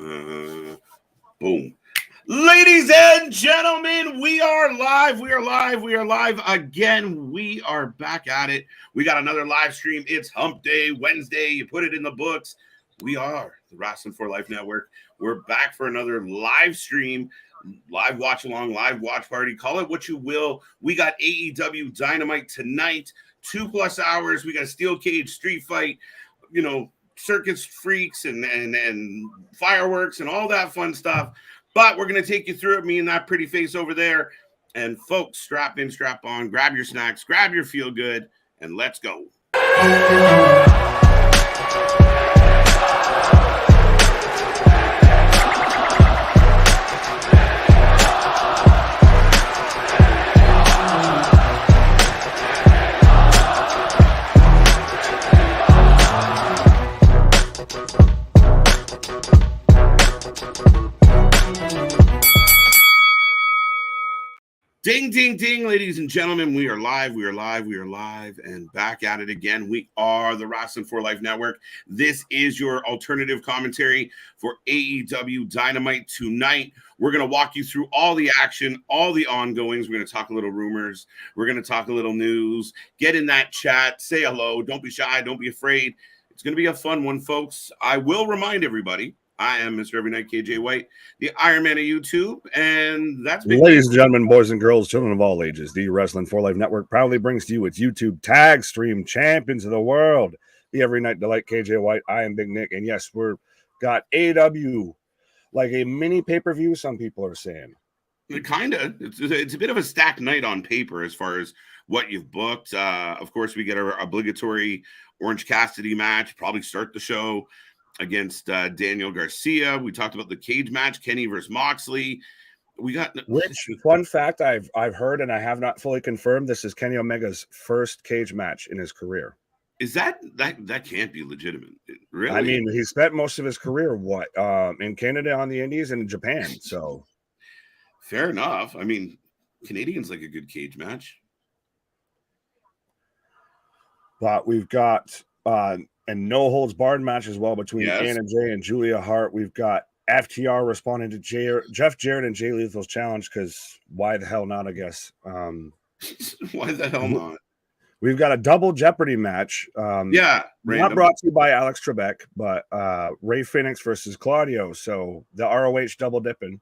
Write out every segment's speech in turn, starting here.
Boom. Ladies and gentlemen, we are live. We are live. We are live again. We are back at it. We got another live stream. It's Hump Day, Wednesday. You put it in the books. We are the Wrasslin for Life Network. We're back for another live stream, live watch along, live watch party. Call it what you will. We got AEW Dynamite tonight, 2+ hours. We got a steel cage street fight, circus freaks and fireworks and all that fun stuff. But we're going to take you through it, me and that pretty face over there. And folks, strap in, strap on, grab your snacks, grab your feel good, and let's go. Ding, ding, ding, ladies and gentlemen. We are live. We are live. We are live and back at it again. We are the Wrasslin for Life Network. This is your alternative commentary for AEW Dynamite tonight. We're going to walk you through all the action, all the ongoings. We're going to talk a little rumors. We're going to talk a little news. Get in that chat. Say hello. Don't be shy. Don't be afraid. It's going to be a fun one, folks. I will remind everybody, I am Mr. Every Night KJ White, the Iron Man of YouTube, and that's big. Ladies and gentlemen, boys and girls, children of all ages, the Wrasslin for Life Network proudly brings to you its YouTube tag stream champions of the world, the Every Night Delight KJ White. I am Big Nick, and yes, we're got AEW like a mini pay-per-view. Some people are saying, kind of. It's a bit of a stacked night on paper as far as what you've booked. Of course, we get our obligatory Orange Cassidy match. Probably start the show against Daniel Garcia. We talked about the cage match, Kenny versus Moxley. We got which fun fact I've heard and I have not fully confirmed. This is Kenny Omega's first cage match in his career. Is that can't be legitimate? Really? I mean, he spent most of his career in Canada on the Indies and in Japan. So fair enough. I mean, Canadians like a good cage match. But we've got and no holds barred match as well between Anna Jay and Julia Hart. We've got FTR responding to Jeff Jarrett and Jay Lethal's challenge because why the hell not, I guess. Why the hell not? We've got a double Jeopardy match. Not brought to you by Alex Trebek, but Ray Phoenix versus Claudio. So the ROH double dipping.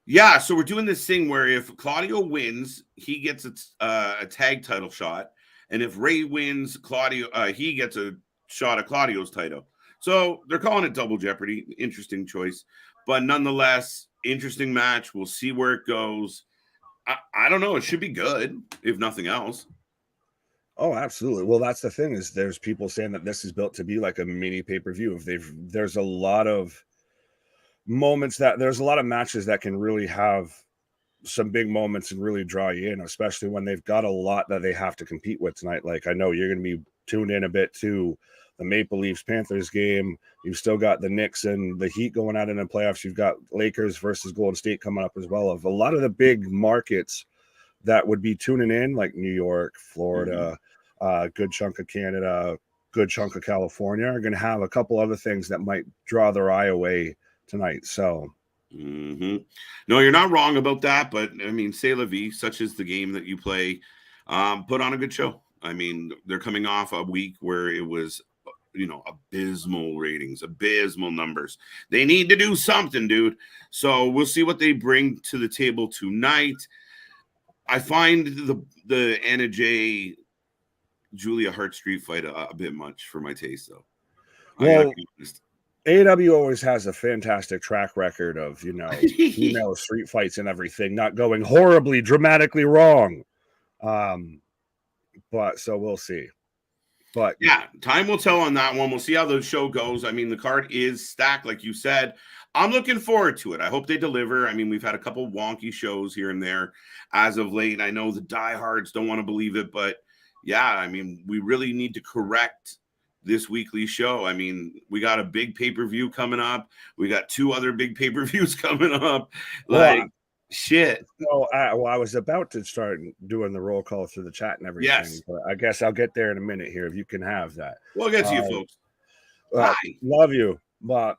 Yeah, so we're doing this thing where if Claudio wins, he gets a tag title shot. And if Ray wins, Claudio, he gets a shot at Claudio's title. So they're calling it Double Jeopardy. Interesting choice. But nonetheless, interesting match. We'll see where it goes. I don't know. It should be good, if nothing else. Oh, absolutely. Well, that's the thing is there's people saying that this is built to be like a mini pay-per-view. There's a lot of moments there's a lot of matches that can really have some big moments and really draw you in, especially when they've got a lot that they have to compete with tonight. Like I know you're going to be tuned in a bit to the Maple Leafs Panthers game. You've still got the Knicks and the Heat going out in the playoffs. You've got Lakers versus Golden State coming up as well. Of a lot of the big markets that would be tuning in, like New York, Florida, good chunk of Canada, good chunk of California, are going to have a couple other things that might draw their eye away tonight. So no, you're not wrong about that, but I mean, c'est la vie, such is the game that you play. Put on a good show. I mean, they're coming off a week where it was, abysmal ratings, abysmal numbers. They need to do something, dude. So we'll see what they bring to the table tonight. I find the Anna Jay Julia Hart street fight a bit much for my taste, though. Well, AEW always has a fantastic track record of, female street fights and everything not going horribly, dramatically wrong. But so we'll see. But yeah, time will tell on that one. We'll see how the show goes. I mean, the card is stacked, like you said. I'm looking forward to it. I hope they deliver. I mean, we've had a couple wonky shows here and there as of late. I know the diehards don't want to believe it, but yeah, I mean, we really need to correct this weekly show. I mean, we got a big pay-per-view coming up. We got 2 other big pay-per-views coming up. Shit. So, I was about to start doing the roll call through the chat and everything. Yes. But I guess I'll get there in a minute here if you can have that. We'll get to you, folks. Love you. But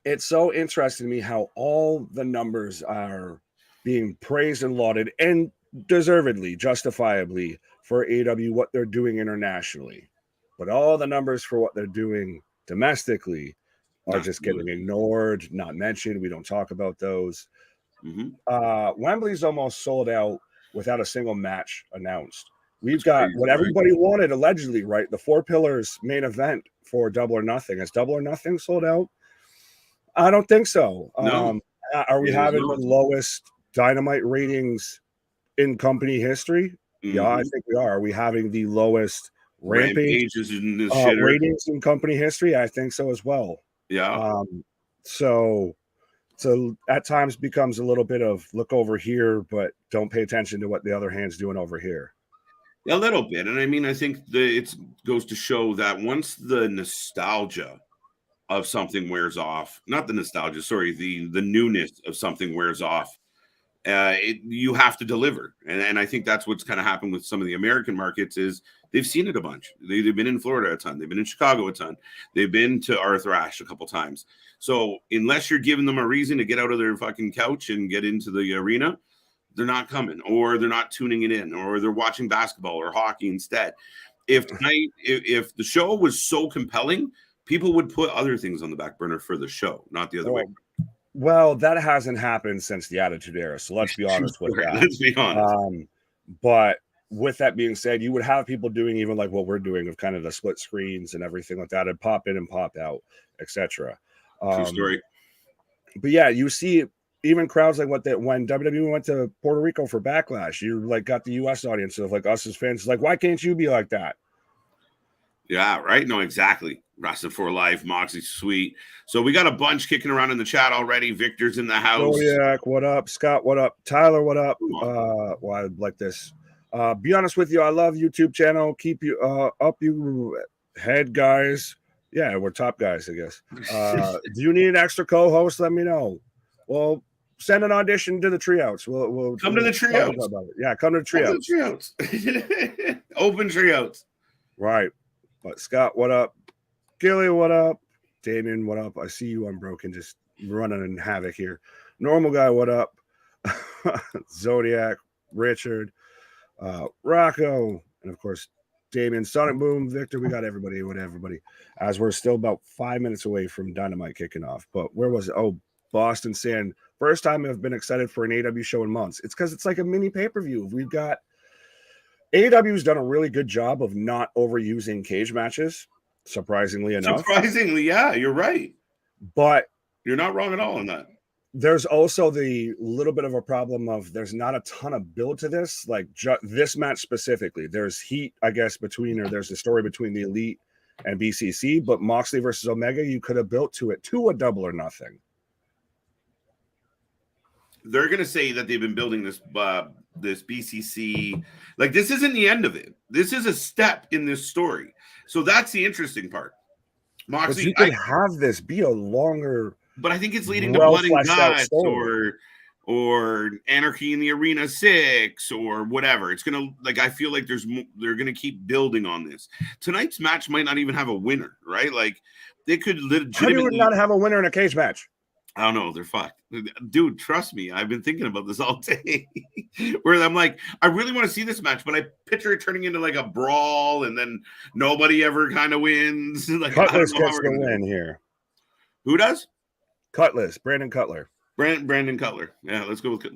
it's so interesting to me how all the numbers are being praised and lauded, and deservedly, justifiably, for AEW, what they're doing internationally. But all the numbers for what they're doing domestically are just getting ignored, not mentioned. We don't talk about those. Wembley's almost sold out without a single match announced. We've got what everybody wanted, allegedly, right? The Four Pillars main event for Double or Nothing. Is Double or Nothing sold out? I don't think so. No. Are we having the lowest Dynamite ratings in company history? Yeah, I think we are. Are we having the lowest Rampage ratings in company history? I think so as well. Yeah. So at times becomes a little bit of look over here, but don't pay attention to what the other hand's doing over here. A little bit. And I mean, I think it goes to show that once the nostalgia of something wears off, not the nostalgia, sorry, the newness of something wears off, you have to deliver. And I think that's what's kind of happened with some of the American markets is they've seen it a bunch. They've been in Florida a ton. They've been in Chicago a ton. They've been to Arthur Ashe a couple times. So unless you're giving them a reason to get out of their fucking couch and get into the arena, they're not coming, or they're not tuning it in, or they're watching basketball or hockey instead. If the show was so compelling, people would put other things on the back burner for the show, not the other way. Well, that hasn't happened since the Attitude Era, so let's be honest with that. Let's be honest. But with that being said, you would have people doing even like what we're doing of kind of the split screens and everything like that, and pop in and pop out, etc. True story. But yeah, you see even crowds like when WWE went to Puerto Rico for Backlash, you like got the US audience of like us as fans, like, why can't you be like that? Yeah, right. No, exactly. Wrasslin for Life, Moxley, sweet. So we got a bunch kicking around in the chat already. Victor's in the house. Zodiac, what up? Scott, what up? Tyler, what up? Well, I like this. Be honest with you, I love YouTube channel. Keep you up you head, guys. Yeah, we're top guys, I guess. Do you need an extra co-host? Let me know. Well, send an audition to the Treeouts. We'll come to the Treeouts. Yeah, come to the Treeouts. Open Treeouts. Right. But Scott, what up? Gilly, what up? Damien, what up? I see you unbroken, just running in havoc here. Normal guy, what up? Zodiac, Richard, Rocco, and of course, Damien, Sonic Boom, Victor. We got everybody with everybody. As we're still about 5 minutes away from Dynamite kicking off. But where was it? Oh, Boston saying, first time I've been excited for an AEW show in months. It's because it's like a mini pay-per-view. We've got AEW's done a really good job of not overusing cage matches, surprisingly enough. Surprisingly, yeah, you're right. But you're not wrong at all on that. There's also the little bit of a problem of there's not a ton of build to this, like this match specifically. There's heat, I guess, there's a story between the Elite and BCC, but Moxley versus Omega, you could have built to a Double or Nothing. They're going to say that they've been building this BCC. Like, this isn't the end of it. This is a step in this story. So that's the interesting part. Moxley, but you could have this be a longer... But I think it's leading to Blood and Guts or Anarchy in the Arena 6 or whatever. It's going to, like, I feel like they're going to keep building on this. Tonight's match might not even have a winner, right? Like, they could legitimately... How do you not have a winner in a cage match? I don't know. They're fucked. Dude, trust me. I've been thinking about this all day. Where I'm like, I really want to see this match, but I picture it turning into like a brawl and then nobody ever kind of wins. Like, Cutlass gets the win here. Who does? Cutlass. Brandon Cutler. Brandon Cutler. Yeah, let's go with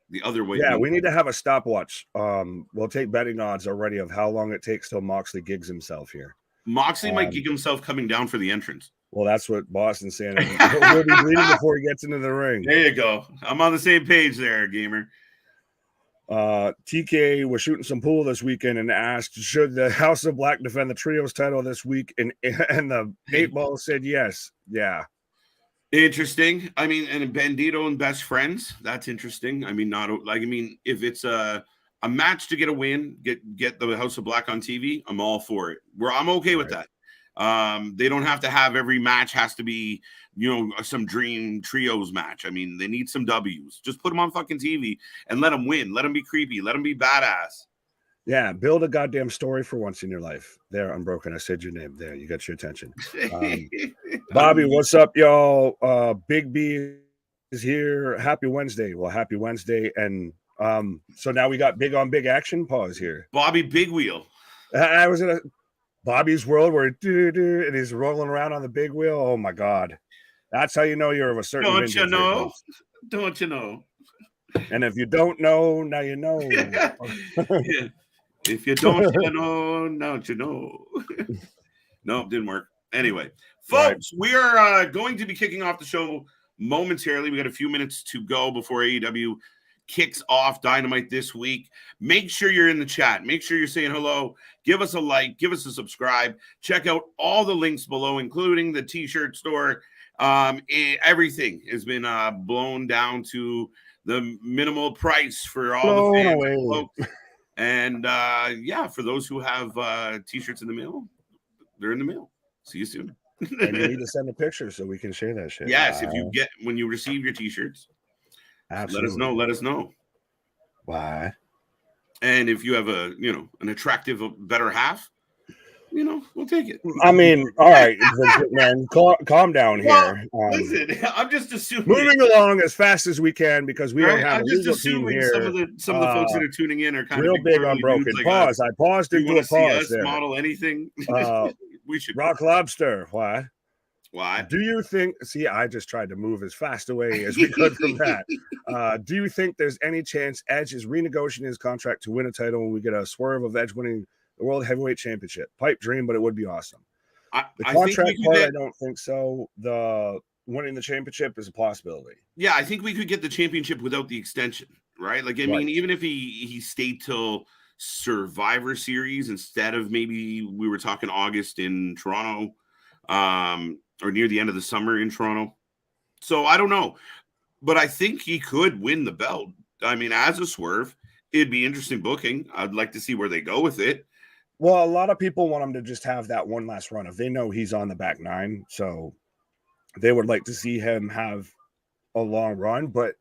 the other way. Yeah, we need to have a stopwatch. We'll take betting odds already of how long it takes till Moxley gigs himself here. Moxley might gig himself coming down for the entrance. Well, that's what Boston's saying. He'll be bleeding before he gets into the ring. There you go. I'm on the same page there, gamer. TK was shooting some pool this weekend and asked, should the House of Black defend the Trios title this week? And the 8 Ball said yes. Yeah. Interesting. I mean, and Bandito and Best Friends. That's interesting. I mean, if it's a match to get a win, get the House of Black on TV, I'm all for it. I'm okay with that. They don't have to have every match has to be, some dream trios match. I mean, they need some W's. Just put them on fucking TV and let them win. Let them be creepy. Let them be badass. Yeah, build a goddamn story for once in your life. There, Unbroken. I said your name. There, you got your attention. Bobby, what's up, y'all? Big B is here. Happy Wednesday. Well, happy Wednesday. And so now we got big on big action. Pause here. Bobby Big Wheel. I was in a Bobby's world where and he's rolling around on the big wheel. Oh my God. That's how you know you're of a certain Don't you know? here, Don't you know? And if you don't know, now you know. Yeah. If you don't you know, now you know. No, didn't work. Anyway, folks, we are going to be kicking off the show momentarily. We got a few minutes to go before AEW kicks off Dynamite this week. Make sure you're in the chat. Make sure you're saying hello. Give us a like. Give us a subscribe. Check out all the links below, including the t-shirt store. Everything has been blown down to the minimal price for all the fans, folks. And yeah, for those who have t-shirts in the mail, they're in the mail. See you soon. And you need to send a picture so we can share that shit. Yes, if you get when you receive your t-shirts, absolutely. Let us know. Why? And if you have an attractive better half, we'll take it. I mean, all right, man, calm down here. Listen, I'm just assuming moving along as fast as we can because we don't have I'm a just legal assuming team here. Some of the folks that are tuning in are kind real of big on broken. Like pause. I paused to do a pause there. Model anything. We should Rock Lobster. Why? Why? Do you think? See, I just tried to move as fast away as we could from that. Do you think there's any chance Edge is renegotiating his contract to win a title when we get a swerve of Edge winning the World Heavyweight Championship? Pipe dream, but it would be awesome. The contract part, I don't think so. The winning the championship is a possibility. Yeah, I think we could get the championship without the extension, right? Like, I mean, even if he stayed till Survivor Series instead of maybe we were talking August in Toronto, or near the end of the summer in Toronto. So I don't know, but I think he could win the belt. I mean, as a swerve, it'd be interesting booking. I'd like to see where they go with it. Well, a lot of people want him to just have that one last run if they know he's on the back nine. So they would like to see him have a long run. But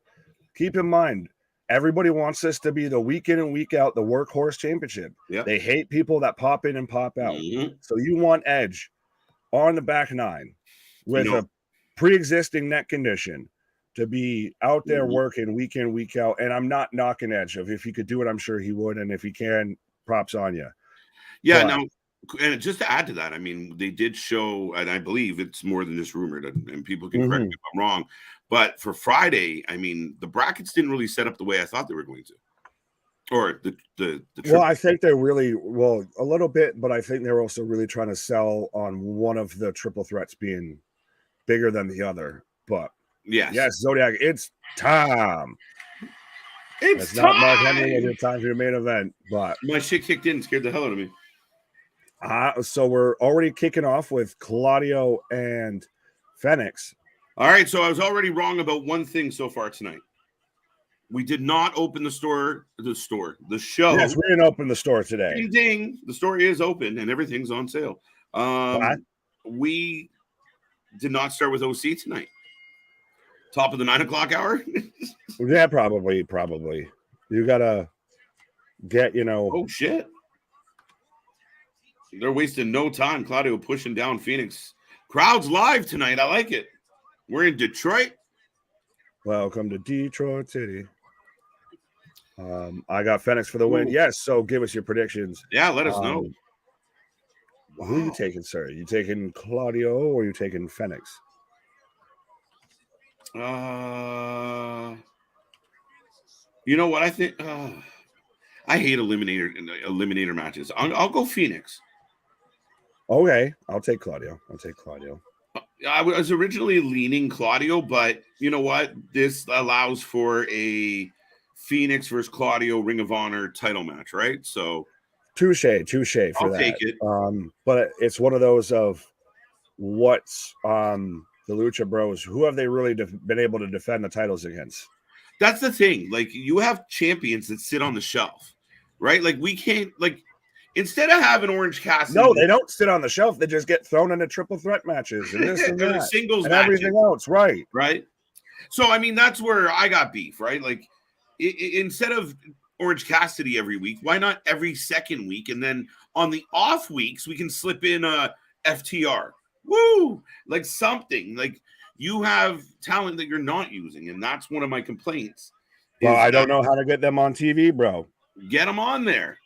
keep in mind, everybody wants this to be the week in and week out, the workhorse championship. Yep. They hate people that pop in and pop out. Mm-hmm. So you want Edge on the back nine with a pre-existing neck condition to be out there working week in, week out. And I'm not knocking Edge. If he could do it, I'm sure he would. And if he can, props on you. Yeah, now, and just to add to that, I mean, they did show, and I believe it's more than just rumored, and people can correct me if I'm wrong, but for Friday, I mean, the brackets didn't really set up the way I thought they were going to. Or the well, I think they're really, a little bit, but I think they're also really trying to sell on one of the triple threats being bigger than the other. But yes, Zodiac, it's time. It's not Mark Henry at your time for your main event, but my shit kicked in, scared the hell out of me. So we're already kicking off with Claudio and Phoenix. All right, so I was already wrong about one thing so far tonight. We did not open the show. Yes, we didn't open the store today. Ding, ding. The store is open and everything's on sale. We did not start with OC tonight. Top of the 9 o'clock hour? Yeah, probably. You gotta get, Oh, shit. They're wasting no time. Claudio pushing down Phoenix. Crowd's live tonight. I like it. We're in Detroit. Welcome to Detroit City. I got Phoenix for the win. Yes, so give us your predictions. Yeah, let us know. Who are you taking, sir? You taking Claudio or are you taking Phoenix? You know what I think? I hate eliminator matches. I'll go Phoenix. Okay, I'll take Claudio. I was originally leaning Claudio, but you know what? This allows for a Phoenix versus Claudio Ring of Honor title match, right? So touche for I'll that. Take it. But it's one of those of what's the Lucha Bros. Who have they really been able to defend the titles against? That's the thing. Like, you have champions that sit on the shelf, right? Like, we can't, like, instead of having Orange Cassidy. No, they don't sit on the shelf. They just get thrown into triple threat matches and this and that. Singles and matches. Everything else, right? Right. So, I mean, that's where I got beef, right? Like, instead of Orange Cassidy every week, why not every second week? And then on the off weeks, we can slip in a FTR, Woo! Like something. Like you have talent that you're not using, and that's one of my complaints. Well, I don't know how to get them on TV, bro. Get them on there.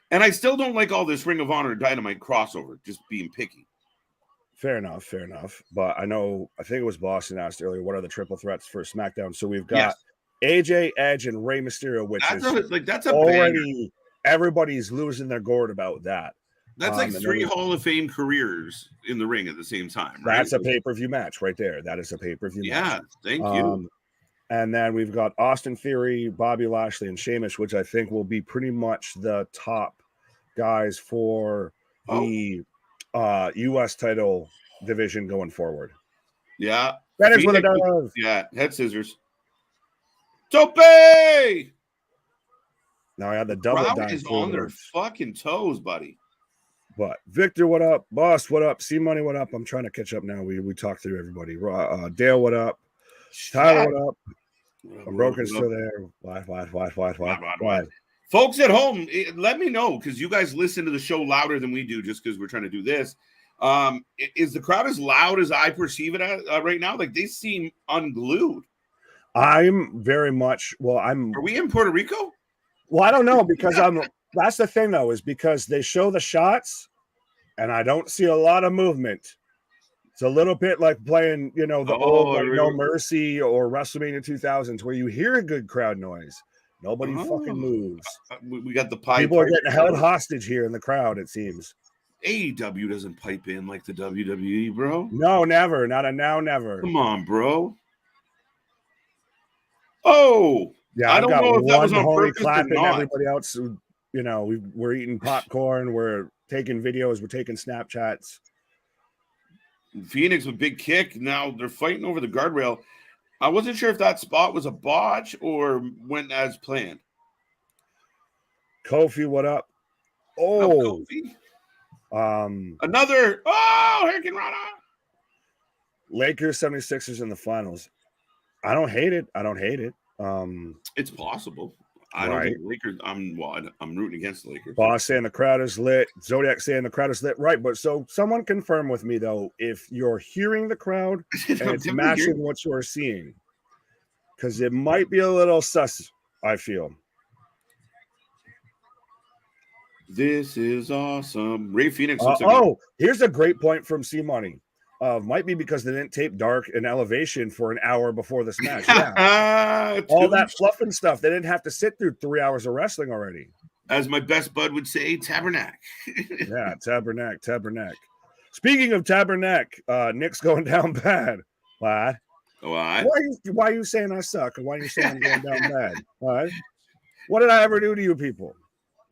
And I still don't like all this Ring of Honor Dynamite crossover, just being picky. Fair enough. But I think it was Boston asked earlier, what are the triple threats for SmackDown? So we've got AJ, Edge, and Rey Mysterio, which that's a already banger. Everybody's losing their gourd about that. That's like 3 Hall of Fame careers in the ring at the same time, right? That's a pay-per-view match right there. That is a pay-per-view match. Yeah, thank you. And then we've got Austin Theory, Bobby Lashley, and Sheamus, which I think will be pretty much the top guys for the U.S. title division going forward. Yeah. That is what it does. Yeah, head scissors. Tope! Now I had the double down. Is on their fucking toes, buddy. But Victor, what up? Boss, what up? C-Money, what up? I'm trying to catch up now. We talked through everybody. Dale, what up? Tyler, what up? Broken still there. Why? Folks at home, let me know, because you guys listen to the show louder than we do, just because we're trying to do this. Is the crowd as loud as I perceive it right now? Like, they seem unglued. I'm very much. Are we in Puerto Rico? Well, I don't know, because that's the thing, though, is because they show the shots and I don't see a lot of movement. It's a little bit like playing, the old No Mercy or WrestleMania 2000s, where you hear a good crowd noise. Nobody fucking moves. We got the pipe. People are getting held hostage here in the crowd, it seems. AEW doesn't pipe in like the WWE, bro. No, never. Not a now, never. Come on, bro. Oh, yeah. I don't know if that was on purpose clapping. Or not. Everybody else, we're eating popcorn. We're taking videos. We're taking Snapchats. Phoenix with big kick. Now they're fighting over the guardrail. I wasn't sure if that spot was a botch or went as planned. Kofi, what up? Oh, another. Oh, Hurricane Rana. Lakers 76ers in the finals. I don't hate it. It's possible. I don't think Lakers. I'm rooting against the Lakers. Boss saying the crowd is lit. Zodiac saying the crowd is lit. Right, but so someone confirm with me though if you're hearing the crowd and it's matching what you're seeing, because it might be a little sus. I feel. This is awesome. Ray Phoenix. Here's a great point from C-Money. Might be because they didn't tape Dark and Elevation for an hour before this match. Yeah. All that fluff and stuff. They didn't have to sit through 3 hours of wrestling already. As my best bud would say, Tabernac. Yeah, Tabernac. Speaking of Tabernac, Nick's going down bad. What? Why are you saying I suck? And why are you saying I'm going down bad? What? What did I ever do to you people?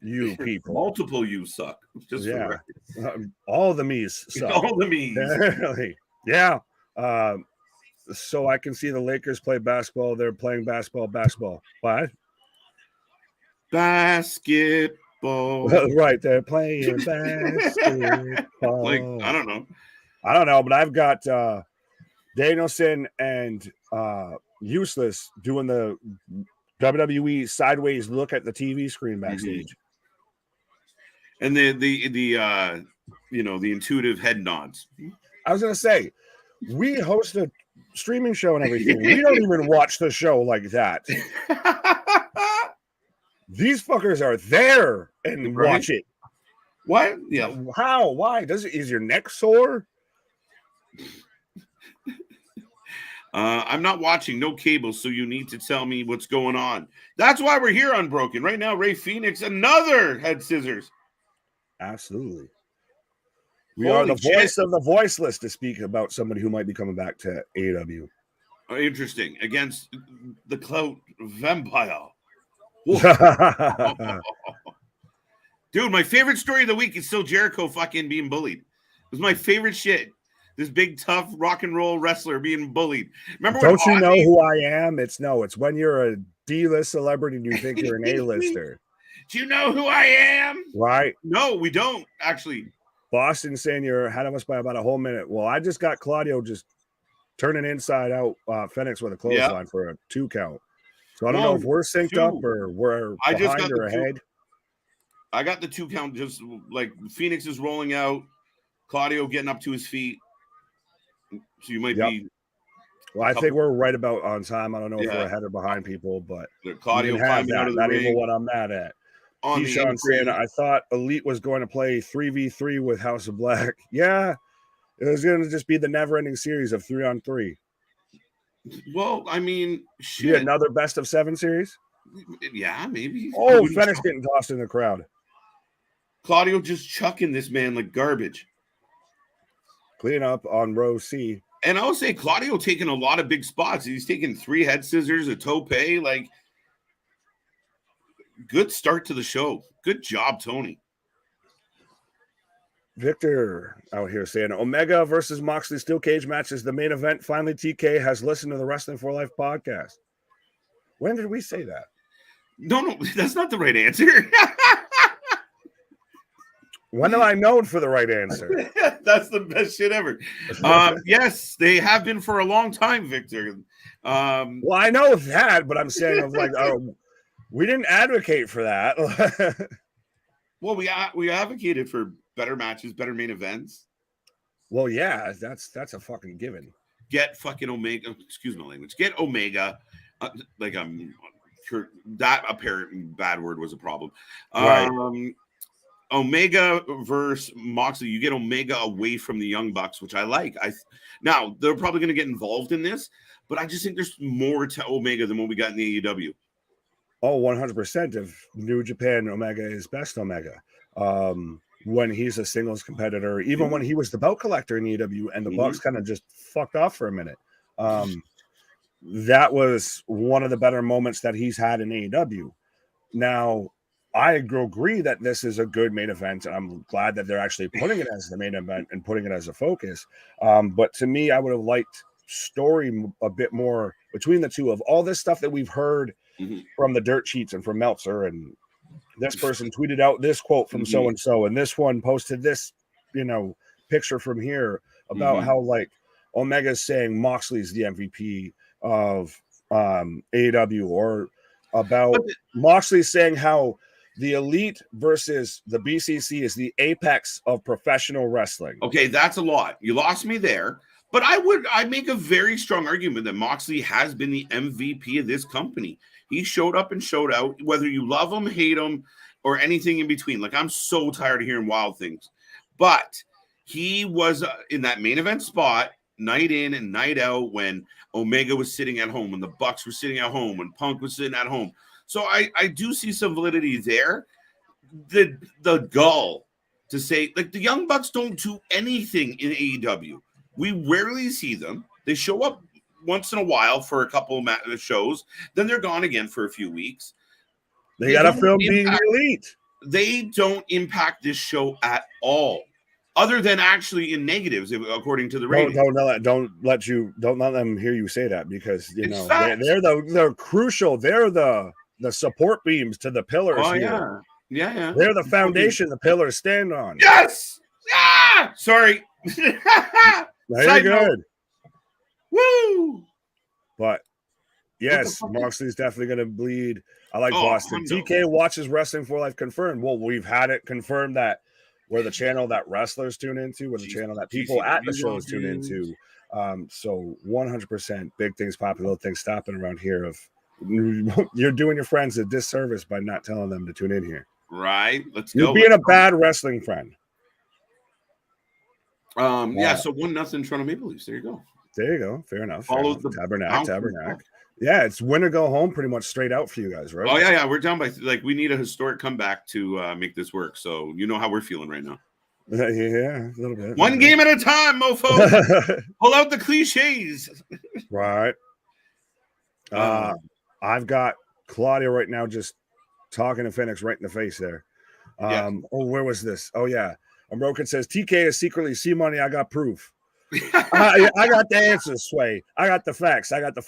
You people. Multiple you suck. Just all the me's suck. All the me's. Yeah. So I can see the Lakers play basketball. They're playing basketball. What? Basketball. Right. They're playing basketball. Like, I don't know, but I've got Danielson and Useless doing the WWE sideways look at the TV screen backstage. Mm-hmm. And the intuitive head nods. I was gonna say, we host a streaming show and everything. We don't even watch the show like that. These fuckers are there and watch it. What? Yeah. How? Why? Is your neck sore? I'm not watching, no cable, so you need to tell me what's going on. That's why we're here, Unbroken. Right now, Ray Phoenix, another head scissors. Absolutely. We are the voice of the voiceless to speak about somebody who might be coming back to AEW. Interesting. Against the Clout Vampire. Dude, my favorite story of the week is still Jericho fucking being bullied. It was my favorite shit. This big, tough rock and roll wrestler being bullied. Remember? Don't you know who I am? It's when you're a D-list celebrity and you think you're an A-lister. Do you know who I am? Right. No, we don't, actually. Boston saying you're ahead of us by about a whole minute. Well, I just got Claudio just turning inside out Phoenix with a clothesline for a 2 count. So I don't know if we're synced up or we're behind or ahead. I got the 2 count, just like Phoenix is rolling out, Claudio getting up to his feet. So you might be. Well, I think we're right about on time. I don't know if we're ahead or behind people, but Claudio you can have climbing out that. of the That ring. ain't what I'm mad at. Keyshawn saying, I thought Elite was going to play 3v3 with House of Black. Yeah, it was going to just be the never-ending series of 3-on-3. Well, I mean, shit. Be another best of 7 series? Yeah, maybe. Oh, Fenix getting tossed in the crowd. Claudio just chucking this man like garbage. Clean up on row C. And I would say Claudio taking a lot of big spots. He's taking 3 head scissors, a tope. Like, good start to the show. Good job, Tony. Victor out here saying Omega versus Moxley steel cage match is the main event. Finally, TK has listened to the Wrestling for Life podcast. When did we say that? No, that's not the right answer. When am I known for the right answer? That's the best shit ever. Yes, they have been for a long time, Victor. Well, I know that, but I'm saying we didn't advocate for that. Well, we advocated for better matches, better main events. Well, yeah, that's a fucking given. Get fucking Omega. Excuse my language. Get Omega. That apparent bad word was a problem. Right. Omega versus Moxley. You get Omega away from the Young Bucks, which I like. Now they're probably going to get involved in this, but I just think there's more to Omega than what we got in the AEW. Oh, 100%. If New Japan Omega is best Omega. When he's a singles competitor, even when he was the belt collector in AEW, and the Bucks kind of just fucked off for a minute. That was one of the better moments that he's had in AEW. Now, I agree that this is a good main event, and I'm glad that they're actually putting it as the main event and putting it as a focus. But to me, I would have liked story a bit more between the two of all this stuff that we've heard from the dirt sheets and from Meltzer, and this person tweeted out this quote from so-and-so, and this one posted this, picture from here about how like Omega's saying Moxley's the MVP of AEW, or about Moxley saying how the Elite versus the BCC is the apex of professional wrestling. Okay, that's a lot. You lost me there. But I make a very strong argument that Moxley has been the MVP of this company. He showed up and showed out, whether you love him, hate him, or anything in between. Like, I'm so tired of hearing wild things. But he was in that main event spot, night in and night out, when Omega was sitting at home, when the Bucks were sitting at home, when Punk was sitting at home. So I do see some validity there. The gall to say, like, the Young Bucks don't do anything in AEW. We rarely see them. They show up once in a while for a couple of shows. Then they're gone again for a few weeks. They got to film being Elite. They don't impact this show at all, other than actually in negatives, according to the ratings. Don't let them hear you say that, because they're crucial. They're the support beams to the pillars. Oh here. Yeah. They're the foundation the pillars stand on. Yes. Sorry. Very good. Woo! But yes, Moxley's definitely going to bleed. I like Boston. TK watches Wrestling for Life confirmed. Well, we've had it confirmed that we're the channel that wrestlers tune into, we're the channel that people at the shows tune into. So 100% big things popping, little things stopping around here. You're doing your friends a disservice by not telling them to tune in here. Right. Let's go. You're being a bad wrestling friend. Yeah, so 1-0 Toronto Maple Leafs. There you go. There you go. Fair enough. Follow the Tabernacle. Yeah, it's win or go home pretty much straight out for you guys, right? Oh, yeah. We're down by, we need a historic comeback to make this work. So you know how we're feeling right now. Yeah, a little bit. One game at a time, mofo. Pull out the cliches. Right. I've got Claudia right now just talking to Phoenix right in the face there. Oh, where was this? Oh, yeah. Broken says, TK is secretly C-Money. I got proof. I got the answers, Sway. I got the facts. I got the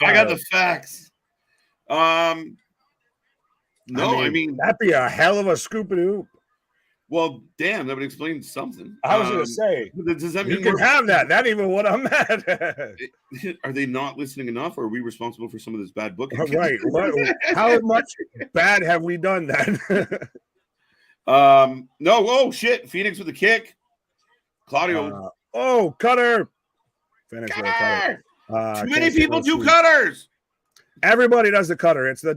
facts. No, I mean that'd be a hell of a scoop and hoop. Well, damn, that would explain something. I was going to say, does that mean you can have that? Not even what I'm mad at. Are they not listening enough, or are we responsible for some of this bad booking? Right. How much bad have we done then? No. Oh shit! Phoenix with a kick. Claudio. Cutter. Finish with a cutter. Too many people do cutters. Everybody does the cutter. It's the ...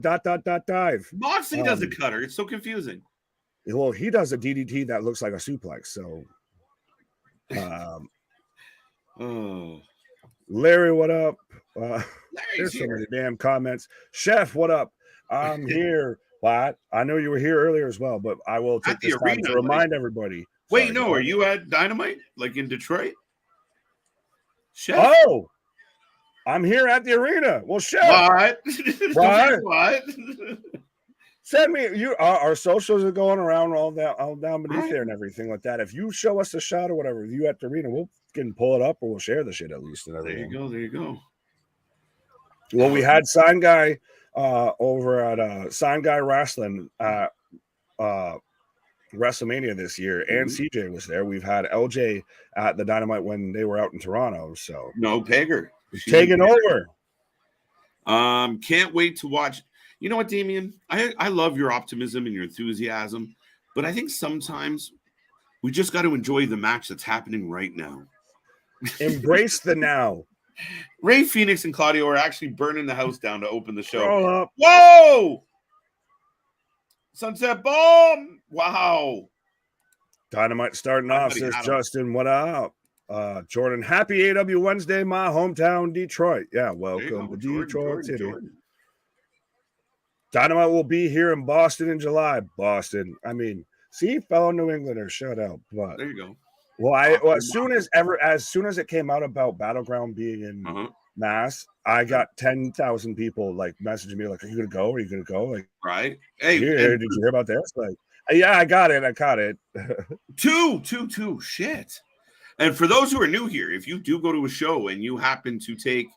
dive. Moxley does the cutter. It's so confusing. Well, he does a DDT that looks like a suplex. So, Larry, what up? There's so many damn comments. Chef, what up? I'm here. What? I know you were here earlier as well, but I will take this time to remind everybody. Wait, no, are you at Dynamite, like in Detroit? Chef? Oh, I'm here at the arena. Well, Chef. What? Send me our socials are going around all down beneath there and everything like that. If you show us a shot or whatever, you at the arena, we'll can pull it up or we'll share the shit at least. And everything. There you go. Well, we had Sign Guy over at Sign Guy Wrasslin at WrestleMania this year, and CJ was there. We've had LJ at the Dynamite when they were out in Toronto. So no Pegger taking over. Can't wait to watch. You know what, Damian? I love your optimism and your enthusiasm, but I think sometimes we just got to enjoy the match that's happening right now. Embrace the now. Ray Phoenix and Claudio are actually burning the house down to open the show. Roll up. Whoa! Sunset Bomb! Wow. Dynamite starting off, says Justin. What up? Jordan, happy AEW Wednesday, my hometown, Detroit. Yeah, welcome to Detroit City. Jordan. Dynamite will be here in Boston in July. Boston. I mean, see, fellow New Englanders, shut up. But there you go. Well, as soon as it came out about Battleground being in Mass, I got 10,000 people like messaging me like, "Are you gonna go? Are you gonna go?" Like, right? Hey, did you hear about this? Like, yeah, I got it. Two. Shit. And for those who are new here, if you do go to a show and you happen to take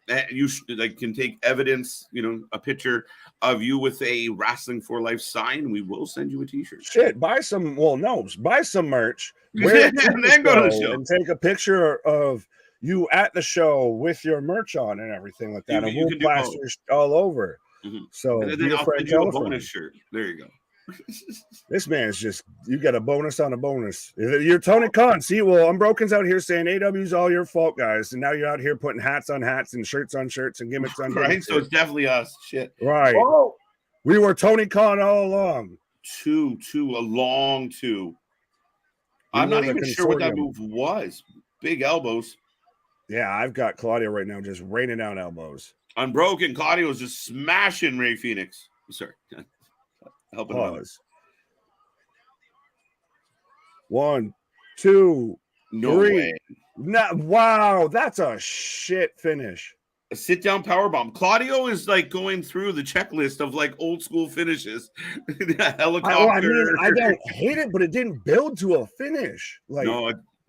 can take evidence, a picture of you with a Wrestling for Life sign, we will send you a t-shirt. Shit, buy some merch, wear it and then go to the show and take a picture of you at the show with your merch on and everything like that, and we'll plaster all over. So and then I'll send you a bonus shirt. There you go. This man's just, you got a bonus on a bonus. You're Tony Khan. See, well, Unbroken's out here saying AW's all your fault, guys. And now you're out here putting hats on hats and shirts on shirts and gimmicks on gimmicks. Right, so it's definitely us. Shit. Right. Oh. We were Tony Khan all along. A long two. I'm not even sure what that move was. Big elbows. Yeah, I've got Claudio right now just raining down elbows. Unbroken. Claudio's just smashing Ray Phoenix. Sorry. Helping pause. 1, 2, no 3. Way. Wow, that's a shit finish. A sit down powerbomb. Claudio is like going through the checklist of like old school finishes. Helicopter. I don't hate it, but it didn't build to a finish. Like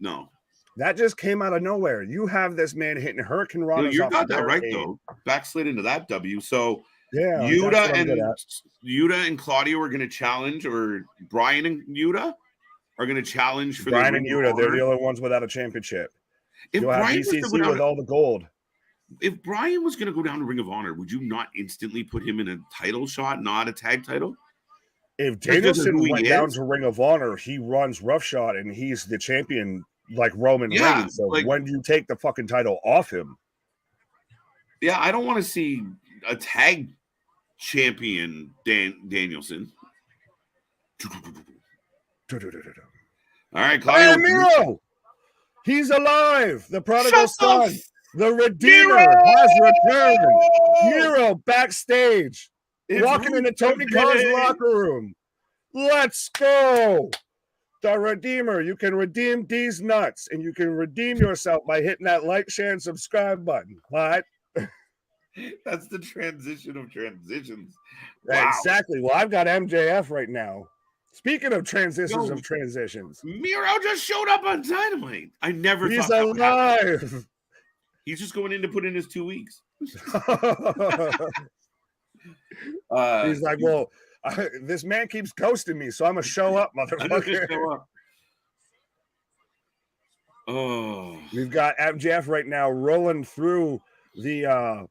no. That just came out of nowhere. You have this man hitting Hurricane Ranas. You got that right though. Backslid into that W. So yeah, Yuta and Claudio are going to challenge, or Brian and Yuta are going to challenge for Brian and Yuta. They're the only ones without a championship. You'll have BCC with all the gold. If Brian was going to go down to Ring of Honor, would you not instantly put him in a title shot, not a tag title? If Danielson went down to Ring of Honor, he runs roughshod and he's the champion like Roman Reigns. So when do you take the fucking title off him? Yeah, I don't want to see a tag champion Danielson. All right, Claudio. Hey, Miro! He's alive. The prodigal son. The Redeemer has returned. Miro backstage. Walking into Tony Khan's locker room. Let's go. The Redeemer. You can redeem these nuts, and you can redeem yourself by hitting that like, share, and subscribe button. What? That's the transition of transitions. Wow. Exactly. Well, I've got MJF right now. Speaking of transitions of transitions, Miro just showed up on Dynamite. I never thought that would happen. He's just going in to put in his 2 weeks. He's like, well, this man keeps ghosting me, so I'm gonna show up, motherfucker. Show up. Oh, we've got MJF right now rolling through the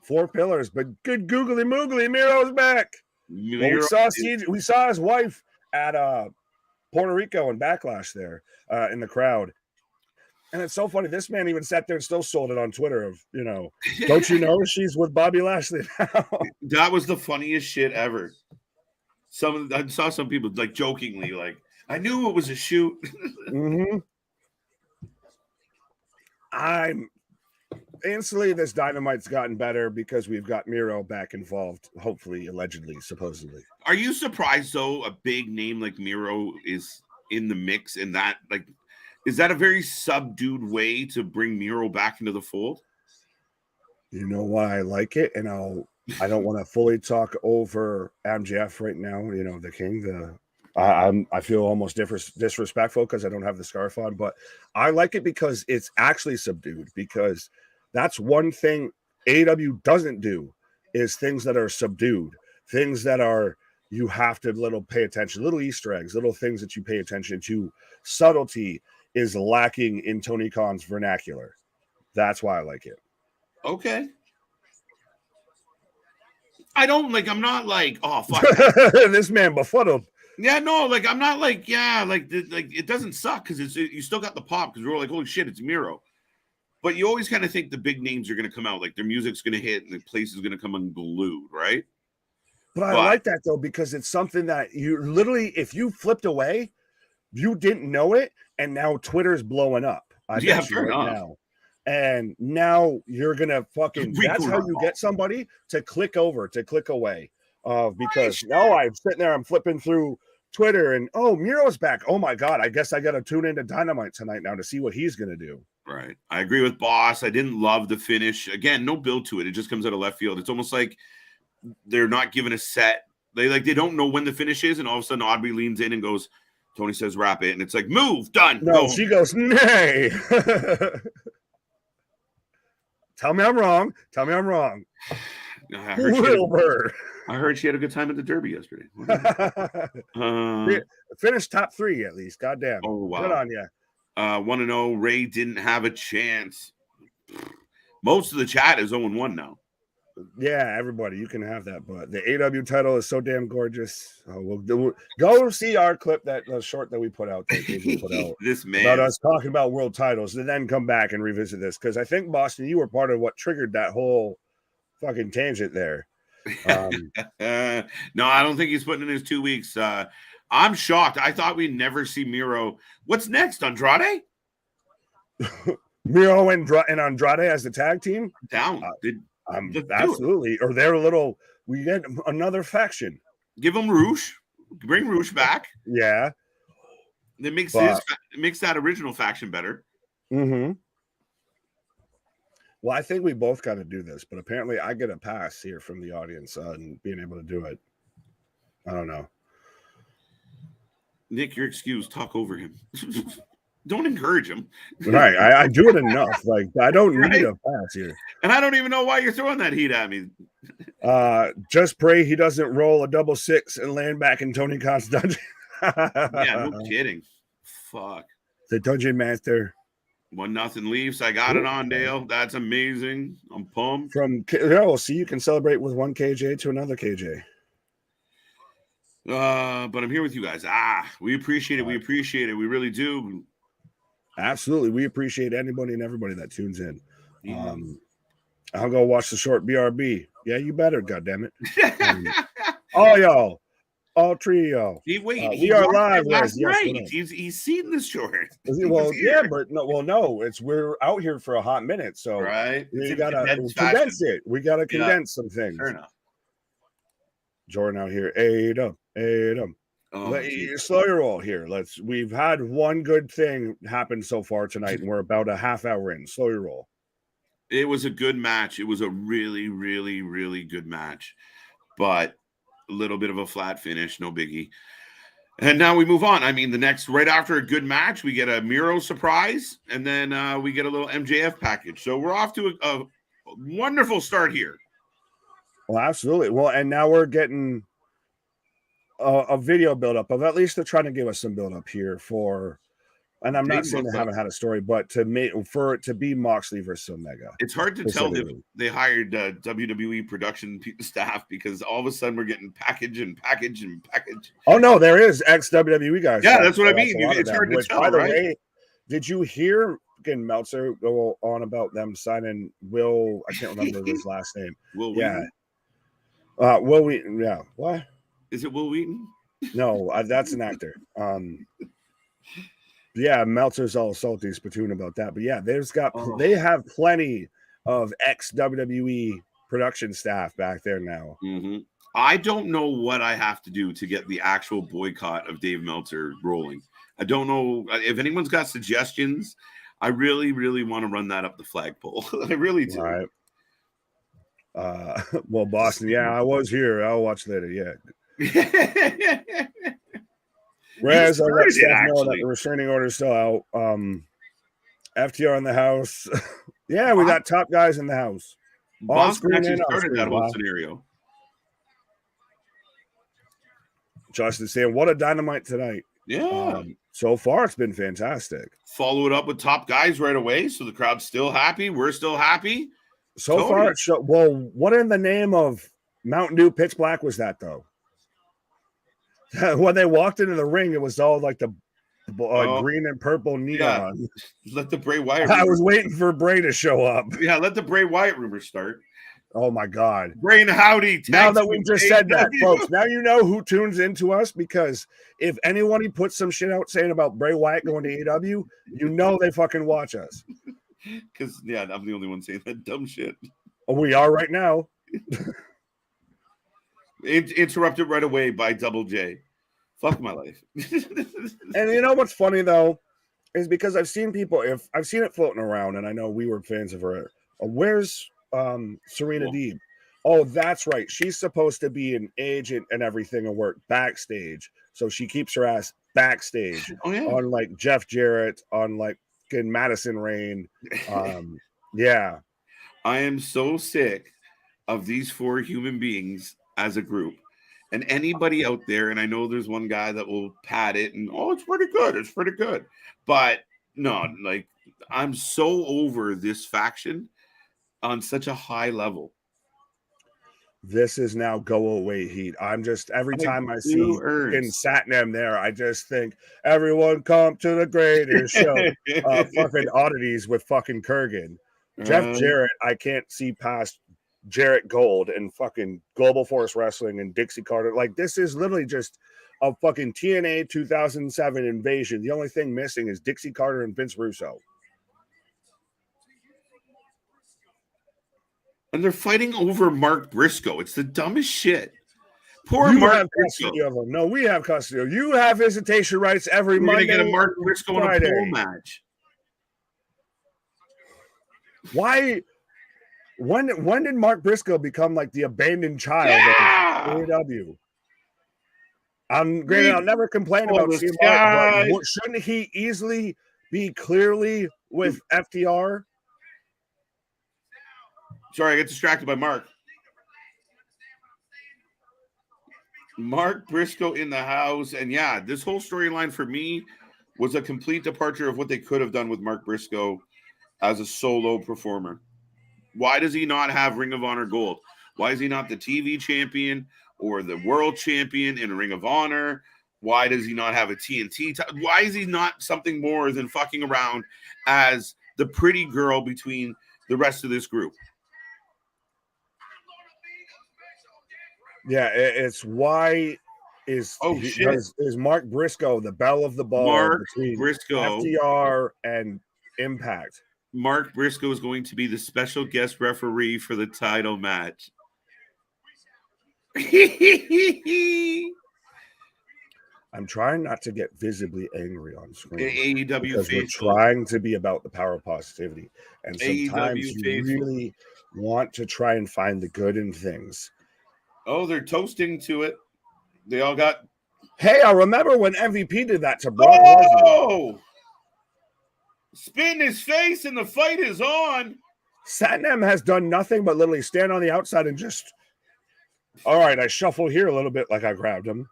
4 pillars, but good googly moogly, Miro's back. Well, we saw his wife at Puerto Rico and Backlash there in the crowd, And it's so funny. This man even sat there and still sold it on Twitter of, don't you know she's with Bobby Lashley now? That was the funniest shit ever. I saw some people like jokingly, like, I knew it was a shoot. Mm-hmm. I'm instantly this Dynamite's gotten better because we've got Miro back involved, hopefully, allegedly, supposedly. Are you surprised though a big name like Miro is in the mix, and that like is that a very subdued way to bring Miro back into the fold? You know why I like it, and I don't want to fully talk over MJF right now. The King. I feel almost disrespectful because I don't have the scarf on, but I like it because it's actually subdued. Because that's one thing AEW doesn't do is things that are subdued, things that are you have to pay attention, little Easter eggs, little things that you pay attention to. Subtlety is lacking in Tony Khan's vernacular. That's why I like it. Okay. I'm not like, oh, fuck. This man befuddled. Yeah, no, like, I'm not like, yeah, like it doesn't suck because you still got the pop because we're like, holy shit, it's Miro. But you always kind of think the big names are going to come out, like their music's going to hit and the place is going to come unglued, right? But I like that, though, because it's something that you literally, if you flipped away, you didn't know it, and now Twitter's blowing up. Yeah, fair enough. Now. And now you're going to that's how you get somebody to click over, to click away. Because I'm sitting there, I'm flipping through Twitter, and Miro's back. Oh, my God, I guess I got to tune into Dynamite tonight now to see what he's going to do. Right. I agree with Boss. I didn't love the finish. Again, no build to it. It just comes out of left field. It's almost like they're not given a set. They don't know when the finish is, and all of a sudden Aubrey leans in and goes, Tony says, wrap it, and it's like, move, done. No, go. She goes, nay. Tell me I'm wrong. I heard she had a good time at the Derby yesterday. Finished top 3 at least. Goddamn. Oh, wow. Good on you. Want to know, Ray didn't have a chance. Most of the chat is 0-1 now. Yeah, everybody, you can have that. But the AEW title is so damn gorgeous. We'll go see our clip, that short that we put out. This man. About us talking about world titles, and then come back and revisit this. Because I think, Boston, you were part of what triggered that whole fucking tangent there. No, I don't think he's putting in his 2 weeks. I'm shocked. I thought we'd never see Miro. What's next, Andrade? Miro and Andrade as the tag team? Down. Absolutely. Or we get another faction. Give them Roosh. Bring Roosh back. Yeah. That makes that original faction better. Mm-hmm. Well, I think we both got to do this, but apparently I get a pass here from the audience on being able to do it. I don't know. Nick, you're excused. Talk over him. Don't encourage him. Right. I do it enough. Like, I don't need a pass here. And I don't even know why you're throwing that heat at me. Just pray he doesn't roll a 6 and land back in Tony Khan's dungeon. Yeah, no kidding. Fuck. The Dungeon Master. 1-0 Leafs. I got it on, Dale. That's amazing. I'm pumped. So you can celebrate with one KJ to another KJ. But I'm here with you guys. We appreciate it. We appreciate it. We really do. Absolutely. We appreciate anybody and everybody that tunes in. Yeah. I'll go watch the short BRB. Yeah, you better, goddammit. All y'all. All 3 of y'all. We are live. Last night. He's seen the short. Well, yeah, but no. We're out here for a hot minute, so right. We gotta condense it. We gotta condense some things. Fair enough. Jordan out here. AEW. Slow your roll here. We've had one good thing happen so far tonight, and we're about a half hour in. Slow your roll. It was a good match. It was a really, really, really good match, but a little bit of a flat finish. No biggie. And now we move on. I mean, right after a good match, we get a Miro surprise, and then we get a little MJF package. So we're off to a wonderful start here. Well, absolutely. Well, and now we're getting a video buildup of at least they're trying to give us some buildup here for, and I'm not saying they haven't had a story, but for it to be Moxley versus Omega. It's hard to tell if they hired WWE production staff because all of a sudden we're getting package. Oh no, there is ex WWE guys. Yeah, that's what I mean. It's hard to tell. By the way, did you hear fucking Meltzer go on about them signing Will? I can't remember his last name. Will Yeah, Wheaton? Will Wheaton. Yeah, what? Is it Will Wheaton? No, that's an actor. Yeah, Meltzer's all salty spittoon about that. But yeah, they have plenty of ex WWE production staff back there now. Mm-hmm. I don't know what I have to do to get the actual boycott of Dave Meltzer rolling. I don't know if anyone's got suggestions. I really, really want to run that up the flagpole. I really do. Right. Well, Boston, yeah, I was here. I'll watch later. Yeah. Whereas I let Steph know that the restraining order is still out. FTR in the house. Yeah, we got top guys in the house. Boston actually started that whole scenario. Justin saying, what a dynamite tonight. Yeah. So far, it's been fantastic. Follow it up with top guys right away, so the crowd's still happy. We're still happy. So far, it's well, what in the name of Mountain Dew Pitch Black was that, though? When they walked into the ring, it was all like the green and purple neon. Yeah. Let the Bray Wyatt. I was waiting for Bray to show up. Yeah, let the Bray Wyatt rumor start. Oh my God. Bray and Howdy. Now that we just said that, folks, now you know who tunes into us, because if anybody puts some shit out saying about Bray Wyatt going to AEW, you know they fucking watch us. Because, yeah, I'm the only one saying that dumb shit. Oh, we are right now. Interrupted right away by Double J. Fuck my life. And you know what's funny, though, is because I've seen it floating around, and I know we were fans of her. Where's Serena Deeb? Oh, that's right. She's supposed to be an agent and everything and work backstage. So she keeps her ass backstage on like Jeff Jarrett, on like Madison Rain. Yeah. I am so sick of these four human beings as a group. And anybody out there, and I know there's one guy that will pat it and, oh, it's pretty good. It's pretty good. But no, like, I'm so over this faction on such a high level. This is now go away heat. I'm just, every time I see in Satnam there, I just think, everyone come to the greatest show. Fucking oddities with fucking Kurgan. Jeff Jarrett, I can't see past Jarrett Gold and fucking Global Force Wrestling and Dixie Carter. Like, this is literally just a fucking TNA 2007 invasion. The only thing missing is Dixie Carter and Vince Russo. And they're fighting over Mark Briscoe. It's the dumbest shit. Poor Mark Briscoe. No, we have custody. You have visitation rights every Monday. We're going to get a Mark Briscoe in a pole match. Why? When did Mark Briscoe become like the abandoned child of AEW? Granted, I'll never complain about CM Punk, but shouldn't he easily be clearly with FTR? Sorry, I get distracted by Mark. Mark Briscoe in the house. And yeah, this whole storyline for me was a complete departure of what they could have done with Mark Briscoe as a solo performer. Why does he not have Ring of Honor gold? Why is he not the TV champion or the world champion in Ring of Honor? Why does he not have a TNT? Why is he not something more than fucking around as the pretty girl between the rest of this group? Yeah, it's why is Mark Briscoe the belle of the ball between Briscoe, FTR and Impact? Mark Briscoe is going to be the special guest referee for the title match. I'm trying not to get visibly angry on screen. AEW because we're trying to be about the power of positivity. And sometimes you really want to try and find the good in things. Oh, they're toasting to it. They all got... Hey, I remember when MVP did that to Brock Lesnar. Spin his face and the fight is on. Satnam has done nothing but literally stand on the outside and just... All right, I shuffle here a little bit like I grabbed him.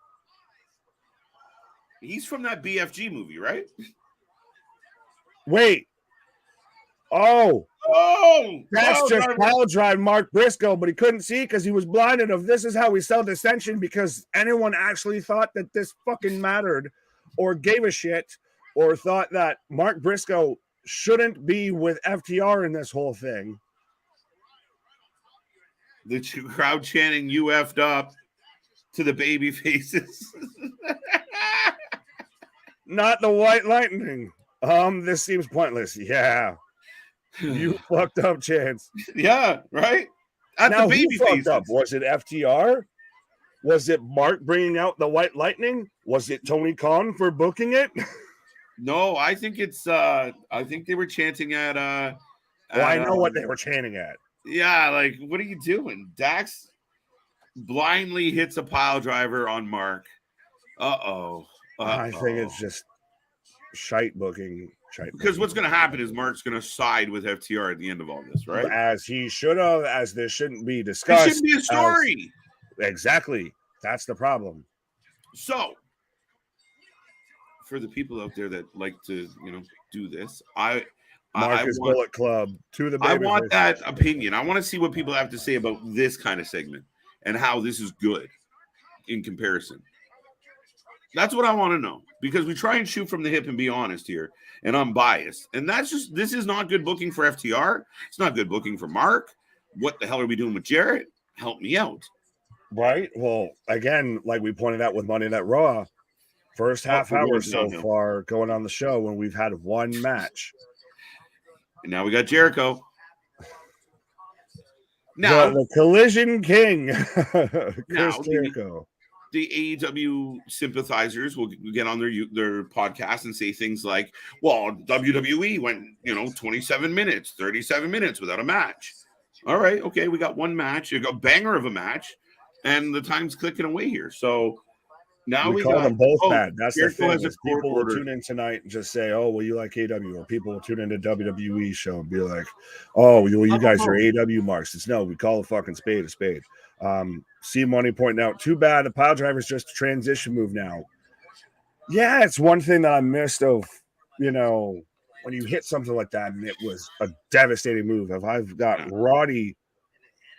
He's from that BFG movie, right? Wait. That's just pile drive Mark Briscoe, but he couldn't see because he was blinded of this is how we sell dissension, because anyone actually thought that this fucking mattered or gave a shit or thought that Mark Briscoe shouldn't be with FTR in this whole thing. The crowd chanting "You effed up" to the baby faces. Not the White Lightning. This seems pointless. Yeah. You fucked up, Chance. Yeah, right? At now, the baby who fucked faces. up? Was it FTR? Was it Mark bringing out the White Lightning? Was it Tony Khan for booking it? No, I think it's I think they were chanting at I know what they were chanting at. Yeah, like, what are you doing? Dax blindly hits a pile driver on Mark. Uh-oh. I think it's just shite booking. Because what's going to happen is Mark's going to side with FTR at the end of all this, right? As he should have, as this shouldn't be discussed. It shouldn't be a story. Exactly. That's the problem. So, for the people out there that like to, do this, Marcus Bullet Club to the baby. I want that opinion. I want to see what people have to say about this kind of segment and how this is good in comparison. That's what I want to know, because we try and shoot from the hip and be honest here and unbiased. And this is not good booking for FTR. It's not good booking for Mark. What the hell are we doing with Jarrett? Help me out. Right. Well, again, like we pointed out with Monday Night Raw, first half hour so far going on the show when we've had one match. And now we got Jericho. Now the Collision King, Chris Jericho. The AEW sympathizers will get on their podcast and say things like, well, WWE went, 27 minutes, 37 minutes without a match. All right, okay, we got one match, a banger of a match, and the time's clicking away here. So now we call them both bad. That's the thing. People will tune in tonight and just say, oh, well, you like AEW, or people will tune into WWE show and be like, oh, well, you guys are AEW marks. It's no, we call a fucking spade a spade. C Money pointing out, too bad the pile driver's just a transition move now. Yeah, it's one thing that I missed of, when you hit something like that and it was a devastating move. If I've got Roddy,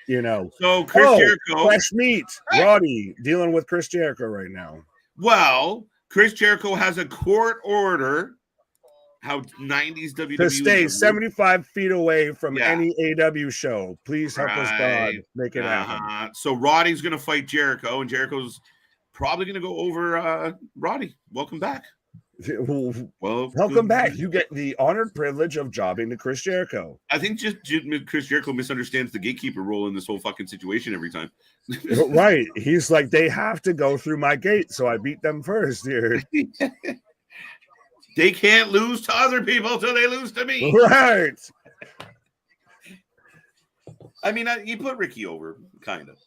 So Chris Jericho. Fresh meat. Roddy dealing with Chris Jericho right now. Well, Chris Jericho has a court order. How 90s WWE to stay 75 feet away from any AW show. Please help us, God, make it happen. So Roddy's going to fight Jericho, and Jericho's probably going to go over Roddy. Welcome back. Well, welcome back. You get the honored privilege of jobbing to Chris Jericho. I think just Chris Jericho misunderstands the gatekeeper role in this whole fucking situation every time. Right. He's like, they have to go through my gate, so I beat them first, dude. They can't lose to other people till they lose to me. Right. I mean, you put Ricky over, kind of.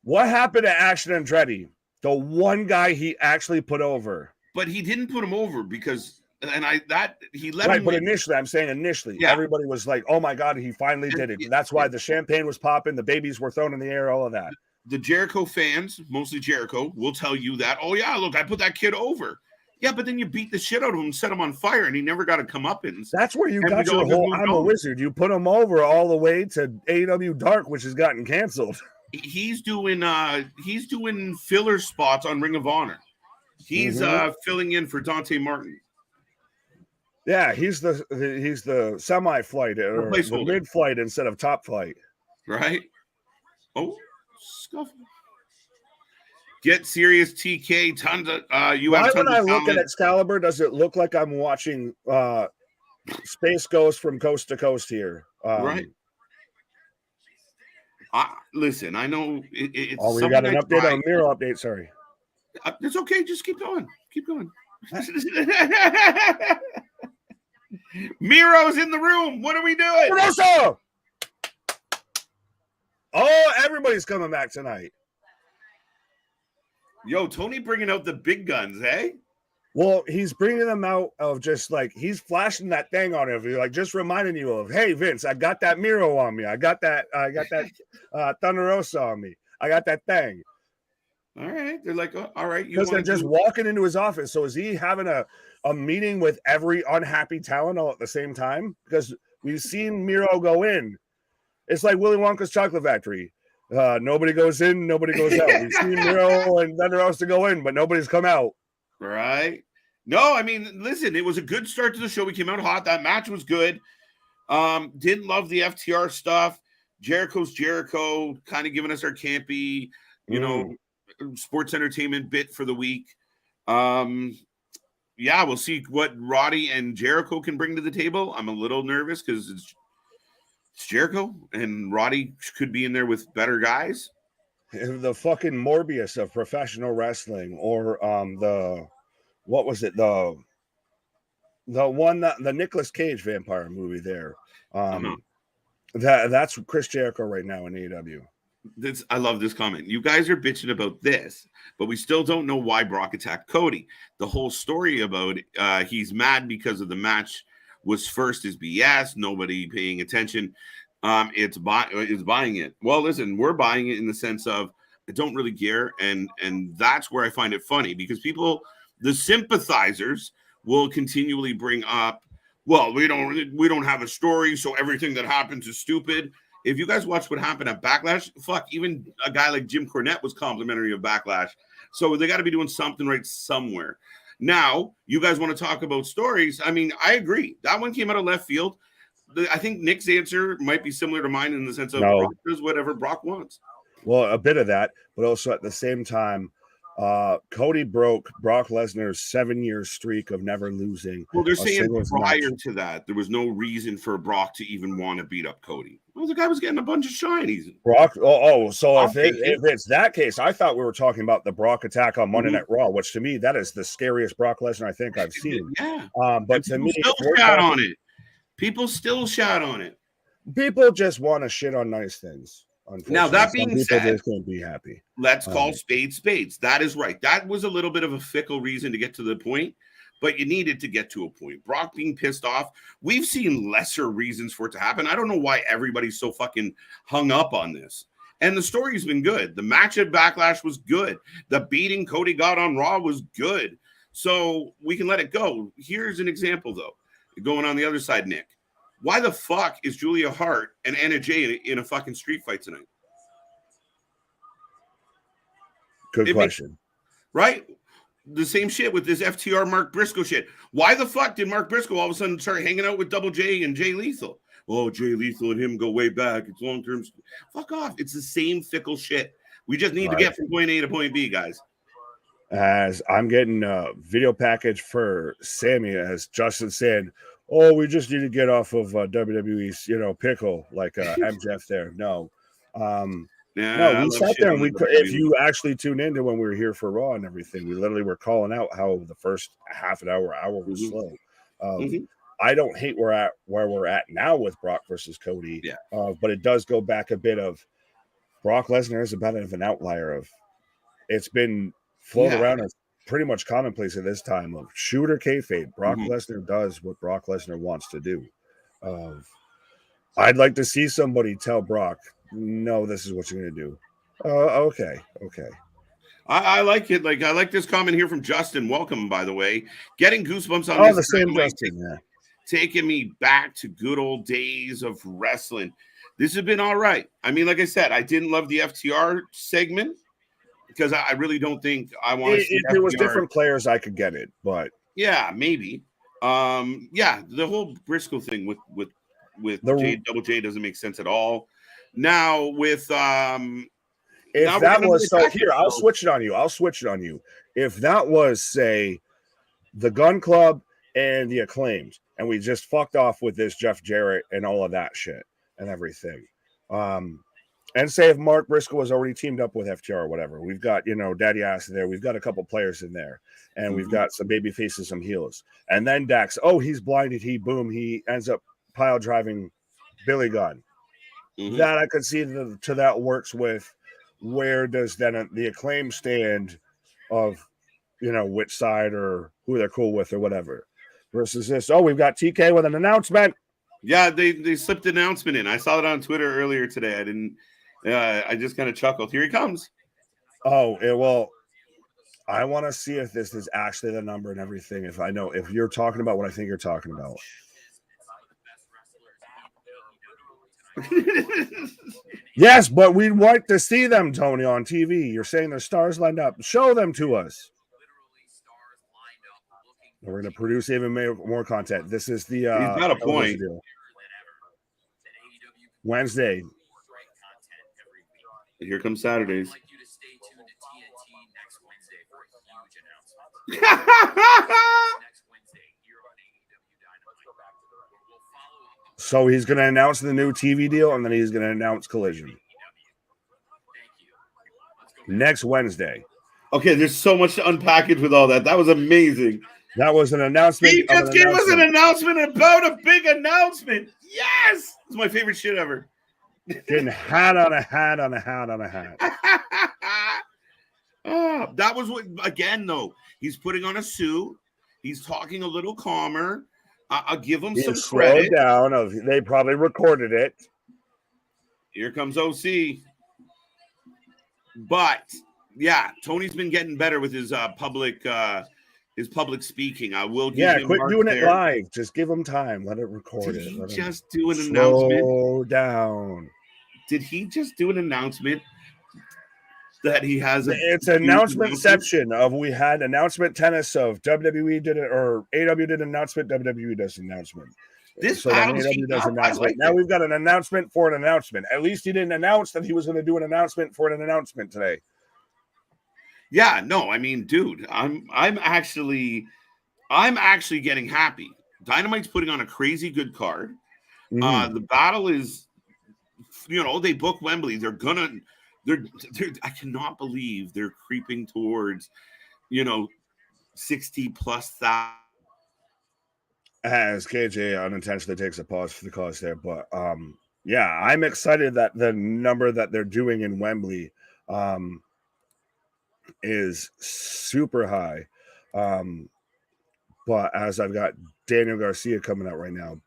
What happened to Action Andretti? The one guy he actually put over. But he didn't put him over because, he let him But win. initially, everybody was like, oh my God, he finally did it. That's why the champagne was popping, the babies were thrown in the air, all of that. The Jericho fans, mostly Jericho, will tell you that, oh yeah, look, I put that kid over. Yeah, but then you beat the shit out of him, set him on fire, and he never got to come up. That's where you got your whole I'm a wizard. You put him over all the way to AEW Dark, which has gotten canceled. He's doing filler spots on Ring of Honor. He's filling in for Dante Martin. Yeah, he's the semi-flight or the mid-flight instead of top flight. Right? Oh, scuffle. Get serious, TK. Tons of you have. Why, when I look at Excalibur, does it look like I'm watching Space Ghost from Coast to Coast here? Right. Listen, I know it's. Oh, we got an update on Miro update. Sorry. It's okay. Just keep going. Keep going. Miro's in the room. What are we doing? Rosa! Oh, everybody's coming back tonight. Yo, Tony bringing out the big guns, eh? Well, he's bringing them out of just like, he's flashing that thing on him. Like, just reminding you of, hey, Vince, I got that Miro on me. I got that Thunder Rosa on me. I got that thing. All right. They're like, oh, all right. Because they're just walking into his office. So is he having a meeting with every unhappy talent all at the same time? Because we've seen Miro go in. It's like Willy Wonka's Chocolate Factory. Nobody goes in, nobody goes out. We've seen Miro and Thunder Rosa go in, but nobody's come out. Right. No, I mean, listen, it was a good start to the show. We came out hot. That match was good. Didn't love the FTR stuff. Jericho's Jericho, kind of giving us our campy, sports entertainment bit for the week. Yeah, we'll see what Roddy and Jericho can bring to the table. I'm a little nervous because it's Jericho and Roddy could be in there with better guys. The fucking Morbius of professional wrestling, or what was it? The one that the Nicolas Cage vampire movie there. That's Chris Jericho right now in AEW. I love this comment. You guys are bitching about this, but we still don't know why Brock attacked Cody. The whole story about he's mad because of the match was first is BS. Nobody paying attention. It's buying it. Well, listen, we're buying it in the sense of I don't really care, and that's where I find it funny because people, the sympathizers, will continually bring up, well, we don't have a story, so everything that happens is stupid. If you guys watch what happened at Backlash, fuck, even a guy like Jim Cornette was complimentary of Backlash. So they got to be doing something right somewhere. Now, you guys want to talk about stories. I mean, I agree. That one came out of left field. I think Nick's answer might be similar to mine in the sense of Brock does whatever Brock wants. Well, a bit of that, but also at the same time, Cody broke Brock Lesnar's 7-year streak of never losing. Well, they're saying prior to that, there was no reason for Brock to even want to beat up Cody. Well, the guy was getting a bunch of shinies. Brock. So if it's that case, I thought we were talking about the Brock attack on Monday Night Raw, which to me that is the scariest Brock Lesnar I think I've seen. Yeah. But to me, people still shout on it. People just want to shit on nice things. Now, that being said, just can't be happy. Let's call spades spades. That is right. That was a little bit of a fickle reason to get to the point, but you needed to get to a point. Brock being pissed off, we've seen lesser reasons for it to happen. I don't know why everybody's so fucking hung up on this. And the story's been good. The match at Backlash was good. The beating Cody got on Raw was good. So we can let it go. Here's an example, though. Going on the other side, Nick. Why the fuck is Julia Hart and Anna Jay in a fucking street fight tonight? Good question. Right? The same shit with this FTR Mark Briscoe shit. Why the fuck did Mark Briscoe all of a sudden start hanging out with Double J and Jay Lethal? Oh, Jay Lethal and him go way back. It's long-term. Fuck off. It's the same fickle shit. We just need to get from point A to point B, guys. As I'm getting a video package for Sammy, as Justin said, oh, we just need to get off of WWE's, pickle, like MJF there. No. We sat there and if you actually tuned into when we were here for Raw and everything, we literally were calling out how the first half an hour was slow. I don't hate where we're at now with Brock versus Cody. Yeah. But it does go back a bit of Brock Lesnar is a bit of an outlier of it's been floating around as pretty much commonplace at this time of shooter kayfabe. Brock Lesnar does what Brock Lesnar wants to do. I'd like to see somebody tell Brock, no, this is what you're going to do. Okay. I like it. Like, I like this comment here from Justin. Welcome, by the way. Getting goosebumps on this. The same Justin, yeah. Taking me back to good old days of wrestling. This has been all right. I mean, like I said, I didn't love the FTR segment because I really don't think I want to see if it was different players, I could get it, but yeah, maybe. The whole Briscoe thing with Double J doesn't make sense at all. Now with if that was so here, I'll switch it on you. If that was, say, the Gun Club and the Acclaimed, and we just fucked off with this Jeff Jarrett and all of that shit and everything. And say if Mark Briscoe was already teamed up with FTR or whatever, we've got, Daddy Ass there. We've got a couple players in there, and we've got some baby faces, some heels. And then Dax, he's blinded. He ends up pile driving Billy Gunn. That I could see that works with where does then the Acclaim stand of, which side or who they're cool with or whatever versus this. Oh, we've got TK with an announcement. Yeah, they slipped an announcement in. I saw it on Twitter earlier today. I didn't. I just kind of chuckled. Here he comes. Oh, well, I want to see if this is actually the number and everything. If you're talking about what I think you're talking about. Yes, but we'd like to see them, Tony, on TV. You're saying there's stars lined up. Show them to us. We're going to produce even more content. This is the He's got a point. deal. Wednesday. Here comes Saturdays. So he's going to announce the new TV deal, and then he's going to announce Collision next Wednesday. Okay, there's so much to unpackage with all that. That was amazing. That was an announcement. He just gave us an announcement about a big announcement. Yes! It's my favorite shit ever. Getting hat on a hat on a hat on a hat. Oh, that was what, again, though. He's putting on a suit. He's talking a little calmer. I'll give him some credit. Slow down. They probably recorded it. Here comes OC. But, yeah, Tony's been getting better with his public speaking. I will give him quit doing there. It live. Just give him time. Let it record Did it. he just do an announcement? Slow down. Did he just do an announcement that he has? It's an announcement-ception of we had announcement tennis of WWE did it, or AEW did an announcement, WWE does an announcement. This AEW does an announcement. Now we've got an announcement for an announcement. At least he didn't announce that he was going to do an announcement for an announcement today. Yeah, no, I mean, dude, I'm actually getting happy. Dynamite's putting on a crazy good card. The battle is, they book Wembley. They're I cannot believe they're creeping towards, 60 plus thousand. As KJ unintentionally takes a pause for the cause there, but yeah, I'm excited that the number that they're doing in Wembley is super high. But as I've got Daniel Garcia coming out right now,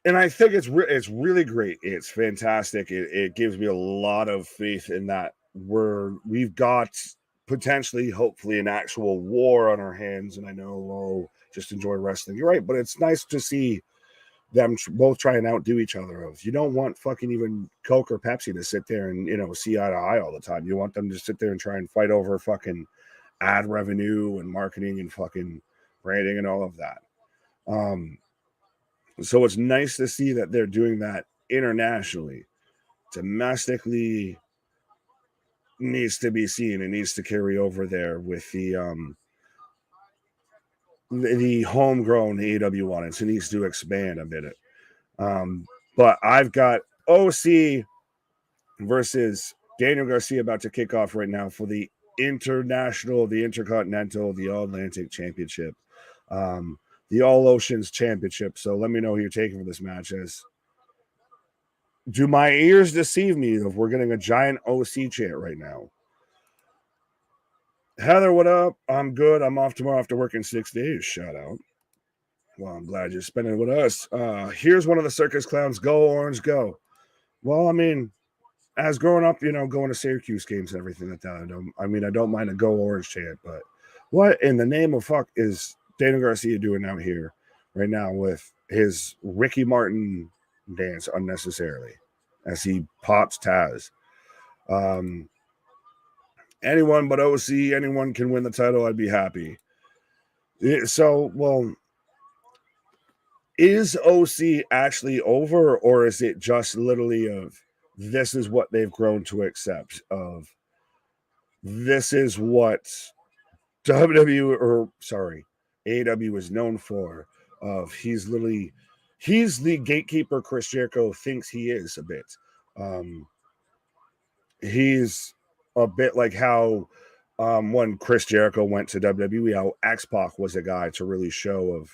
and I think it's really great. It's fantastic. It gives me a lot of faith in that we've got potentially, hopefully, an actual war on our hands. And I know, just enjoy wrestling. You're right, but it's nice to see them both try and outdo each other. You don't want fucking even Coke or Pepsi to sit there and see eye to eye all the time. You want them to sit there and try and fight over fucking ad revenue and marketing and fucking branding and all of that. So it's nice to see that they're doing that internationally. Domestically needs to be seen. It needs to carry over there with the homegrown AEW audience. It needs to expand a bit. But I've got OC versus Daniel Garcia about to kick off right now for the International, the Intercontinental, the All-Atlantic Championship, the All-Oceans Championship. So let me know who you're taking for this match. Do my ears deceive me if we're getting a giant OC chant right now? Heather, what up? I'm good. I'm off tomorrow after working 6 days. Shout out. Well, I'm glad you're spending it with us. Here's one of the circus clowns. Go Orange, go. Well, I mean, as growing up, going to Syracuse games and everything like that, I don't mind a Go Orange chant, but what in the name of fuck is Daniel Garcia doing out here right now with his Ricky Martin dance unnecessarily as he pops Taz? Anyone but OC, anyone can win the title, I'd be happy. So, well, is OC actually over, or is it just literally of this is what they've grown to accept, of this is what AEW is known for, of he's the gatekeeper Chris Jericho thinks he is a bit. He's a bit like how when Chris Jericho went to WWE, how X-Pac was a guy to really show of,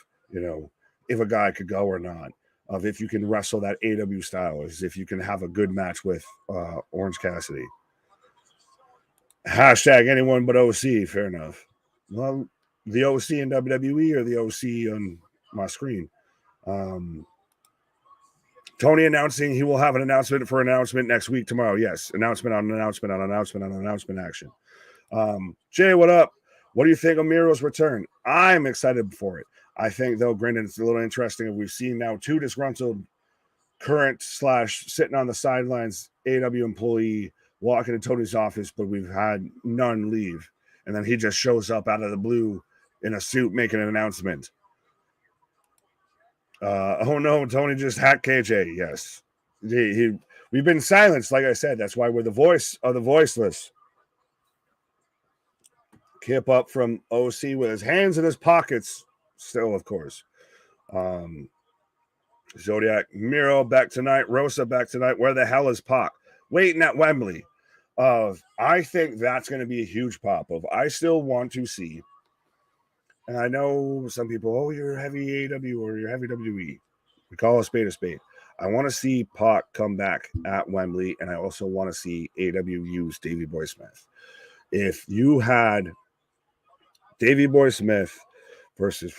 if a guy could go or not, of if you can wrestle that AEW style, is if you can have a good match with Orange Cassidy. Hashtag anyone but OC, fair enough. Well, the OC in WWE or the OC on my screen. Tony announcing he will have an announcement for announcement next week tomorrow. Yes, announcement on announcement on announcement on announcement action. Jay, what up? What do you think of Miro's return? I'm excited for it. I think, though, granted, it's a little interesting. We've seen now 2 disgruntled current / sitting on the sidelines AEW employee walking to Tony's office, but we've had none leave. And then he just shows up out of the blue in a suit making an announcement. Oh no, Tony just hacked KJ. Yes. We've been silenced, like I said. That's why we're the voice of the voiceless. Kip up from OC with his hands in his pockets. Still, of course. Zodiac, Miro back tonight. Rosa back tonight. Where the hell is Pac? Waiting at Wembley. I think that's going to be a huge pop of. I still want to see. And I know some people, oh, you're heavy AEW or you're heavy WWE. We call a spade a spade. I want to see Pac come back at Wembley, and I also want to see AEW use Davey Boy Smith. If you had Davey Boy Smith versus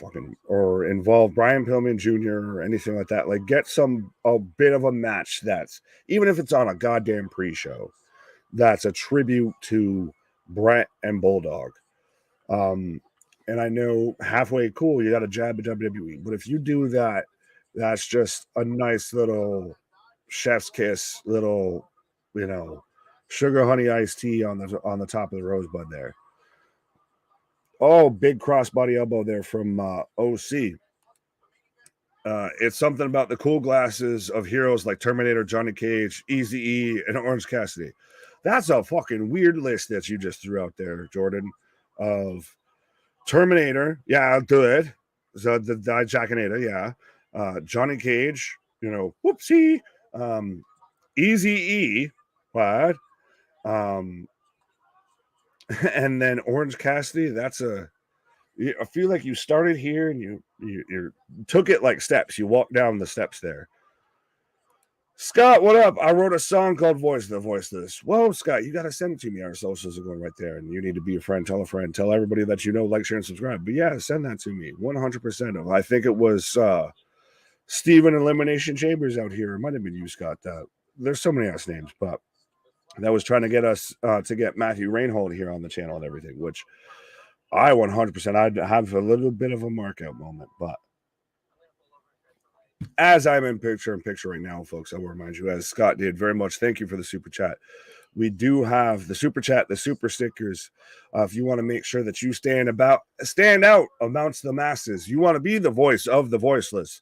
or involve Brian Pillman Jr. or anything like that, like get a bit of a match that's, even if it's on a goddamn pre-show, that's a tribute to Brett and Bulldog. And I know halfway cool, you got a jab at WWE, but if you do that, that's just a nice little chef's kiss, little, sugar honey iced tea on the top of the rosebud there. Oh, big crossbody elbow there from OC. It's something about the cool glasses of heroes like Terminator, Johnny Cage, Eazy-E, and Orange Cassidy. That's a fucking weird list that you just threw out there, Jordan, of Terminator, yeah, good. So the Jackinator, yeah. Johnny Cage, whoopsie. Eazy-E, what? And then Orange Cassidy, I feel like you started here and you took it like steps. You walked down the steps there. Scott, what up? I wrote a song called Voice the Voiceless. Well, Scott, you got to send it to me. Our socials are going right there. And you need to be a friend, tell a friend, tell everybody that you know, like, share, and subscribe. But yeah, send that to me. 100%. I think it was Steven Elimination Chambers out here. It might have been you, Scott. There's so many ass names, but that was trying to get us to get Matthew Reinhold here on the channel and everything, which I 100%, I'd have a little bit of a markout moment, but as I'm in picture right now, folks, I will remind you, as Scott did, very much thank you for the super chat. We do have the super chat, the super stickers. If you want to make sure that you stand out amongst the masses, you want to be the voice of the voiceless.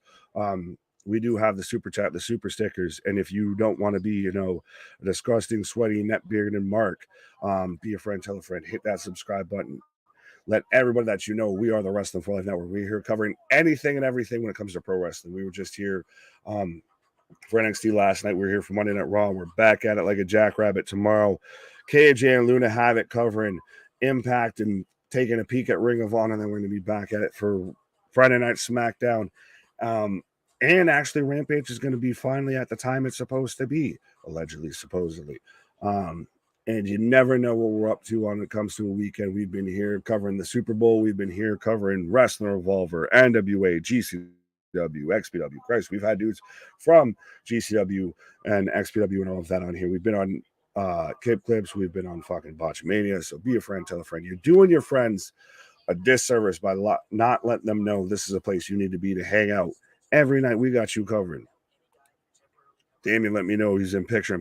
We do have the super chat, the super stickers. And if you don't want to be, a disgusting, sweaty, net bearded Mark, be a friend, tell a friend, hit that subscribe button. Let everybody that you know, we are the Wrestling for Life Network. We're here covering anything and everything when it comes to pro wrestling. We were just here for NXT last night. We were here for Monday Night Raw. We're back at it like a jackrabbit tomorrow. KJ and Luna have it covering Impact and taking a peek at Ring of Honor. And then we're going to be back at it for Friday Night SmackDown. And actually, Rampage is going to be finally at the time it's supposed to be, allegedly, supposedly. And you never know what we're up to when it comes to a weekend. We've been here covering the Super Bowl. We've been here covering Wrestling Revolver, NWA, GCW, XPW. Christ, we've had dudes from GCW and XPW and all of that on here. We've been on Cape Clips. We've been on fucking Botchamania. So be a friend, tell a friend. You're doing your friends a disservice by not letting them know this is a place you need to be to hang out. Every night we got you covering. Damien let me know he's in picture.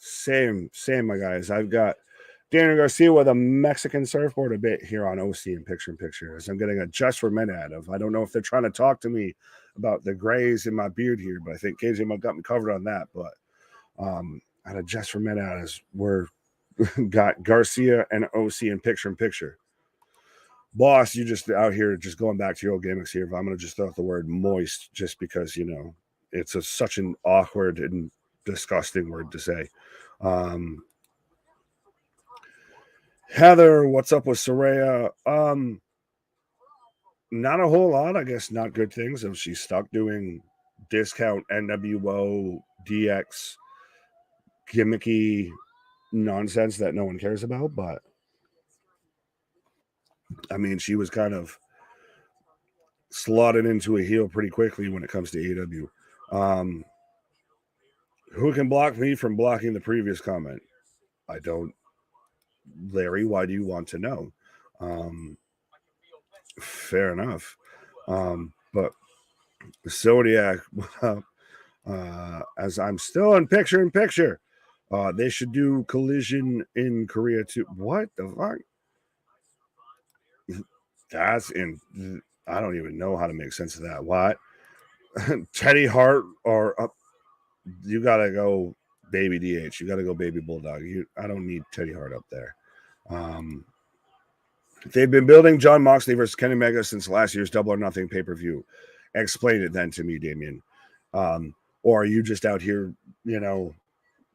Same, my guys. I've got Daniel Garcia with a Mexican surfboard a bit here on OC in picture. As I'm getting a Just for Men ad of. I don't know if they're trying to talk to me about the grays in my beard here, but I think KJ might got me covered on that. But at a Just for Men ad is we're got Garcia and OC in picture. Boss, you just out here just going back to your old gimmicks here. But I'm going to just throw out the word moist just because, it's such an awkward and disgusting word to say. Heather, what's up with Saraya? Not a whole lot, I guess. Not good things. If she's stuck doing discount NWO DX gimmicky nonsense that no one cares about, but I mean, she was kind of slotted into a heel pretty quickly when it comes to AEW. Who can block me from blocking the previous comment? I don't. Larry, why do you want to know? Fair enough. But Zodiac, as I'm still in picture, they should do Collision in Korea too. What the fuck? That's in. I don't even know how to make sense of that. What? Teddy Hart or you gotta go baby DH. You gotta go baby Bulldog. I don't need Teddy Hart up there. They've been building John Moxley versus Kenny Omega since last year's Double or Nothing pay-per-view. Explain it then to me, Damien. Or are you just out here,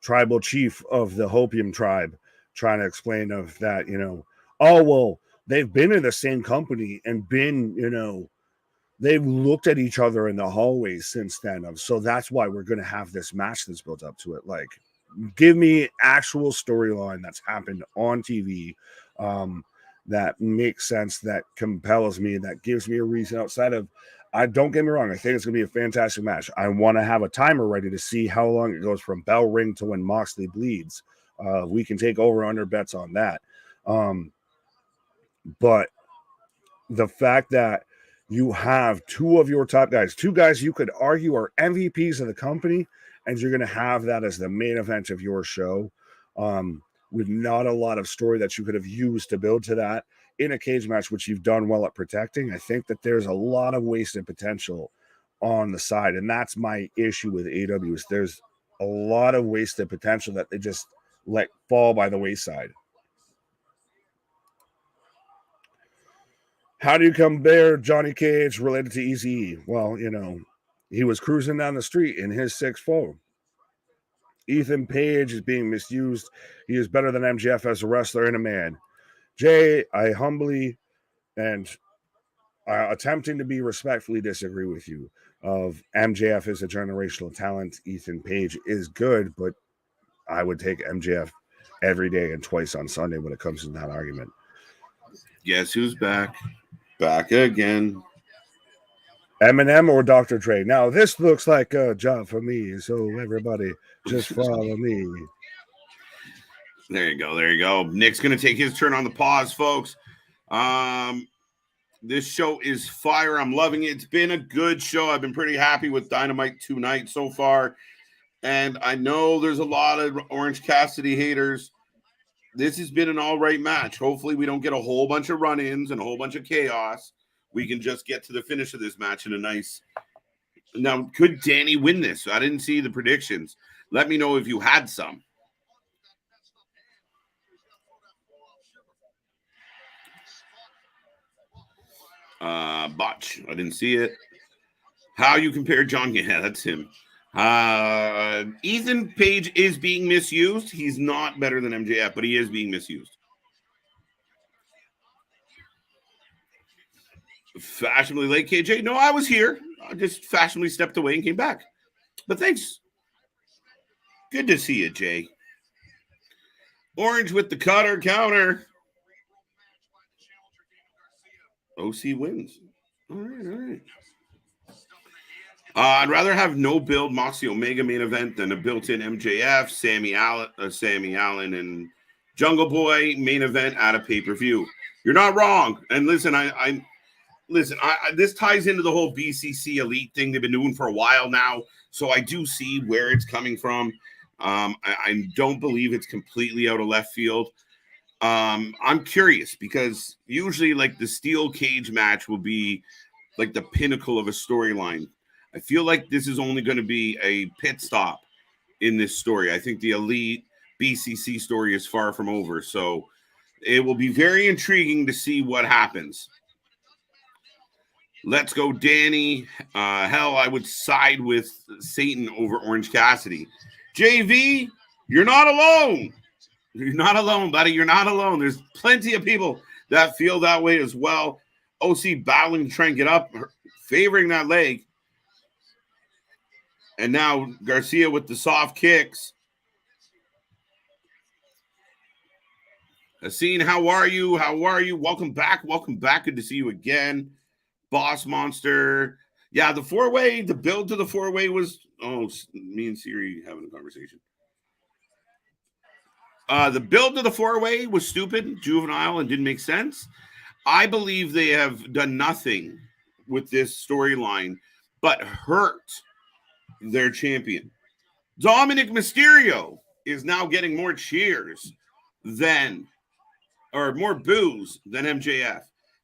tribal chief of the Hopium tribe, trying to explain of that, oh, well, they've been in the same company and been, they've looked at each other in the hallways since then. So that's why we're going to have this match that's built up to it. Like, give me actual storyline that's happened on TV that makes sense, that compels me, that gives me a reason outside of, don't get me wrong, I think it's going to be a fantastic match. I want to have a timer ready to see how long it goes from bell ring to when Moxley bleeds. We can take over under bets on that. But the fact that you have two of your top guys, two guys you could argue are MVPs of the company, and you're going to have that as the main event of your show, with not a lot of story that you could have used to build to that in a cage match, which you've done well at protecting. I think that there's a lot of wasted potential on the side, and that's my issue with AEW is there's a lot of wasted potential that they just let fall by the wayside. How do you compare Johnny Cage related to Eazy-E? Well, he was cruising down the street in his 6'4". Ethan Page is being misused. He is better than MJF as a wrestler and a man. Jay, I humbly and attempting to be respectfully disagree with you. Of MJF is a generational talent. Ethan Page is good, but I would take MJF every day and twice on Sunday when it comes to that argument. Guess who's back? Back again. Eminem or Dr. Dre? Now, this looks like a job for me, so everybody just follow me. There you go. There you go. Nick's going to take his turn on the pause, folks. This show is fire. I'm loving it. It's been a good show. I've been pretty happy with Dynamite tonight so far. And I know there's a lot of Orange Cassidy haters. This has been an all right match. Hopefully we don't get a whole bunch of run-ins and a whole bunch of chaos. We can just get to the finish of this match in a nice... Now, could Danny win this? I didn't see the predictions. Let me know if you had some. Botch. I didn't see it. How you compare John? Yeah, that's him. Ethan Page is being misused. He's not better than MJF, but he is being misused. Fashionably late, KJ. No, I was here. I just fashionably stepped away and came back. But thanks. Good to see you, Jay. Orange with the cutter counter. OC wins. All right. I'd rather have no build Moxley Omega main event than a built-in MJF, Sammy Allen, and Jungle Boy main event at a pay-per-view. You're not wrong. And listen, this ties into the whole BCC Elite thing they've been doing for a while now. So I do see where it's coming from. I don't believe it's completely out of left field. I'm curious because usually like the steel cage match will be like the pinnacle of a storyline. I feel like this is only going to be a pit stop in this story. I think the Elite BCC story is far from over. So it will be very intriguing to see what happens. Let's go, Danny. Hell, I would side with Satan over Orange Cassidy. JV, you're not alone. You're not alone, buddy. You're not alone. There's plenty of people that feel that way as well. OC battling to try and get up, favoring that leg. And now Garcia with the soft kicks. Hassine, how are you? How are you? Welcome back. Welcome back. Good to see you again. Boss Monster. Yeah, the four-way, the build to the four-way was, me and Siri having a conversation. The build to the four-way was stupid, juvenile, and didn't make sense. I believe they have done nothing with this storyline but hurt their champion. Dominic Mysterio is now getting more cheers more boos than MJF.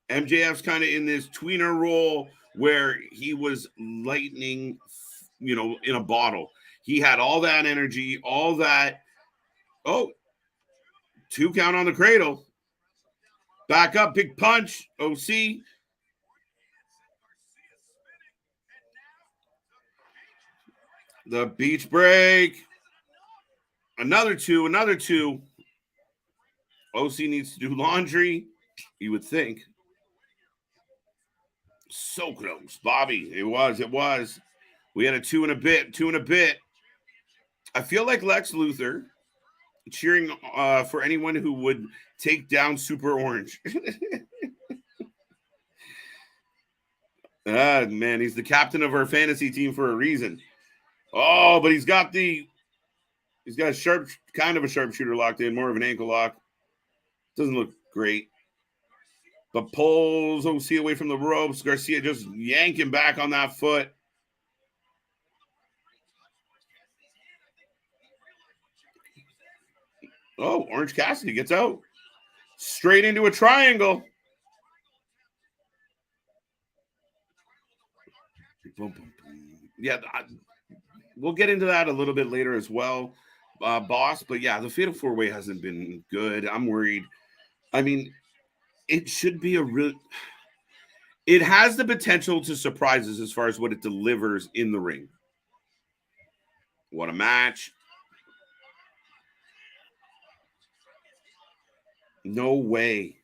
MJF's kind of in this tweener role where he was lightning, in a bottle. He had all that energy, all that. Oh, 2 count on the cradle. Back up, big punch. OC. The beach break. Another two. OC needs to do laundry, you would think. So close, Bobby. It was. We had a 2 and a bit. I feel like Lex Luthor cheering for anyone who would take down Super Orange. Man, he's the captain of our fantasy team for a reason. Oh, but he's got a sharpshooter locked in, more of an ankle lock. Doesn't look great. But pulls OC away from the ropes. Garcia just yanking back on that foot. Oh, Orange Cassidy gets out. Straight into a triangle. Yeah, we'll get into that a little bit later as well, boss. But yeah, the Fatal 4-Way hasn't been good. I'm worried. I mean, it should be it has the potential to surprise us as far as what it delivers in the ring. What a match. No way.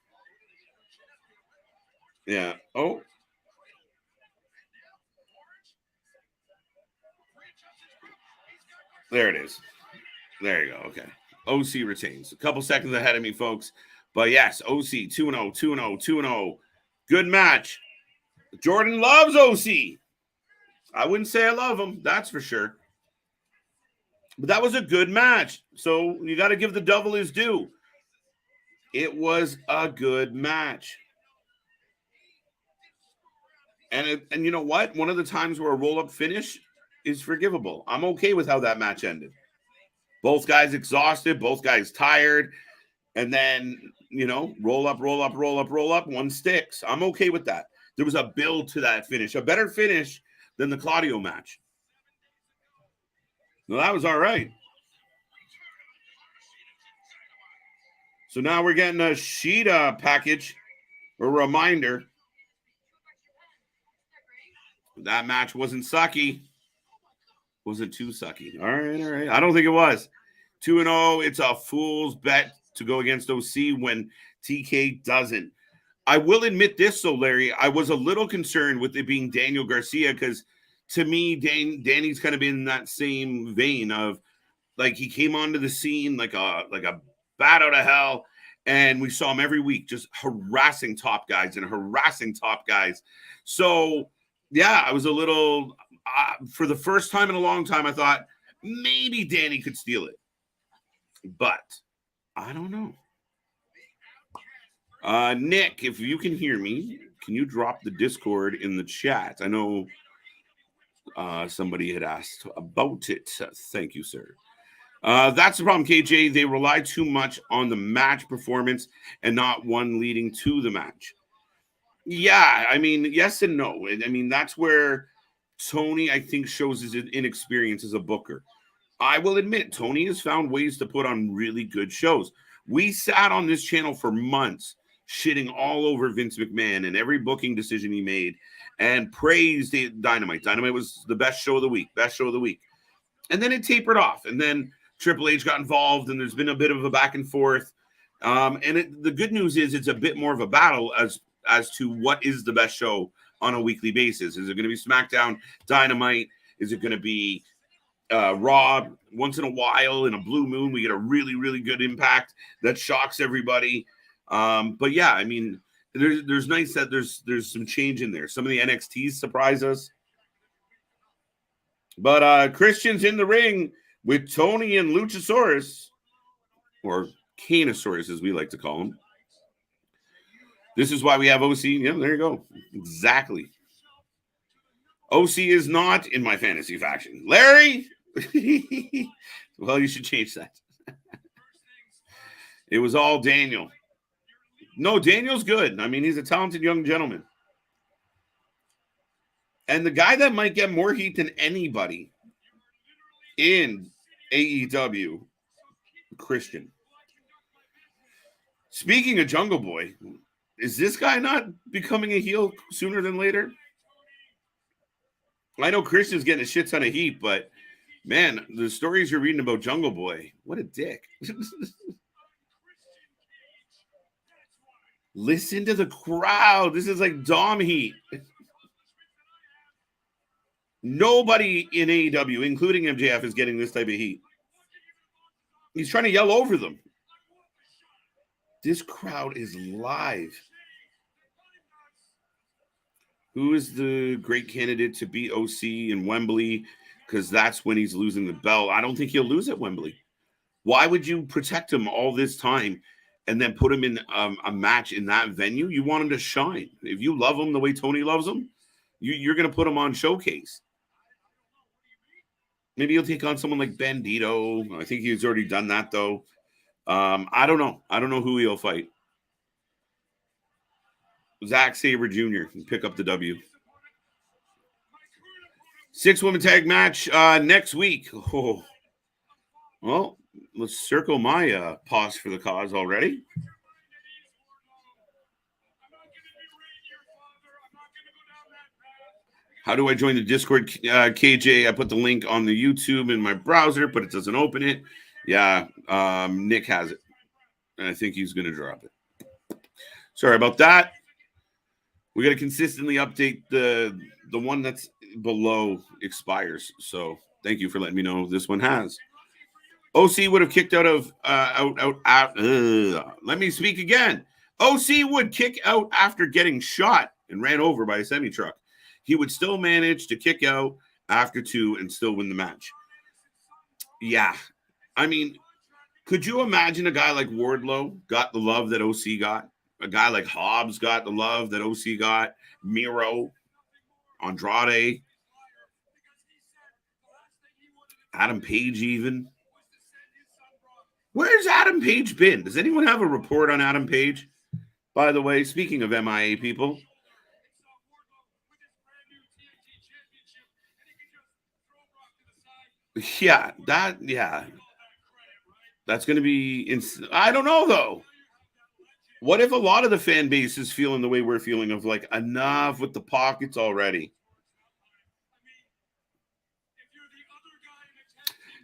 Yeah. Oh. There it is. There you go. Okay. OC retains. A couple seconds ahead of me, folks. But yes, OC 2-0, 2-0, 2-0. Good match. Jordan loves OC. I wouldn't say I love him. That's for sure. But that was a good match. So you got to give the devil his due. It was a good match. And you know what? One of the times where a roll-up finish is forgivable. I'm okay with how that match ended. Both guys exhausted, both guys tired, and then, roll up, one sticks. I'm okay with that. There was a build to that finish, a better finish than the Claudio match. No, that was all right. So now we're getting a Sheeta package, a reminder. That match wasn't sucky. Wasn't too sucky. All right. I don't think it was. 2-0. It's a fool's bet to go against OC when TK doesn't. I will admit this, though, Larry. I was a little concerned with it being Daniel Garcia because, to me, Danny's kind of been in that same vein of, like, he came onto the scene like a bat out of hell, and we saw him every week just harassing top guys. So, yeah, I was a little for the first time in a long time, I thought maybe Danny could steal it. But I don't know. Nick, if you can hear me, can you drop the Discord in the chat? I know somebody had asked about it. Thank you, sir. That's the problem, KJ. They rely too much on the match performance and not one leading to the match. Yeah, I mean, yes and no. I mean, that's where Tony, I think, shows his inexperience as a booker. I will admit, Tony has found ways to put on really good shows. We sat on this channel for months shitting all over Vince McMahon and every booking decision he made and praised Dynamite. Dynamite was the best show of the week. And then it tapered off. And then Triple H got involved, and there's been a bit of a back and forth. The good news is it's a bit more of a battle as to what is the best show on a weekly basis. Is it going to be SmackDown, Dynamite? Is it going to be Raw? Once in a while, in a blue moon, we get a really, really good Impact that shocks everybody. But yeah, I mean, there's nice that there's some change in there. Some of the NXTs surprise us. But Christian's in the ring with Tony and Luchasaurus, or Canosaurus, as we like to call him. This is why we have OC. Yeah, there you go. Exactly. OC is not in my fantasy faction. Larry? Well, you should change that. It was all Daniel. No, Daniel's good. I mean, he's a talented young gentleman. And the guy that might get more heat than anybody in AEW, Christian. Speaking of Jungle Boy, is this guy not becoming a heel sooner than later? I know Christian's getting a shit ton of heat, but man, the stories you're reading about Jungle Boy, what a dick. Listen to the crowd. This is like Dom heat. Nobody in AEW, including MJF, is getting this type of heat. He's trying to yell over them. This crowd is live. Who is the great candidate to beat OC in Wembley? Because that's when he's losing the belt. I don't think he'll lose at Wembley. Why would you protect him all this time and then put him in a match in that venue? You want him to shine. If you love him the way Tony loves him, you're going to put him on Showcase. Maybe he'll take on someone like Bandito. I think he's already done that, though. I don't know. I don't know who he'll fight. Zack Sabre Jr. can pick up the W. 6-woman tag match next week. Oh. Well, let's circle my pause for the cause already. How do I join the Discord, KJ? I put the link on the YouTube in my browser, but it doesn't open it. Yeah, Nick has it. And I think he's going to drop it. Sorry about that. We got to consistently update the one that's below expires. So thank you for letting me know this one has. OC would have kicked out of let me speak again. OC would kick out after getting shot and ran over by a semi-truck. He would still manage to kick out after 2 and still win the match. Yeah. I mean, could you imagine a guy like Wardlow got the love that OC got? A guy like Hobbs got the love that OC got. Miro, Andrade, Adam Page even. Where's Adam Page been? Does anyone have a report on Adam Page? By the way, speaking of MIA people. Yeah, that's going to be I don't know, though. What if a lot of the fan base is feeling the way we're feeling of like enough with the pockets already?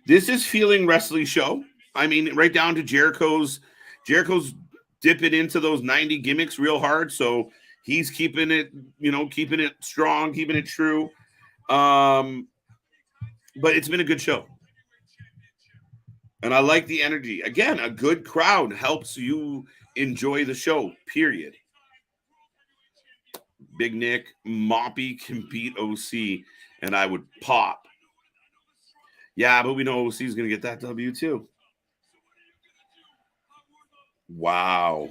This is feeling Wrestling show. I mean, right down to Jericho's dipping into those 90 gimmicks real hard. So he's keeping it, keeping it strong, keeping it true. But it's been a good show. And I like the energy. Again, a good crowd helps you enjoy the show, period. Big Nick, Moppy can beat OC, and I would pop. Yeah, but we know OC is going to get that W too. Wow.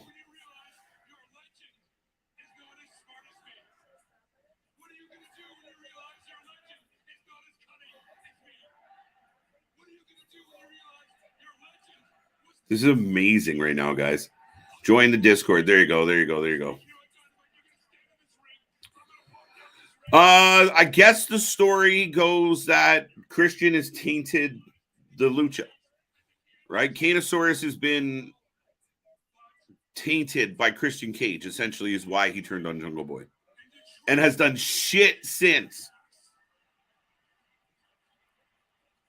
This is amazing right now, guys. Join the Discord. There you go. I guess the story goes that Christian has tainted the lucha, right? Kanosaurus has been tainted by Christian Cage, essentially, is why he turned on Jungle Boy and has done shit since.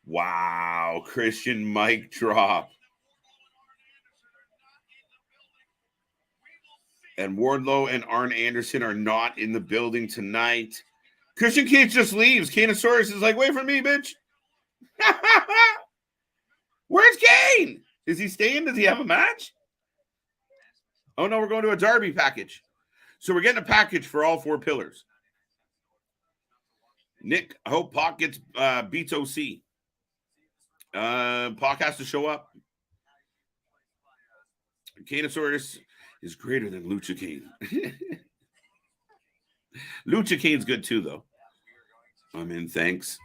Wow, Christian mic drop. And Wardlow and Arn Anderson are not in the building tonight. Christian Cage just leaves. Kanosaurus is like, wait for me, bitch. Where's Kane? Is he staying? Does he have a match? Oh, no, we're going to a Derby package. So we're getting a package for all 4 pillars. Nick, I hope Pac gets beats OC. Pac has to show up. Kanosaurus is greater than Lucha Kane. Lucha Kane's good too, though. I'm in, thanks.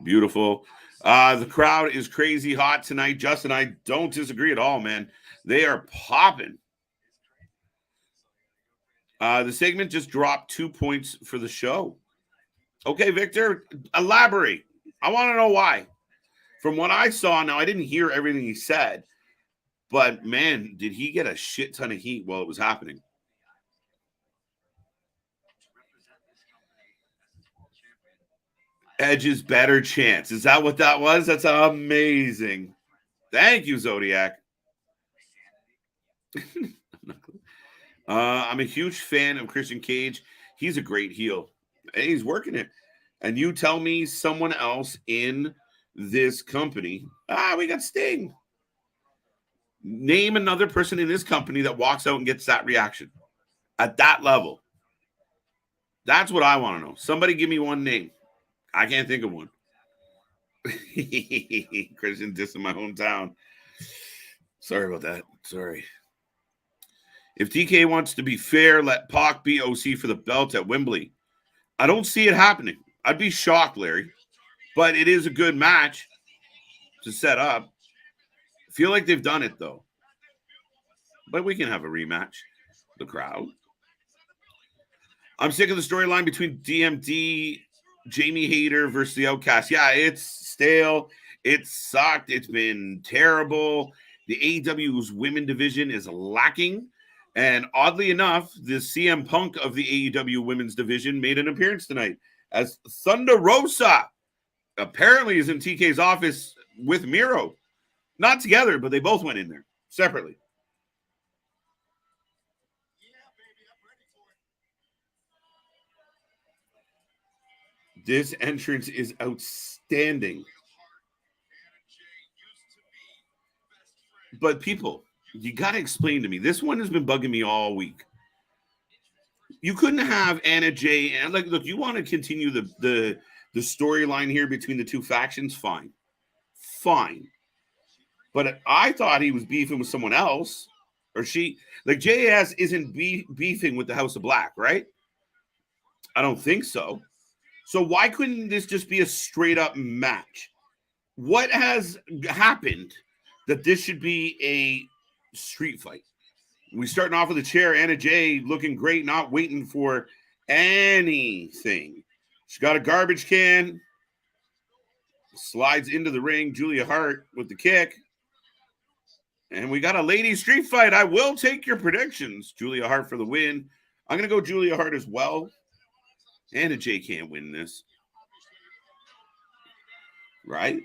Beautiful. The crowd is crazy hot tonight. Justin, I don't disagree at all, man. They are popping. The segment just dropped 2 points for the show. Okay, Victor, elaborate. I want to know why. From what I saw, now I didn't hear everything he said, but man, did he get a shit ton of heat while it was happening. Edge's better chance. Is that what that was? That's amazing. Thank you, Zodiac. I'm a huge fan of Christian Cage. He's a great heel. He's working it. And you tell me someone else in this company. We got Sting. Name another person in this company that walks out and gets that reaction at that level. That's what I want to know. Somebody give me one name. I can't think of one. Christian dissing my hometown. Sorry about that. Sorry. If TK wants to be fair, let Pac be OC for the belt at Wembley. I don't see it happening. I'd be shocked, Larry. But it is a good match to set up. I feel like they've done it, though. But we can have a rematch. The crowd. I'm sick of the storyline between DMD, Jamie Hayter versus the Outcast. Yeah, it's stale. It sucked. It's been terrible. The AEW's women division is lacking. And oddly enough, the CM Punk of the AEW women's division made an appearance tonight as Thunder Rosa apparently is in TK's office with Miro. Not together, but they both went in there separately. This entrance is outstanding. But people, you got to explain to me. This one has been bugging me all week. You couldn't have Anna Jay and look, you want to continue the storyline here between the two factions? Fine. But I thought he was beefing with someone else, or she. Like JAS isn't beefing with the House of Black, right? I don't think so. So why couldn't this just be a straight up match? What has happened that this should be a street fight? We starting off with a chair. Anna Jay looking great, not waiting for anything. She got a garbage can. Slides into the ring. Julia Hart with the kick. And we got a lady street fight. I will take your predictions. Julia Hart for the win. I'm going to go Julia Hart as well. Anna Jay can't win this. Right?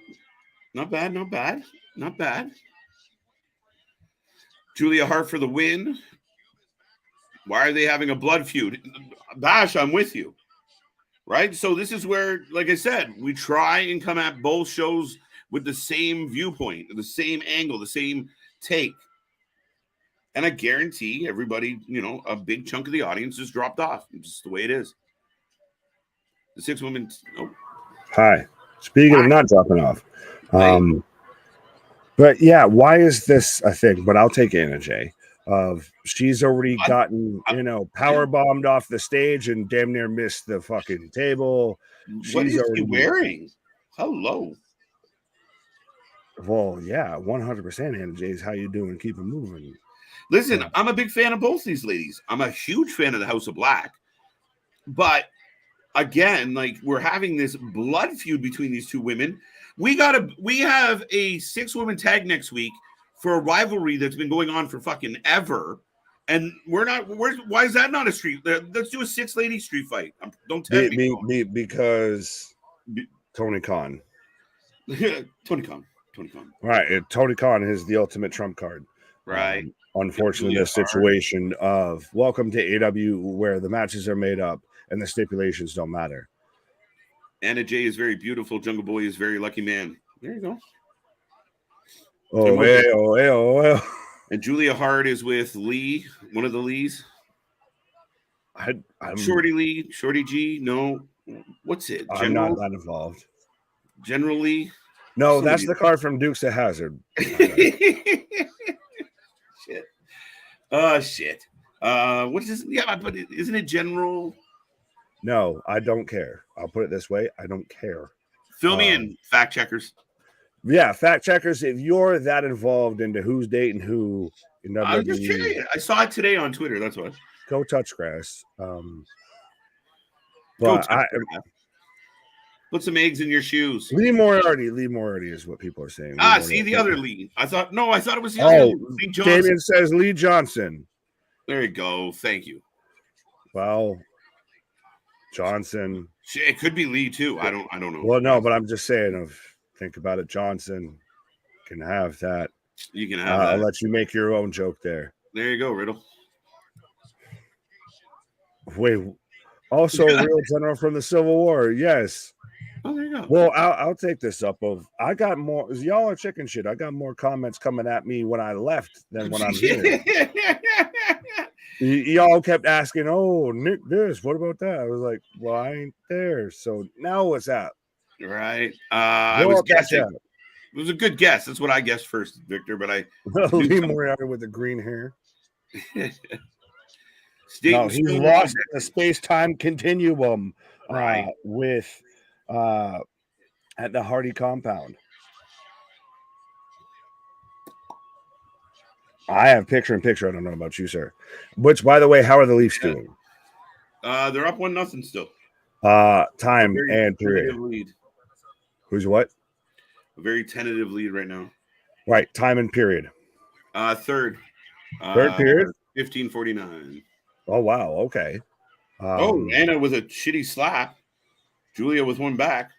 Not bad. Julia Hart for the win. Why are they having a blood feud? Bash, I'm with you. Right? So this is where, like I said, we try and come at both shows with the same viewpoint, the same angle, the same take. And I guarantee everybody, a big chunk of the audience just dropped off. It's just the way it is. The 6 women. Oh. Hi. Speaking of not dropping off. But yeah, why is this a thing? But I'll take Anna Jay. She's already gotten, power bombed off the stage and damn near missed the fucking table. What is she wearing? Hello. Well, yeah, 100% Anna Jay is how you doing. Keep it moving. Listen, I'm a big fan of both these ladies. I'm a huge fan of the House of Black. But again, we're having this blood feud between these two women. We have a 6-woman tag next week for a rivalry that's been going on for fucking ever. And why is that not a street? Let's do a 6-lady street fight. Don't tell me. Because Tony Khan. Tony Khan. Right. Tony Khan is the ultimate trump card. Right. Unfortunately, the situation of welcome to AEW where the matches are made up and the stipulations don't matter. Anna Jay is very beautiful. Jungle Boy is very lucky man. There you go. Oh. And Julia Hart is with Lee, one of the Lees. Shorty Lee, Shorty G. No, what's it? I'm not that involved. General Lee. No, that's the card from Dukes of Hazzard. Shit. Shit. What is this? Yeah, but isn't it General? No, I don't care. I'll put it this way. I don't care. Fill me in, fact checkers. Yeah, fact checkers. If you're that involved into who's dating who, I'm just curious. I saw it today on Twitter. That's what. go touch grass. Go But touch grass. Put some eggs in your shoes. Lee Moriarty is what people are saying. See the other Lee. I thought it was the other Lee. Lee Johnson. Damien says Lee Johnson. There you go. Thank you. Well, Johnson. It could be Lee too. I don't know. Well, no, but I'm just saying. Think about it. Johnson can have that. You can have that. I'll let you make your own joke there. There you go, Riddle. Wait. Also, a real general from the Civil War. Yes. Oh, there you go. Well, I'll take this up. I got more. Y'all are chicken shit. I got more comments coming at me when I left than when I'm here. Y'all kept asking, "Oh, Nick, this. What about that?" I was like, "Well, I ain't there." So now what's up? Right. I was guessing. It was a good guess. That's what I guessed first, Victor. But I Lee Moriarty with the green hair. No, he's lost the space-time continuum with at the Hardy compound. I have picture-in-picture. I don't know about you, sir. Which, by the way, how are the Leafs doing? They're up 1-0 still. Time and period. Lead. Who's what? A very tentative lead right now. Right, time and period. Third. Third period? 15:49. Oh, wow. Okay. Anna with a shitty slap. Julia with one back.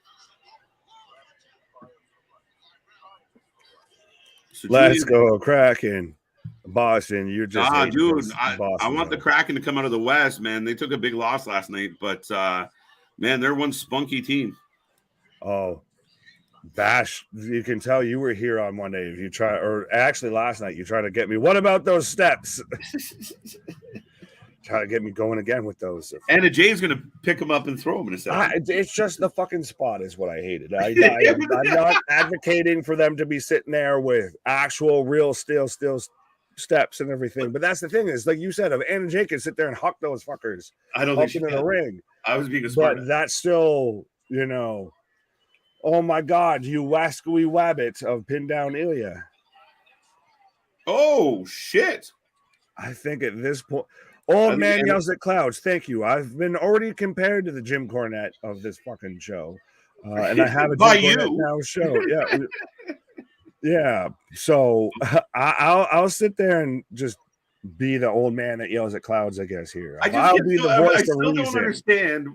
So let's go Kraken. Boston, you're just dude. I want the Kraken to come out of the West, man. They took a big loss last night, but man, they're one spunky team. Oh, Bash, you can tell you were here on Monday. If you try, or actually last night, you tried to get me. What about those steps? Try to get me going again with those. And Jay's going to pick them up and throw them in a second. It's just the fucking spot is what I hated. I'm not advocating for them to be sitting there with actual real steel steps and everything. But that's the thing is, like you said, if Anna Jay can sit there and huck those fuckers, I don't think she in a ring. I was being a smart. But that's still, oh my God, you wascally wabbit of pin down Ilya. Oh shit! I think at this point. Old man yells at clouds. Thank you. I've been already compared to the Jim Cornette of this fucking show, and I have a Jim Cornette now show. Yeah, yeah. So I'll sit there and just be the old man that yells at clouds. I guess here I'll be the voice of reason. I still don't understand.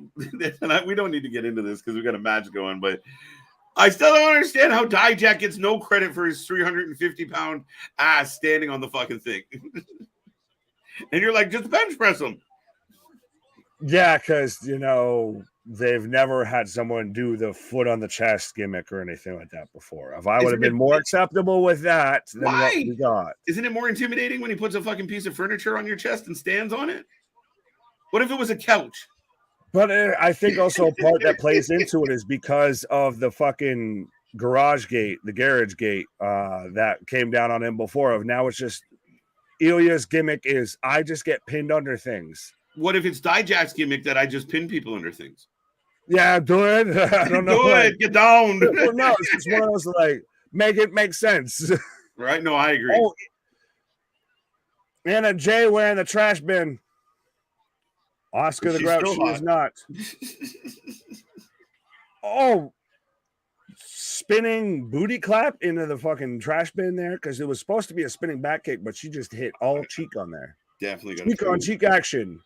And we don't need to get into this because we've got a match going, but I still don't understand how Dijak gets no credit for his 350-pound ass standing on the fucking thing. And you're like, just bench press them. Yeah, because, they've never had someone do the foot on the chest gimmick or anything like that before. If I would have been more acceptable with that than what we got. Isn't it more intimidating when he puts a fucking piece of furniture on your chest and stands on it? What if it was a couch? But I think also a part that plays into it is because of the fucking garage gate that came down on him before. Of now it's just Ilya's gimmick is I just get pinned under things. What if it's Dijak's gimmick that I just pin people under things? Yeah, do it. I don't know. Do it. Get down. Well, no, it's just one of those like make it make sense. Right? No, I agree. Oh, Anna Jay wearing the trash bin. Oscar the Grouch, she is not. Oh, spinning booty clap into the fucking trash bin there because it was supposed to be a spinning back kick, but she just hit all cheek on there. Definitely got cheek on cheek action.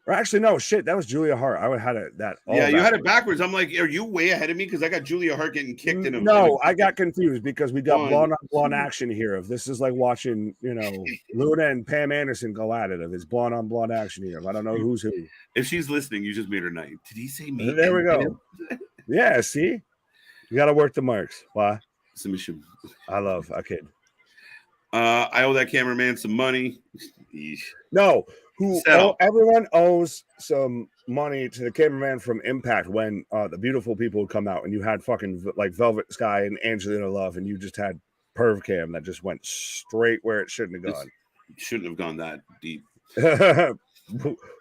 Or actually, no, shit, that was Julia Hart. I would have had that. Yeah, you had it backwards. I'm like, are you way ahead of me? Because I got Julia Hart getting kicked in a. No, I got confused because we got blonde on blonde action here. If this is like watching, Luna and Pam Anderson go at it. If it's blonde on blonde action here, I don't know who's who. If she's listening, you just made her night. Did he say me? There we go. Yeah, see, you got to work the marks. Why? Submission. I kid. I owe that cameraman some money. No. Everyone owes some money to the cameraman from Impact when the beautiful people would come out and you had fucking like Velvet Sky and Angelina Love and you just had Perv Cam that just went straight where it shouldn't have gone. It shouldn't have gone that deep.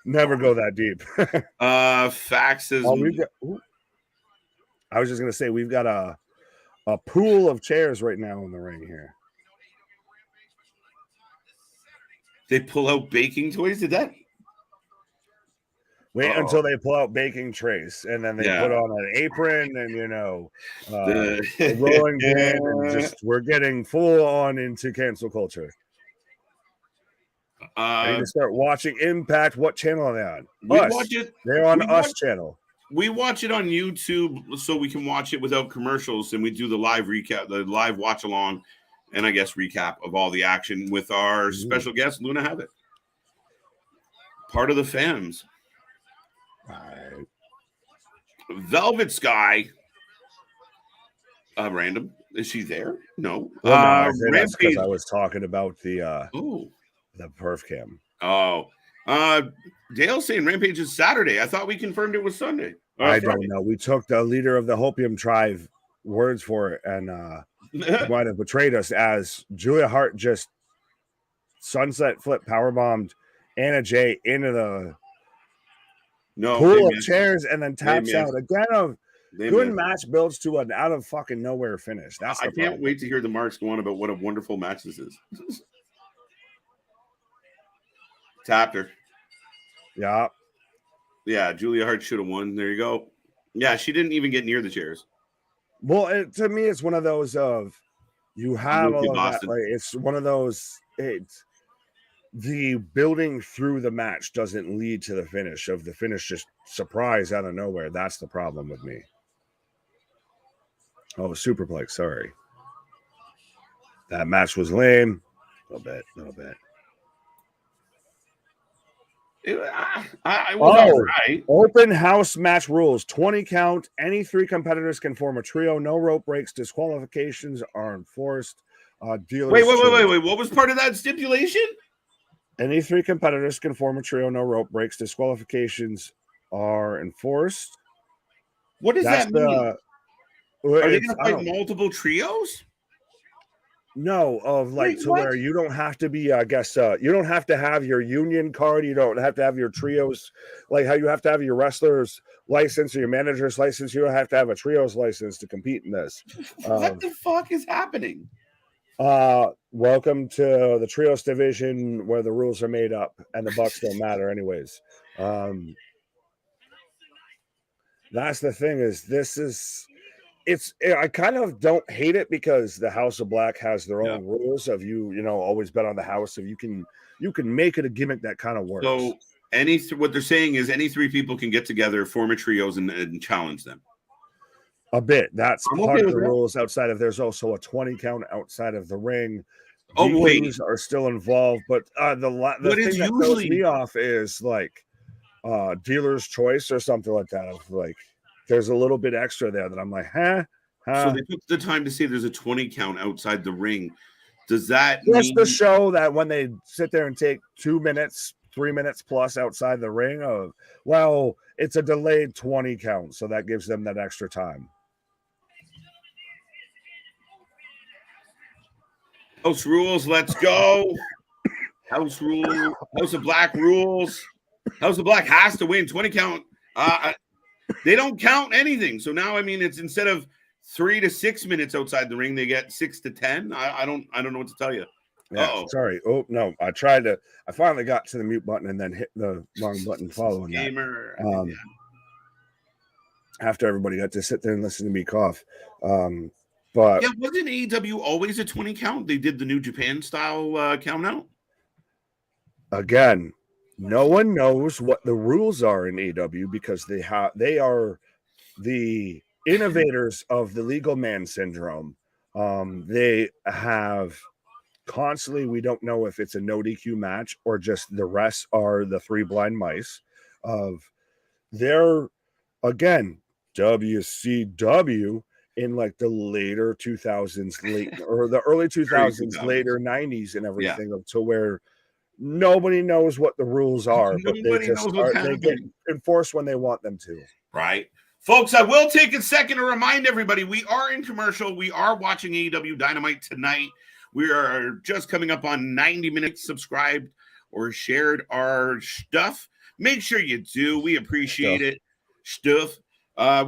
Never go that deep. Faxes. I was just gonna say we've got a pool of chairs right now in the ring here. They pull out baking toys. Did that? Wait until they pull out baking trays, and then they put on an apron, and a rolling pin, and just we're getting full on into cancel culture. I need to start watching Impact. What channel are they on? Watch it. They're on Us channel. We watch it on YouTube so we can watch it without commercials, and we do the live recap, the live watch along, and I guess recap of all the action with our special guest, Luna Havoc. Part of the fans. Right. Velvet Sky. Random. Is she there? No. Well, no, that's because I was talking about the perf cam. Oh. Dale's saying Rampage is Saturday. I thought we confirmed it was Sunday. I don't know. We took the leader of the Hopium tribe words for it, and might have betrayed us as Julia Hart just sunset flip powerbombed Anna Jay into the pool of chairs and then taps out again. Good match builds to an out of fucking nowhere finish. I can't wait to hear the marks go on about what a wonderful match this is. Tapped her. Yeah. Yeah, Julia Hart should have won. There you go. Yeah, she didn't even get near the chairs. Well, to me, it's one of those of you have all of that. Like, it's one of those. The building through the match doesn't lead to the finish. Of the finish, just surprise out of nowhere. That's the problem with me. Oh, superplex. Sorry, that match was lame. A little bit. It was all right. Open house match rules: 20 count. Any 3 competitors can form a trio. No rope breaks. Disqualifications are enforced. Dealers. Wait. What was part of that stipulation? Any 3 competitors can form a trio. No rope breaks. Disqualifications are enforced. What does that mean? Are they going to fight multiple trios? No, where you don't have to be, I guess, you don't have to have your union card. You don't have to have your trios, like how you have to have your wrestler's license or your manager's license. You don't have to have a trios license to compete in this. What the fuck is happening? Welcome to the trios division where the rules are made up and the bucks don't matter anyways. That's the thing I kind of don't hate it because the House of Black has their own rules of always bet on the house. So you can make it a gimmick that kind of works. So what they're saying is any 3 people can get together, form a trios and challenge them. A bit. That's part of the rules. Outside of there's also a 20 count outside of the ring. Dealers are still involved, but the thing that throws me off is like dealer's choice or something like that. Of like there's a little bit extra there that I'm like, huh? So they took the time to say there's a 20 count outside the ring. Does that mean to show that when they sit there and take 2 minutes, 3 minutes plus outside the ring it's a delayed 20 count, so that gives them that extra time. House rules, let's go. House rule, House of Black rules. House of Black has to win 20 count. They don't count anything. So now, it's instead of 3 to 6 minutes outside the ring, they get 6 to 10. I don't know what to tell you. Yeah, sorry. Oh no, I finally got to the mute button and then hit the wrong button following that. After everybody got to sit there and listen to me cough. But yeah, wasn't AEW always a 20 count? They did the New Japan style count out. Again, no one knows what the rules are in AEW because they are the innovators of the legal man syndrome. They have constantly, we don't know if it's a no DQ match or just the rest are the 3 blind mice of their, again, WCW in like the later 2000s, or the early 2000s, later 90s and everything to where nobody knows what the rules are, but they get enforced when they want them to. Right. Folks, I will take a second to remind everybody we are in commercial. We are watching AEW Dynamite tonight. We are just coming up on 90 minutes. Subscribed or shared our stuff. Make sure you do. We appreciate it. Stuff.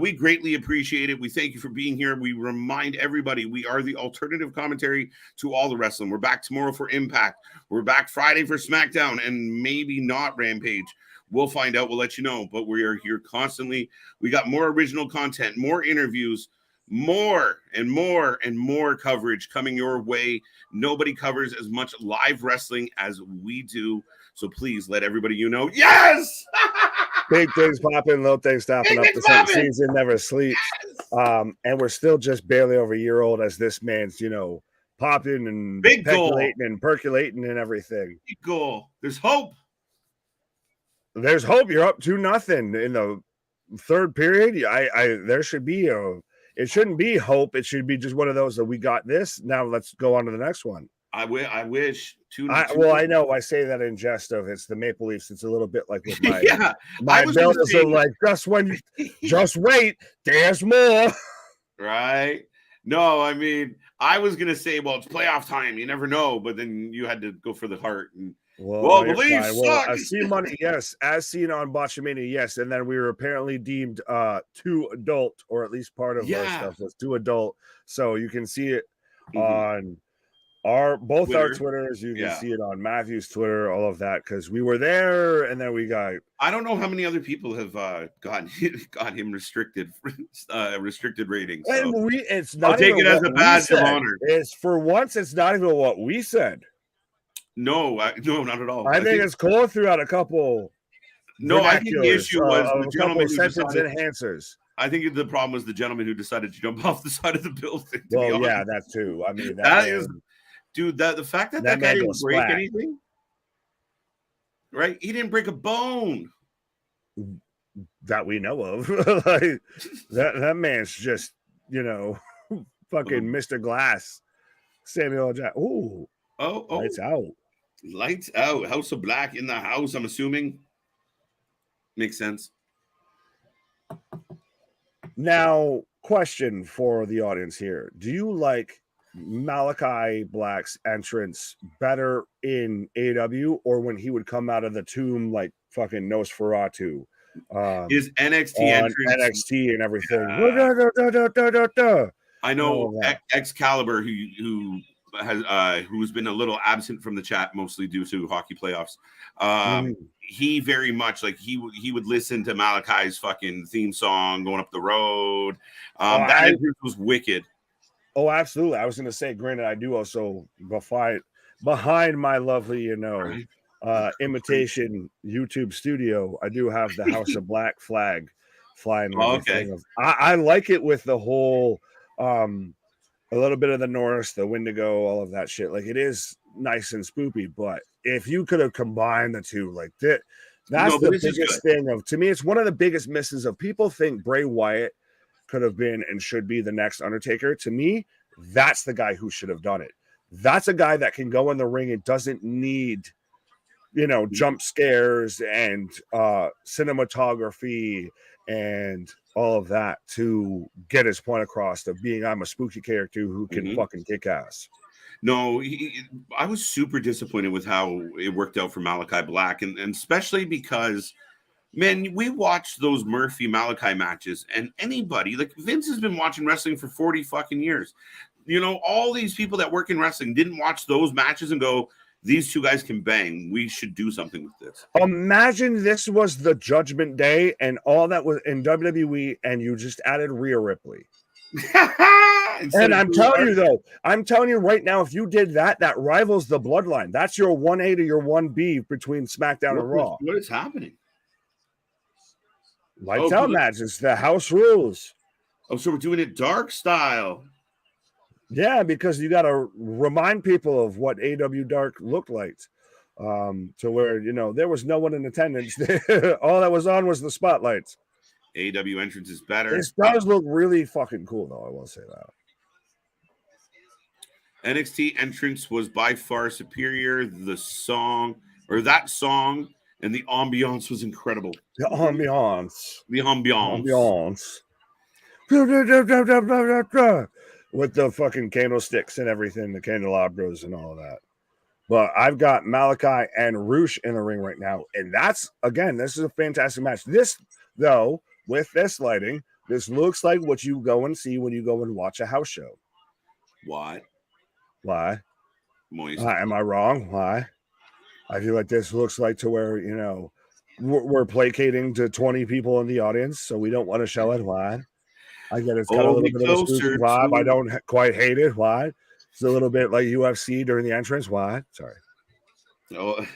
We greatly appreciate it. We thank you for being here. We remind everybody we are the alternative commentary to all the wrestling. We're back tomorrow for Impact. We're back Friday for SmackDown and maybe not Rampage. We'll find out. We'll let you know. But we are here constantly. We got more original content, more interviews, more and more and more coverage coming your way. Nobody covers as much live wrestling as we do. So please let everybody know. Yes! Big things popping, little things stopping up. The second season never sleeps. Yes! And we're still just barely over a year old as this man's, popping and big peculating and percolating and everything. Big goal. There's hope. There's hope. You're up 2-0 in the third period. There should be it shouldn't be hope. It should be just one of those that we got this. Now let's go on to the next one. I wish. I know I say that in jest of it's the Maple Leafs. It's a little bit like with my my builders are like just wait. There's more. Right? No, I mean I was gonna say, well, it's playoff time. You never know, but then you had to go for the heart and. Well, the Leafs suck. I see money, yes. As seen on Botchamania, yes. And then we were apparently deemed too adult, or at least part of our stuff was too adult. So you can see it on both our Twitters. You can see it on Matthew's Twitter, all of that, because we were there, and then we got. I don't know how many other people have got him restricted ratings. So. And it's not. I'll take it as a badge of honor. It's for once. It's not even what we said. No, not at all. I think it's Cole threw out a couple. No, I think the issue was the gentleman sentence enhancers. I think the problem was the gentleman who decided to jump off the side of the building. Well, yeah, that too. I mean, that is, dude. The fact that guy didn't break anything, right? He didn't break a bone that we know of. Like that man's just, fucking Mr. Glass, Samuel Jackson. Ooh, oh, lights out. Lights out. House of Black in the house, I'm assuming. Makes sense. Now, question for the audience here. Do you like Malachi Black's entrance better in AEW or when he would come out of the tomb like fucking Nosferatu? His NXT entrance. NXT and everything. I know Excalibur who's been a little absent from the chat, mostly due to hockey playoffs. He very much he would listen to Malachi's fucking theme song going up the road. That entrance was wicked. Oh, absolutely. I was going to say, granted, I do also behind my lovely, imitation YouTube studio, I do have the House of Black flag flying. Okay. I like it with the whole. A little bit of the Norse, the Wendigo, all of that shit. Like it is nice and spoopy, but if you could have combined the two, like that's the biggest thing to me. It's one of the biggest misses of people think Bray Wyatt could have been and should be the next Undertaker. To me, that's the guy who should have done it. That's a guy that can go in the ring and doesn't need, jump scares and cinematography and all of that to get his point across of being I'm a spooky character who can fucking kick ass. No, I was super disappointed with how it worked out for Malachi Black, and especially because, man, we watched those Murphy Malachi matches, and anybody like Vince has been watching wrestling for 40 fucking years. All these people that work in wrestling didn't watch those matches and go, these two guys can bang. We should do something with this. Imagine this was the Judgment Day and all that was in WWE, and you just added Rhea Ripley. And I'm telling you right now, if you did that, that rivals the Bloodline. That's your 1A to your 1B between SmackDown and Raw. What is happening? Lights out matches. The house rules. Oh, so we're doing it dark style. Yeah, because you got to remind people of what AEW Dark looked like, to where there was no one in attendance. All that was on was the spotlights. AEW entrance is better. This does look really fucking cool, though. I will say that. NXT entrance was by far superior. That song and the ambiance was incredible. The ambiance. With the fucking candlesticks and everything, the candelabras and all of that. But I've got Malachi and Roosh in the ring right now. And this is a fantastic match. This, though, with this lighting, This looks like what you go and see when you go and watch a house show. What? Why? Moist. Am I wrong? Why? I feel like this looks like to where, you know, we're placating to 20 people in the audience, so we don't want to show it. Why? I get it's got a Hold little me bit of a spooky closer vibe. I to- don't quite hate it. Why? It's a little bit like UFC during the entrance. Why? Sorry. Oh,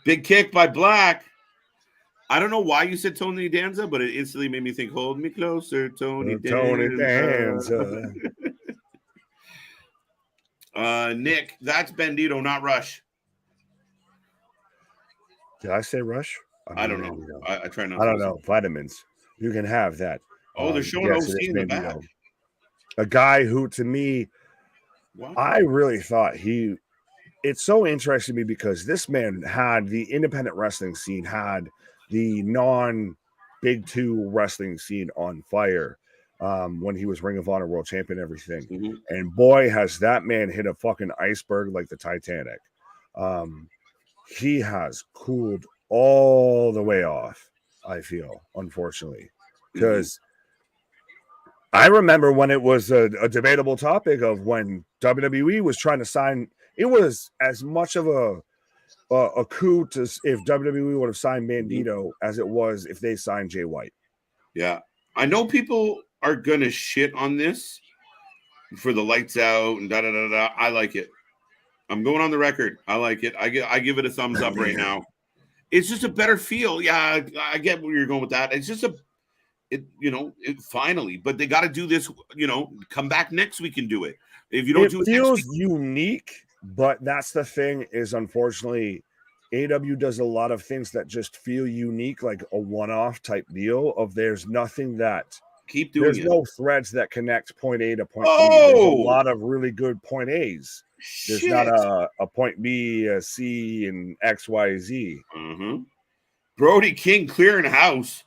big kick by Black. I don't know why you said Tony Danza, but it instantly made me think, hold me closer, Tony Danza. Nick, that's Bandito, not Rush. Did I say Rush? I don't know. I try not I to. don't know. Vitamins. You can have that. Oh, they're showing yes, OC in the back. A guy who, to me, What? I really thought it's so interesting to me because this man had the independent wrestling scene, had the non-Big Two wrestling scene on fire when he was Ring of Honor World Champion, everything. Mm-hmm. And boy, has that man hit a fucking iceberg like the Titanic. He has cooled all the way off, I feel, unfortunately. Because I remember when it was a debatable topic of when WWE was trying to sign, it was as much of a coup to if WWE would have signed Bandito as it was if they signed Jay White. Yeah. I know people are going to shit on this for the lights out and da-da-da-da. I like it. I'm going on the record. I like it. I give it a thumbs up right now. It's just a better feel. Yeah, I get where you're going with that. It's just finally. But they got to do this, come back next week and do it. If you don't do it feels next week, unique, but that's the thing is, unfortunately, AEW does a lot of things that just feel unique, like a one-off type deal of there's nothing that keep doing there's it. no threads that connect point A to point B. Oh! There's a lot of really good point A's. There's not a point B, a C, and X, Y, Z. Mm-hmm. Brody King clearing house.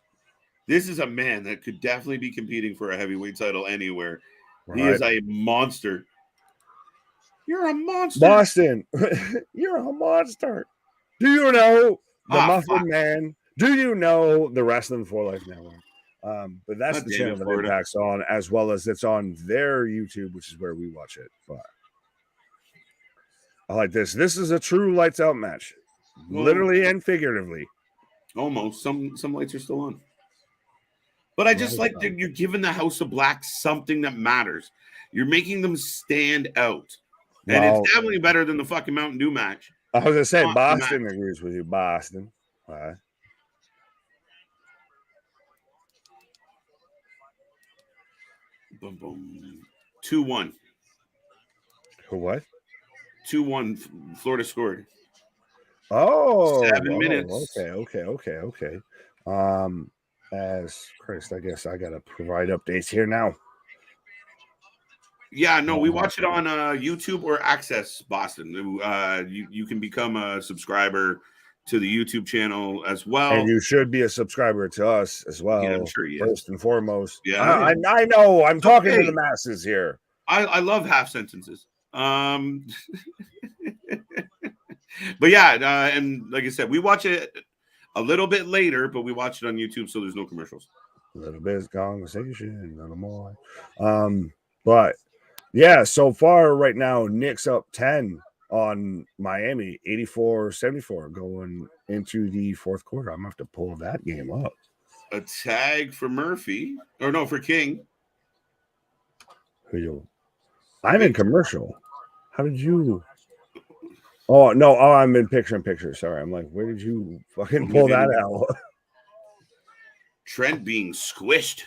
This is a man that could definitely be competing for a heavyweight title anywhere. Right. He is a monster. You're a monster. Boston, you're a monster. Do you know the Muffin Man? Do you know the Wrestling for Life Network? But that's the channel that Impact's on, as well as it's on their YouTube, which is where we watch it. But I like this. This is a true lights out match, literally and figuratively. Almost. Some lights are still on. But I just like that you're giving the House of Black something that matters. You're making them stand out. And it's definitely better than the fucking Mountain Dew match. I was going to say, Boston agrees with you. Boston. All right. Boom, boom. 2-1. Who what? 2-1. Florida scored. Oh. 7 minutes. Okay. As Christ, I guess I got to provide updates here now. Yeah, no, we watch it on YouTube or Access Boston. You can become a subscriber to the YouTube channel as well. And you should be a subscriber to us as well. Yeah, I'm sure he is. First and foremost. Yeah, I know. I'm talking to the masses here. I love half sentences. But yeah, and like I said, we watch it a little bit later, but we watch it on YouTube, so there's no commercials. A little bit of conversation, a little more. But yeah, so far right now, Nick's up 10 on Miami, 84-74 going into the fourth quarter. I'm going to have to pull that game up. A tag for Murphy. Or no, for King. I'm in commercial. How did you... Oh, no. Oh, I'm in picture. Sorry. I'm like, where did you fucking pull that out? Trent being squished.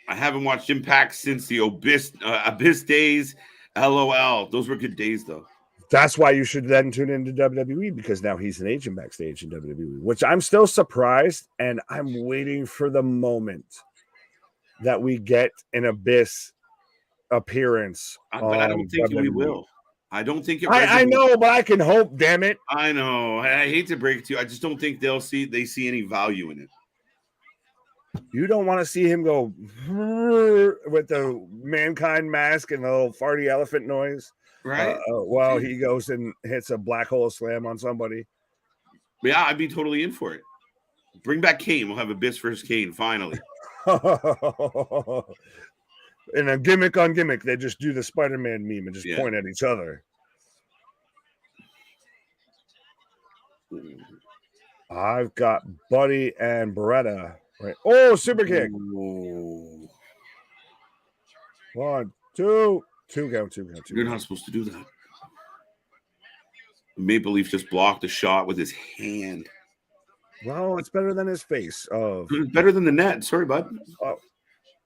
I haven't watched Impact since the Abyss days. LOL. Those were good days, though. That's why you should then tune into WWE, because now he's an agent backstage in WWE, which I'm still surprised, and I'm waiting for the moment that we get an Abyss appearance. But I don't think we will. I don't think it. I know, but I can hope. Damn it! I know. I hate to break it to you. I just don't think they see any value in it. You don't want to see him go with the Mankind mask and the little farty elephant noise, right? While he goes and hits a black hole slam on somebody. Yeah, I'd be totally in for it. Bring back Kane. We'll have Abyss versus Kane finally. And a gimmick on gimmick, they just do the Spider-Man meme and just point at each other. I've got Buddy and Beretta. Right. Oh, super kick. Ooh. 1, 2. 2 count. You're not supposed to do that. Maple Leaf just blocked the shot with his hand. Well, it's better than his face. Better than the net. Sorry, bud.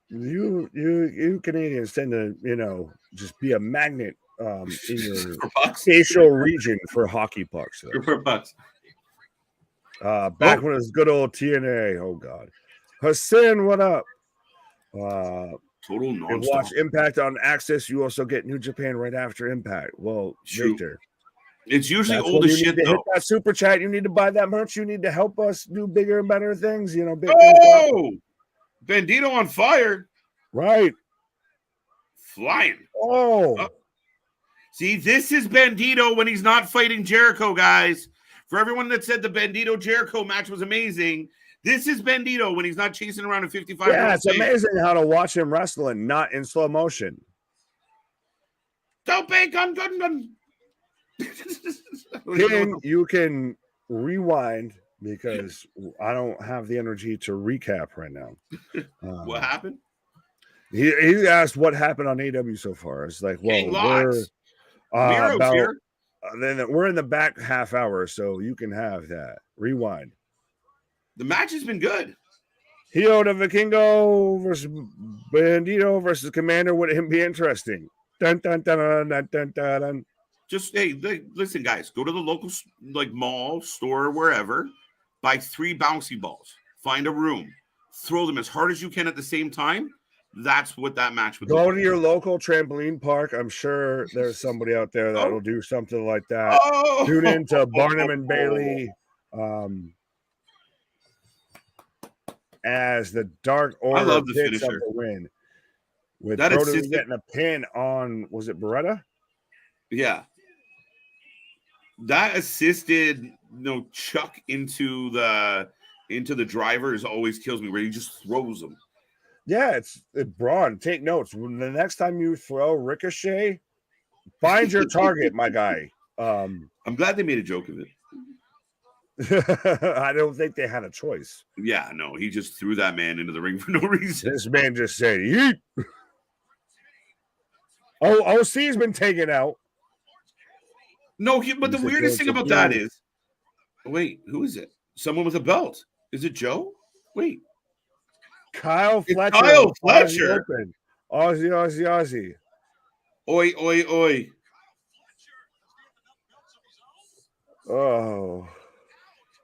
You Canadians tend to, just be a magnet in your facial region for hockey pucks. For bucks. Back when it was good old TNA. Oh God, Hassan, what up? Total nonstop. You watch Impact on Access. You also get New Japan right after Impact. Well, Victor, it's usually older shit. Though. Hit that super chat. You need to buy that merch. You need to help us do bigger and better things. Bandito on fire. Right. Flying. Oh. See, this is Bandito when he's not fighting Jericho, guys. For everyone that said the Bandito-Jericho match was amazing, this is Bandito when he's not chasing around a 55. Yeah, it's amazing how to watch him wrestling, not in slow motion. Don't be gun. You can rewind because I don't have the energy to recap right now. What happened? He asked what happened on AEW so far. It's like, well, we're in the back half hour, so you can have that. Rewind. The match has been good. Hio de Vikingo versus Bandito versus Commander. Would it be interesting? Dun, dun, dun, dun, dun, dun, dun, dun. Just, hey, listen, guys. Go to the local mall, store, wherever. Buy 3 bouncy balls. Find a room. Throw them as hard as you can at the same time. That's what that match would go to your local trampoline park. I'm sure there's somebody out there that will do something like that. Tune into Barnum and Bailey as the Dark Order. I love the picks up finisher. the win. With Brodus getting a pin on, was it Beretta? Yeah. That assisted chuck into the drivers always kills me, where he just throws them. Yeah, it's Braun. Take notes. The next time you throw Ricochet, find your target, my guy. I'm glad they made a joke of it. I don't think they had a choice. Yeah, no, he just threw that man into the ring for no reason. This man just said, "Yeet." OC's been taken out. No, but the weirdest thing about that is, wait, who is it? Someone with a belt. Is it Joe? Wait. Kyle Fletcher. Aussie. Oi. Oh.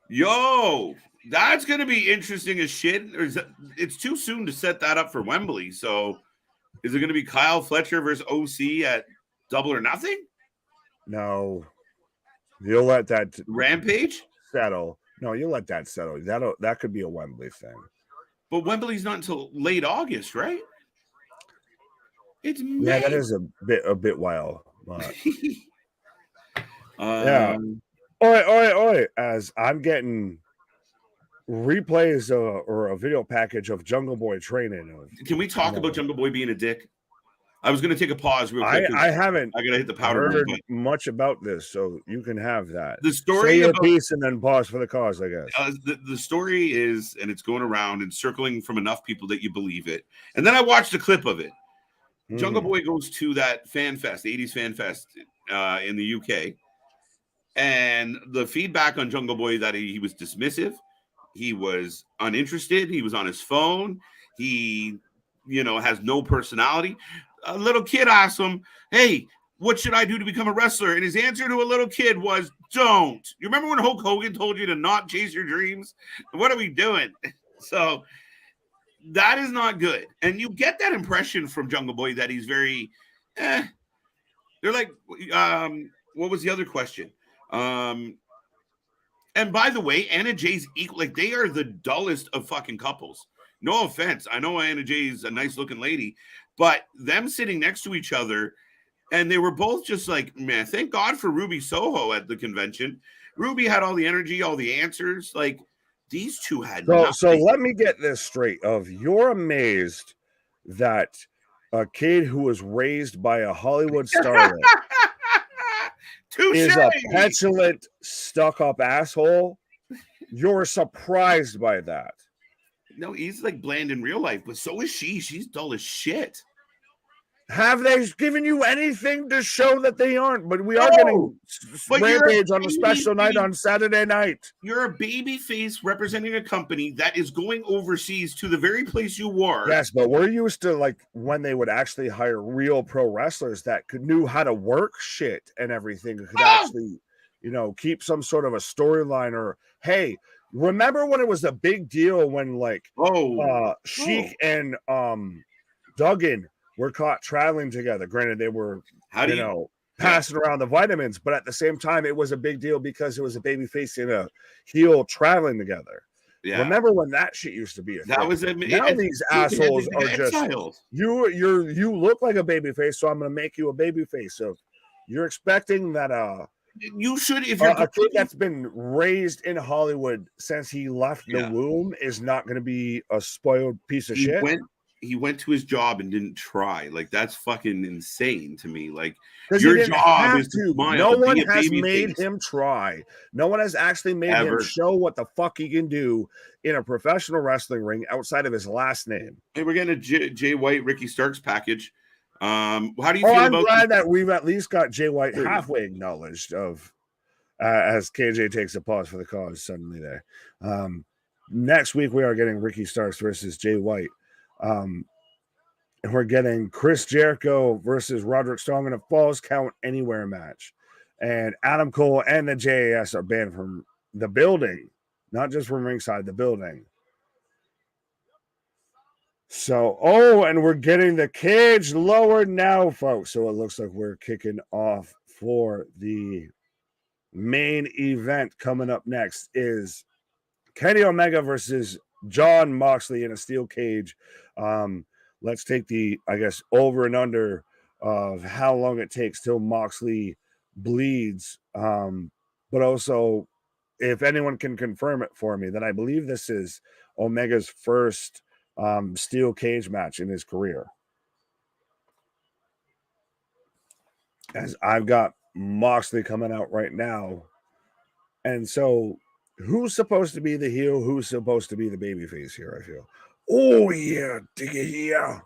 Yo, that's going to be interesting as shit. It's too soon to set that up for Wembley. So is it going to be Kyle Fletcher versus OC at Double or Nothing? No. You'll let that Rampage settle. No, you'll let that settle. That could be a Wembley thing. But Wembley's not until late August, right? It's May. Yeah, that is a bit wild. But... yeah. Oi. As I'm getting replays or a video package of Jungle Boy training. Can we talk about Jungle Boy being a dick? I was going to take a pause real quick. I haven't. I got to hit the powder. Heard much about this, so you can have that. The story. Say your piece and then pause for the cause, I guess. The story is, and it's going around and circling from enough people that you believe it. And then I watched a clip of it. Jungle Boy goes to that fan fest, 80s fan fest in the UK. And the feedback on Jungle Boy that he was dismissive, he was uninterested, he was on his phone, he, has no personality. A little kid asked him, "Hey, what should I do to become a wrestler?" And his answer to a little kid was, "Don't." You remember when Hulk Hogan told you to not chase your dreams? What are we doing? So that is not good. And you get that impression from Jungle Boy that he's very, They're like, what was the other question? And by the way, Anna Jay's equal. Like, they are the dullest of fucking couples. No offense. I know Anna Jay's a nice looking lady, but them sitting next to each other, and they were both just like, man, thank God for Ruby Soho at the convention. Ruby had all the energy, all the answers. Like, These two had So nothing. let me get this straight. You're amazed that a kid who was raised by a Hollywood starlet is a petulant, stuck-up asshole. You're surprised by that. No, he's like bland in real life, but so is she. She's dull as shit. Have they given you anything to show that they aren't? But we are getting Rampage on a special night on Saturday night. You're a baby face representing a company that is going overseas to the very place you were. Yes, but we're used to like when they would actually hire real pro wrestlers that knew how to work shit and everything, could actually, keep some sort of a storyline. Or hey, remember when it was a big deal when Sheik and Duggan were caught traveling together. Granted, they were, passing around the vitamins, but at the same time, it was a big deal because it was a baby face and a heel traveling together. Yeah. Remember when that shit used to be a thing? Now these assholes are just you look like a baby face, so I'm going to make you a baby face. So you're expecting that you should, if you're a kid that's been raised in Hollywood since he left the womb is not going to be a spoiled piece of shit. He went to his job and didn't try. Like, that's fucking insane to me. Like, your job is to smile. No one has made him try. No one has actually made him show what the fuck he can do in a professional wrestling ring outside of his last name. Hey, we're getting a Jay White, Ricky Starks package. How do you feel about? I'm glad that we've at least got Jay White halfway acknowledged as KJ takes a pause for the cause suddenly there. Next week we are getting Ricky Starks versus Jay White. And we're getting Chris Jericho versus Roderick Strong in a Falls Count Anywhere match. And Adam Cole and the JAS are banned from the building, not just from ringside, the building. So, and we're getting the cage lowered now, folks. So it looks like we're kicking off for the main event. Coming up next is Kenny Omega versus John Moxley in a steel cage. Let's take the, over and under of how long it takes till Moxley bleeds. But also, if anyone can confirm it for me, then I believe this is Omega's first steel cage match in his career. As I've got Moxley coming out right now. And so, who's supposed to be the heel? Who's supposed to be the babyface here, I feel? Oh, yeah, dig it here.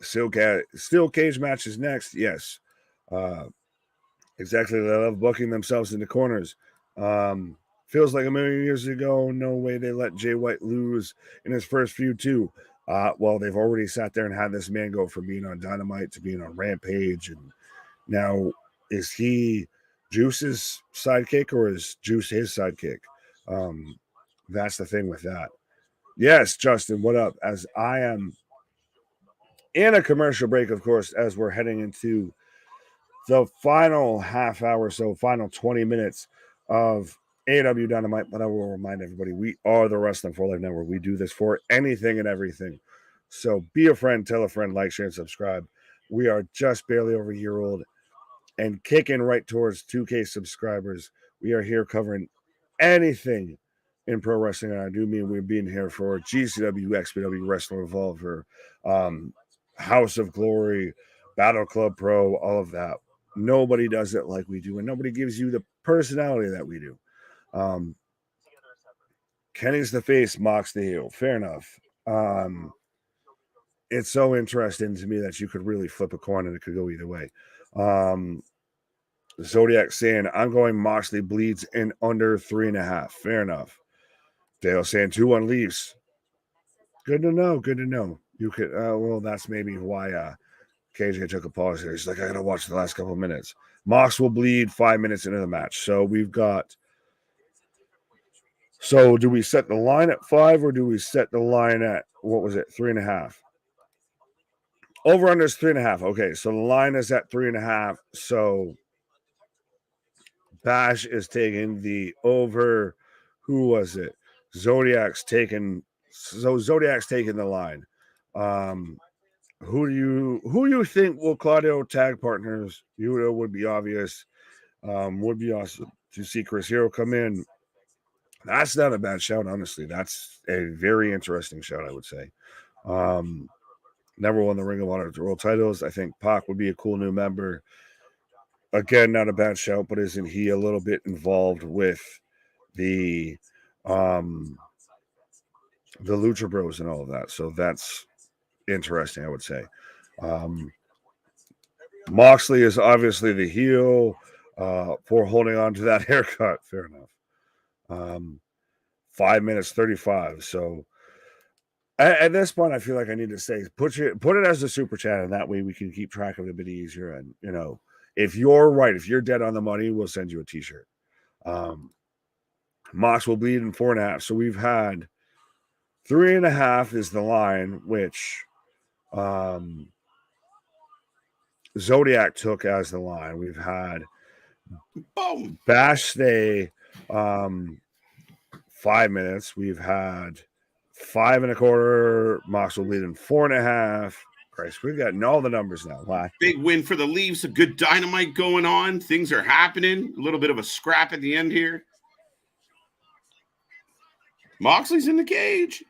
Steel cage match is next. Yes. Exactly. They love booking themselves into corners. Feels like a million years ago. No way they let Jay White lose in his first feud, too. Well, they've already sat there and had this man go from being on Dynamite to being on Rampage. And now, is he Juice's sidekick or is Juice his sidekick? That's the thing with that. Yes, Justin, what up? As I am in a commercial break, of course, as we're heading into the final half hour, so final 20 minutes of AEW Dynamite. But I will remind everybody, we are the Wrestling for Life Network. We do this for anything and everything. So be a friend, tell a friend, like, share, and subscribe. We are just barely over a year old and kicking right towards 2K subscribers. We are here covering anything in pro wrestling. And I do mean we've been here for GCW, XPW, Wrestling Revolver, House of Glory, Battle Club Pro, all of that. Nobody does it like we do, and nobody gives you the personality that we do. Kenny's the face, Mox the heel. Fair enough. It's so interesting to me that you could really flip a coin and it could go either way. Zodiac saying, I'm going Moxley bleeds in under 3.5. Fair enough. Dale saying 2-1 Leafs. Good to know. Good to know. You could, well, that's maybe why KJ took a pause here. He's like, I got to watch the last couple of minutes. Mox will bleed 5 minutes into the match. So we've got. So do we set the line at 5 or do we set the line at, 3.5? Over under is 3.5. Okay, so the line is at 3.5. So Bash is taking the over. Who was it? Zodiac's taking. So Zodiac's taking the line. Who do you think will Claudio tag partners? Would be obvious. Would be awesome to see Chris Hero come in. That's not a bad shout, honestly. That's a very interesting shout, I would say. Never won the Ring of Honor World titles. I think Pac would be a cool new member. Again, not a bad shout, but isn't he a little bit involved with the Lucha Bros and all of that? So that's interesting, I would say. Moxley is obviously the heel for holding on to that haircut. Fair enough. 5 minutes 35. So at this point, I feel like I need to say put it as a super chat, and that way we can keep track of it a bit easier. And if you're right, if you're dead on the money, we'll send you a t-shirt. Mox will bleed in 4.5. So we've had 3.5 is the line, which Zodiac took as the line. We've had Bash stay 5 minutes. We've had 5.25. Mox will bleed in 4.5. Christ, we've gotten all the numbers now. Why? Big win for the Leafs. A good dynamite going on. Things are happening. A little bit of a scrap at the end here. Moxley's in the cage.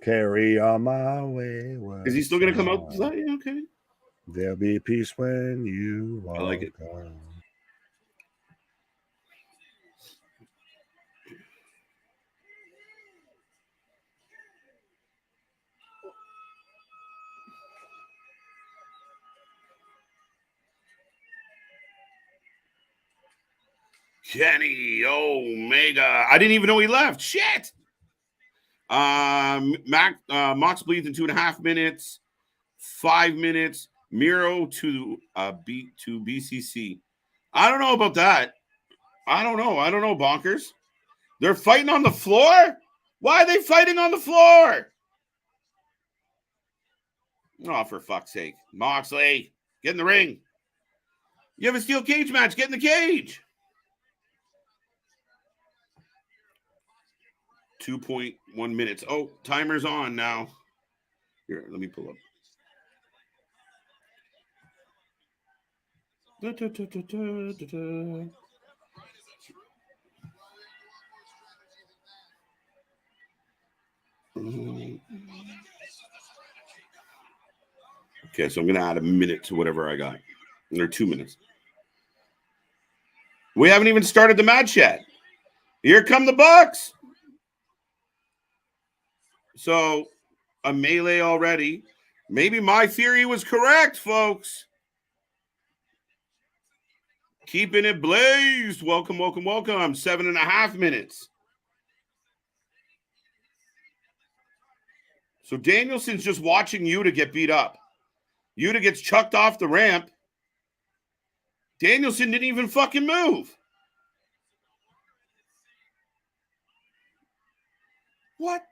Carry on my way. Is he still going to come out? Yeah, okay. There'll be peace when you walk. I like it. Kenny Omega. I didn't even know he left. Shit. Mox bleeds in 2.5 minutes. 5 minutes. Miro to BCC. I don't know about that. I don't know, Bonkers. They're fighting on the floor? Why are they fighting on the floor? Oh, for fuck's sake. Moxley, get in the ring. You have a steel cage match. Get in the cage. 2.1 minutes. Oh, timer's on now. Here, let me pull up. Okay, so I'm going to add a minute to whatever I got. Or 2 minutes. We haven't even started the match yet. Here come the Bucks. So, a melee already. Maybe my theory was correct, folks. Keeping it blazed. Welcome. 7.5 minutes. So Danielson's just watching Yuta get beat up. Yuta gets chucked off the ramp. Danielson didn't even fucking move. What?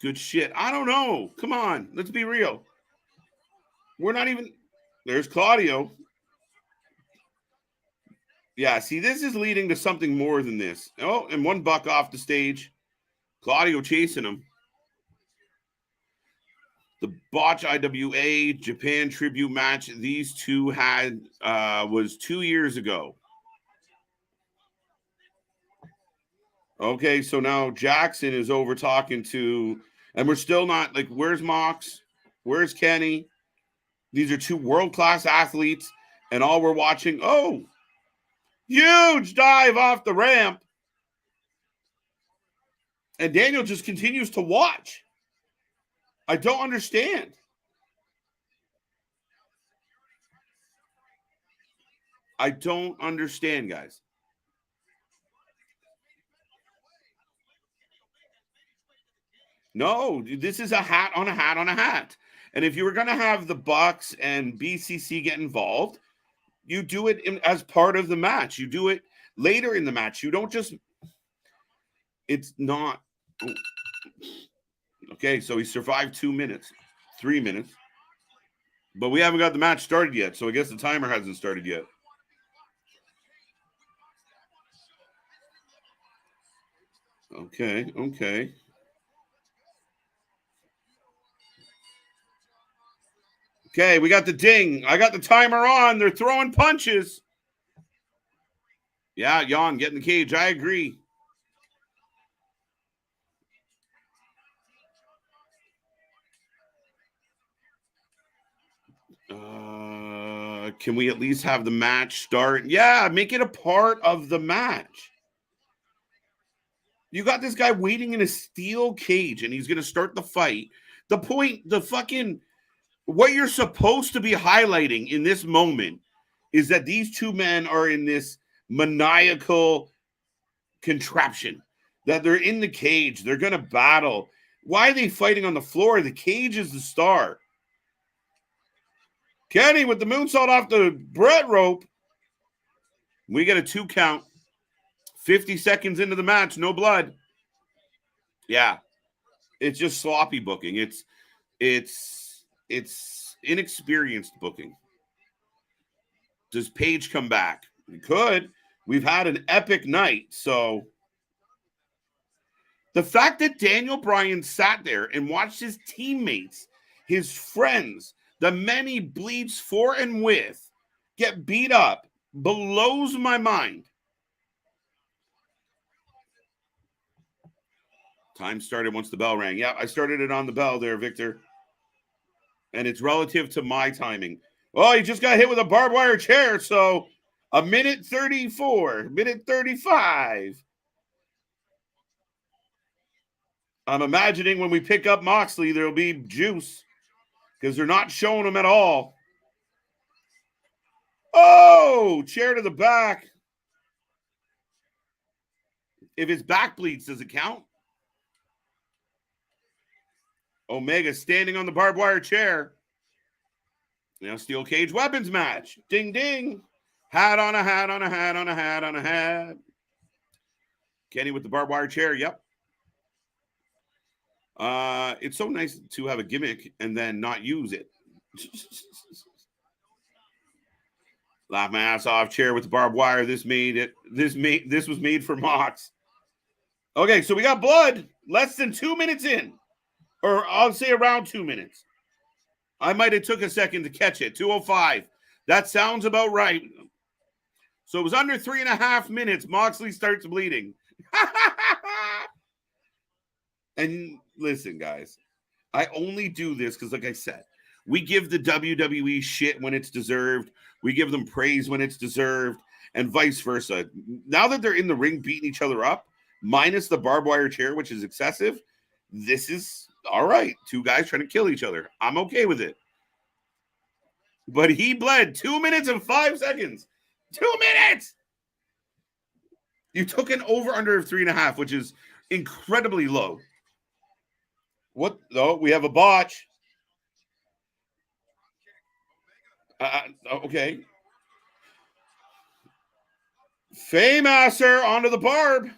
Good shit. I don't know. Come on. Let's be real. We're not even... There's Claudio. Yeah, see, this is leading to something more than this. Oh, and one Buck off the stage. Claudio chasing him. The Botch IWA Japan tribute match these two had was 2 years ago. Okay, so now Jackson is over talking to, and we're still not, like, where's Mox? Where's Kenny? These are two world-class athletes, and all we're watching, oh, huge dive off the ramp. And Daniel just continues to watch. I don't understand. I don't understand, guys. No, this is a hat on a hat on a hat. And if you were going to have the Bucks and BCC get involved, you do it as part of the match. You do it later in the match. You don't just... It's not... Oh. Okay, so he survived 2 minutes, 3 minutes. But we haven't got the match started yet, so I guess the timer hasn't started yet. Okay. Okay, we got the ding. I got the timer on. They're throwing punches. Yeah, Jan, get in the cage. I agree. Can we at least have the match start? Yeah, make it a part of the match. You got this guy waiting in a steel cage and he's going to start the fight. What you're supposed to be highlighting in this moment is that these two men are in this maniacal contraption, that they're in the cage. They're going to battle. Why are they fighting on the floor? The cage is the star. Kenny with the moonsault off the Brett rope. We get a 2 count. 50 seconds into the match, no blood. Yeah. It's just sloppy booking. It's inexperienced booking. Does Paige come back? We could. We've had an epic night. So the fact that Daniel Bryan sat there and watched his teammates, his friends, the men he bleeds for and with, get beat up blows my mind. Time started once the bell rang. Yeah, I started it on the bell there, Victor. And it's relative to my timing. Oh, he just got hit with a barbed wire chair. So a minute 34, minute 35. I'm imagining when we pick up Moxley, there'll be juice because they're not showing him at all. Oh, chair to the back. If his back bleeds, does it count? Omega standing on the barbed wire chair. Now, steel cage weapons match. Ding, ding. Hat on a hat on a hat on a hat on a hat. Kenny with the barbed wire chair. Yep. It's so nice to have a gimmick and then not use it. Laugh my ass off. Chair with the barbed wire. This was made for Mox. Okay, so we got blood. Less than 2 minutes in. Or I'll say around 2 minutes. I might have took a second to catch it. 2:05. That sounds about right. So it was under 3.5 minutes. Moxley starts bleeding. And listen, guys, I only do this because, like I said, we give the WWE shit when it's deserved. We give them praise when it's deserved, and vice versa. Now that they're in the ring beating each other up, minus the barbed wire chair, which is excessive, this is all right. 2 guys trying to kill each other. I'm okay with it. But he bled 2 minutes and 5 seconds. 2 minutes! You took an over-under of 3.5, which is incredibly low. What? Oh, we have a botch. Okay. Fameasser onto the barb.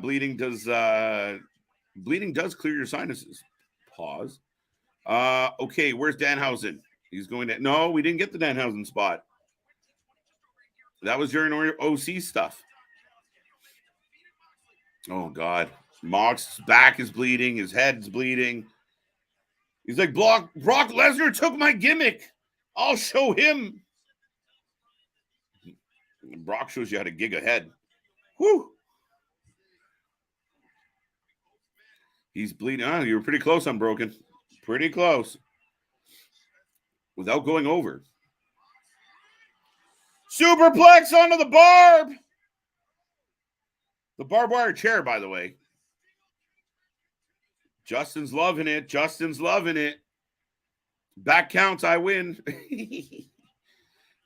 Bleeding does clear your sinuses. Pause. Okay, where's Danhausen? He's going to. No, we didn't get the Danhausen spot. That was during OC stuff. Oh, God. Mox's back is bleeding. His head's bleeding. He's like, Brock Lesnar took my gimmick. I'll show him. Brock shows you how to gig ahead. Whew. He's bleeding. Oh, you were pretty close, Unbroken. Pretty close. Without going over. Superplex onto the barb. The barbed wire chair, by the way. Justin's loving it. Justin's loving it. Back counts, I win.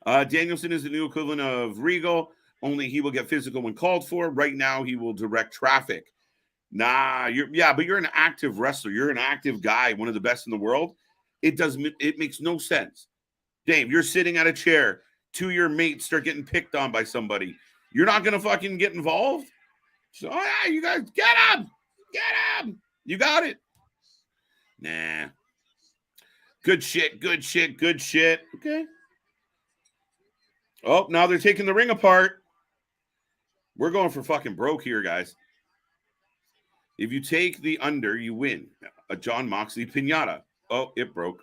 Danielson is the new equivalent of Regal, only he will get physical when called for. Right now, he will direct traffic. Nah, but you're an active wrestler. You're an active guy, one of the best in the world. It makes no sense. Dave, you're sitting at a chair. 2 of your mates start getting picked on by somebody. You're not going to fucking get involved? So, yeah, you guys, get him! Get him! You got it. Nah. Good shit, good shit, good shit. Okay. Oh, now they're taking the ring apart. We're going for fucking broke here, guys. If you take the under, you win. A John Moxley pinata. Oh, it broke.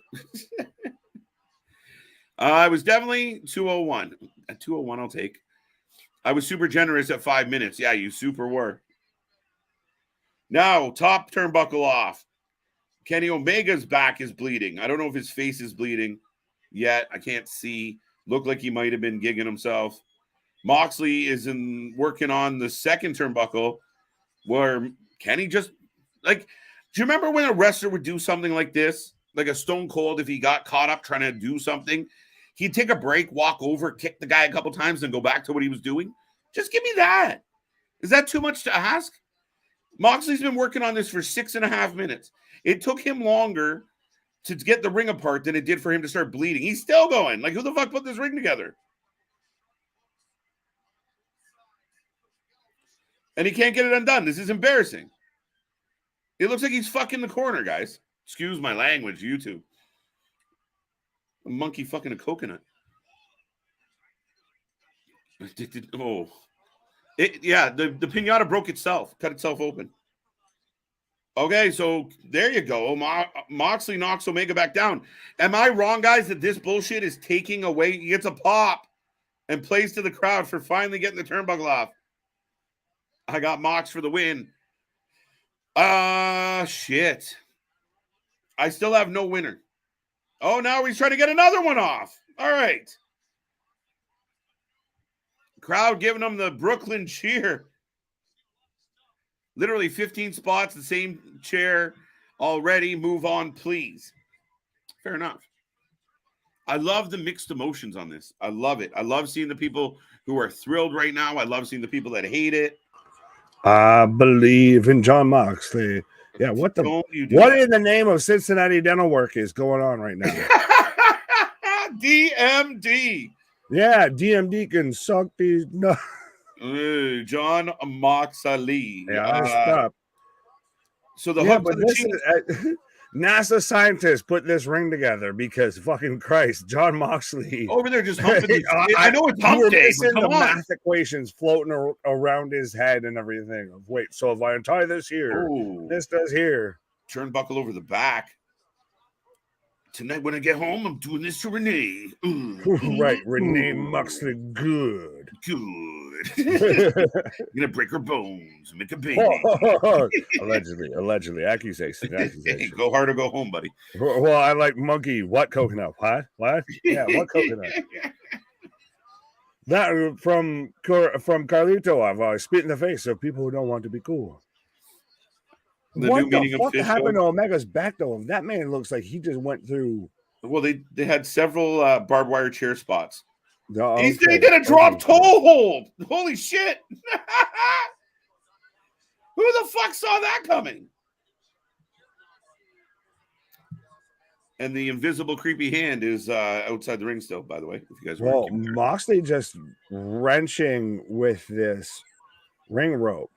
I was definitely 201. At 201, I'll take. I was super generous at 5 minutes. Yeah, you super were. Now, top turnbuckle off. Kenny Omega's back is bleeding. I don't know if his face is bleeding yet. I can't see. Looked like he might have been gigging himself. Moxley is working on the second turnbuckle where Kenny just, like, do you remember when a wrestler would do something like this? Like a Stone Cold, if he got caught up trying to do something, he'd take a break, walk over, kick the guy a couple times, and go back to what he was doing. Just give me that. Is that too much to ask? Moxley's been working on this for 6.5 minutes. It took him longer to get the ring apart than it did for him to start bleeding. He's still going. Like, who the fuck put this ring together? And he can't get it undone. This is embarrassing. It looks like he's fucking the corner, guys. Excuse my language, YouTube. A monkey fucking a coconut. Oh. Yeah, the pinata broke itself. Cut itself open. Okay, so there you go. Moxley knocks Omega back down. Am I wrong, guys, that this bullshit is taking away? He gets a pop and plays to the crowd for finally getting the turnbuckle off. I got Mox for the win. Shit. I still have no winner. Oh, now he's trying to get another one off. All right. Crowd giving him the Brooklyn cheer. Literally 15 spots, the same chair already. Move on, please. Fair enough. I love the mixed emotions on this. I love it. I love seeing the people who are thrilled right now. I love seeing the people that hate it. I believe in John Moxley. Yeah, what in the name of Cincinnati Dental Work is going on right now? DMD. Yeah, DMD can suck these. No. John Moxley. Yeah, stop. So the hook to the cheese. NASA scientists put this ring together because fucking Christ, John Moxley over there just humping. I know it's hump day. The math equations floating around his head and everything. Wait, so if I untie this here, this does here. Turnbuckle over the back. Tonight when I get home, I'm doing this to Renee. Right, Renee Moxley, good. You're gonna break her bones, make a baby. Allegedly, accusation. Go hard or go home, buddy. Well, I like monkey. What coconut? What? Yeah, what coconut? That from Carlito. I've spit in the face of people who don't want to be cool. What the fuck happened to Omega's back though? That man looks like he just went through. Well, they had several barbed wire chair spots. Okay. He did a drop toe hold. Holy shit! Who the fuck saw that coming? And the invisible creepy hand is outside the ring still, by the way. If you guys well, Moxley just wrenching with this ring rope.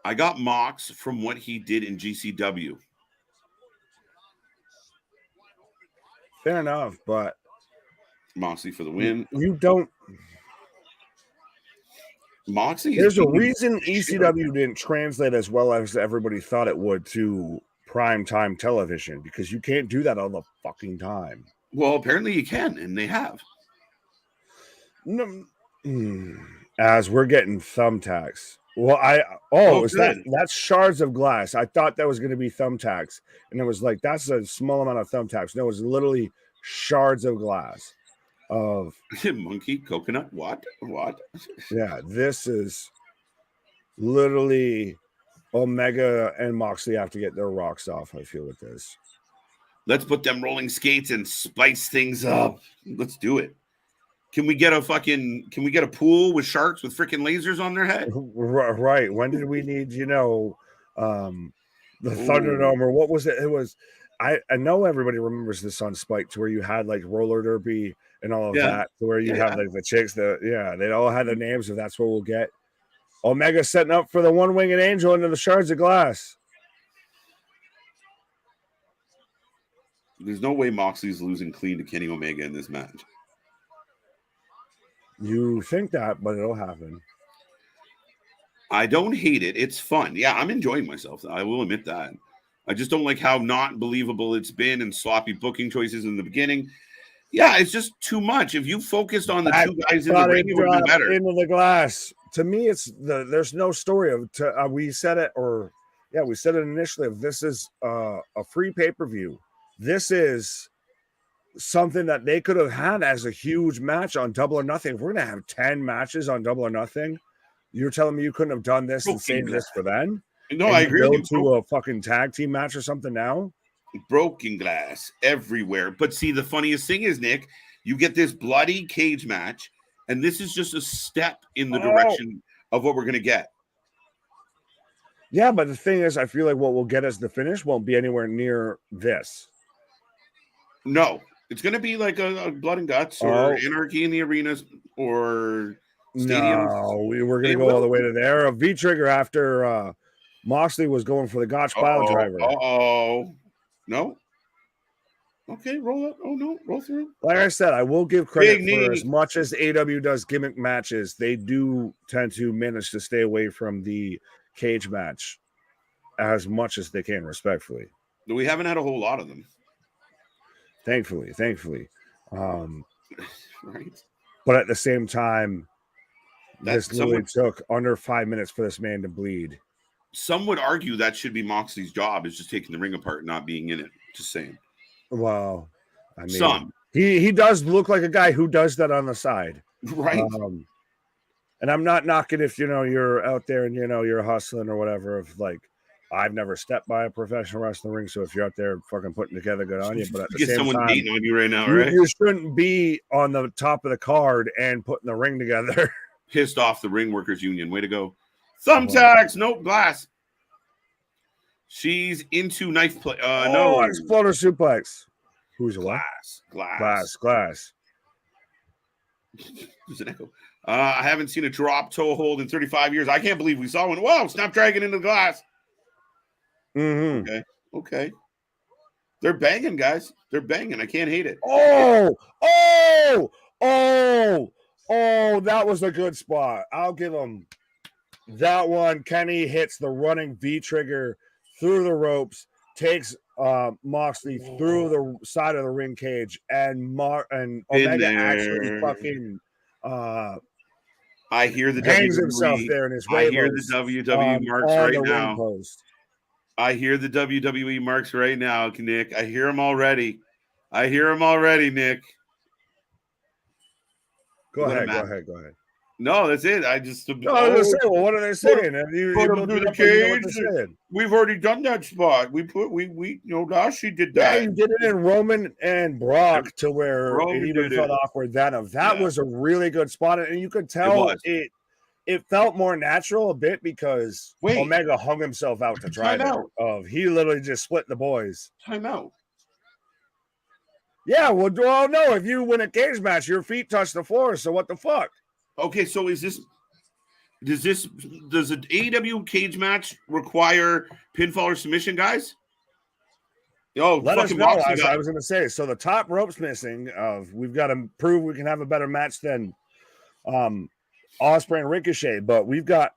I got Mox from what he did in GCW. Fair enough, but Moxley for the win. You don't. Moxley. There's a reason ECW didn't translate as well as everybody thought it would to primetime television, because you can't do that all the fucking time. Well, apparently you can, and they have. No, as we're getting thumbtacks. Well, that's shards of glass. I thought that was going to be thumbtacks, and it was like that's a small amount of thumbtacks. No, it was literally shards of glass. Of monkey coconut. What? Yeah, this is literally Omega and Moxley have to get their rocks off. I feel with this. Let's put them rolling skates and spice things up. Let's do it. Can we get a pool with sharks with freaking lasers on their head? Right. When did we need, the Thunderdome, or what was it? It was, I know everybody remembers this on Spike, to where you had like roller derby and all of that, to where you have like the chicks they all had the names of that's what we'll get. Omega setting up for the one-winged angel into the shards of glass. There's no way Moxley's losing clean to Kenny Omega in this match. You think that, but it'll happen. I don't hate it. It's fun. Yeah, I'm enjoying myself. I will admit that. I just don't like how not believable it's been and sloppy booking choices in the beginning. Yeah, it's just too much. If you focused on the two guys in the ring, it would have been better. Into the glass. To me, there's no story of. We said it, we said it initially. This is a free pay-per-view. This is something that they could have had as a huge match on Double or Nothing. If we're gonna have 10 matches on Double or Nothing, you're telling me you couldn't have done this and saved this for then? No, I agree. Go to a fucking tag team match or something now. Broken glass everywhere. But see, the funniest thing is, Nick, you get this bloody cage match, and this is just a step in the direction of what we're going to get. Yeah, but the thing is, I feel like what we'll get as the finish won't be anywhere near this. No, it's going to be like a blood and guts or anarchy in the arenas or stadiums. No, we're going to go all the way to there. A V-trigger after Moxley was going for the Gotch pile driver. No. Okay, roll up. Oh, no, roll through. Like I said, I will give credit for as much as AEW does gimmick matches, they do tend to manage to stay away from the cage match as much as they can, respectfully. We haven't had a whole lot of them. Thankfully. Right. But at the same time, this literally took under 5 minutes for this man to bleed. Some would argue that should be Moxley's job, is just taking the ring apart and not being in it. Just saying. Well, I mean, he does look like a guy who does that on the side. Right. And I'm not knocking if, you're out there and, you're hustling or whatever of like, I've never stepped by a professional wrestling ring. So if you're out there fucking putting together, good on you. But at the same someone time, beating on you right now, right? You shouldn't be on the top of the card and putting the ring together. Pissed off the Ring Workers Union. Way to go. Thumbtacks, nope, glass. She's into knife play. No, exploder suplex. Who's glass? Glass. There's an echo. I haven't seen a drop toe hold in 35 years. I can't believe we saw one. Whoa! Snapdragon into the glass. Mm-hmm. Okay. They're banging, guys. They're banging. I can't hate it. That was a good spot. I'll give them that one. Kenny hits the running V trigger through the ropes, takes Moxley through the side of the ring cage, and Omega actually fucking I hear the hangs WWE, himself there in his I hear the WWE marks right now. I hear the WWE marks right now, Nick. I hear them already. Nick. Go ahead. No, that's it. I just. No, I was gonna say, well, what are they saying? Put them through the cage. We've already done that spot. We Lashley did that. Yeah, you did it in Roman and Brock to where it even felt awkward. That was a really good spot, and you could tell it felt more natural a bit because Omega hung himself out to try that. He literally just split the boys. Time out. Yeah, well, no. If you win a cage match, your feet touch the floor. So what the fuck? Okay, so does an AEW cage match require pinfall or submission, guys? Let us know. I was going to say, so the top rope's missing. We've got to prove we can have a better match than Ospreay and Ricochet, but we've got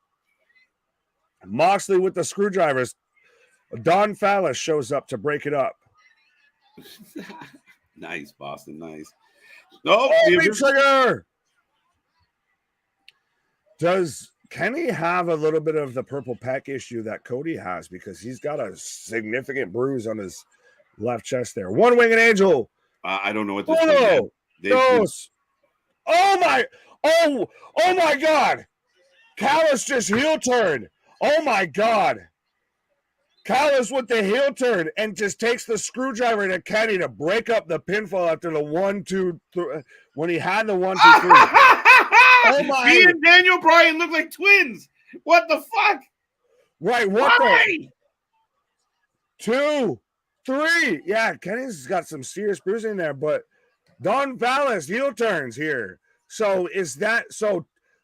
Moxley with the screwdrivers. Don Fallis shows up to break it up. Nice, Boston. Nice. Trigger. Does Kenny have a little bit of the purple peck issue that Cody has? Because he's got a significant bruise on his left chest there. One-winged angel. I don't know what this is. Oh my God. Callis just heel turn. Oh my God. Callis with the heel turn and just takes the screwdriver to Kenny to break up the pinfall after the 1, 2, 3. When he had the 1, 2, 3. Oh my! He and Daniel Bryan look like twins. What the fuck? Right. Why? 2, 3. Yeah, Kenny's got some serious bruising there, but Don Callis heel turns here. So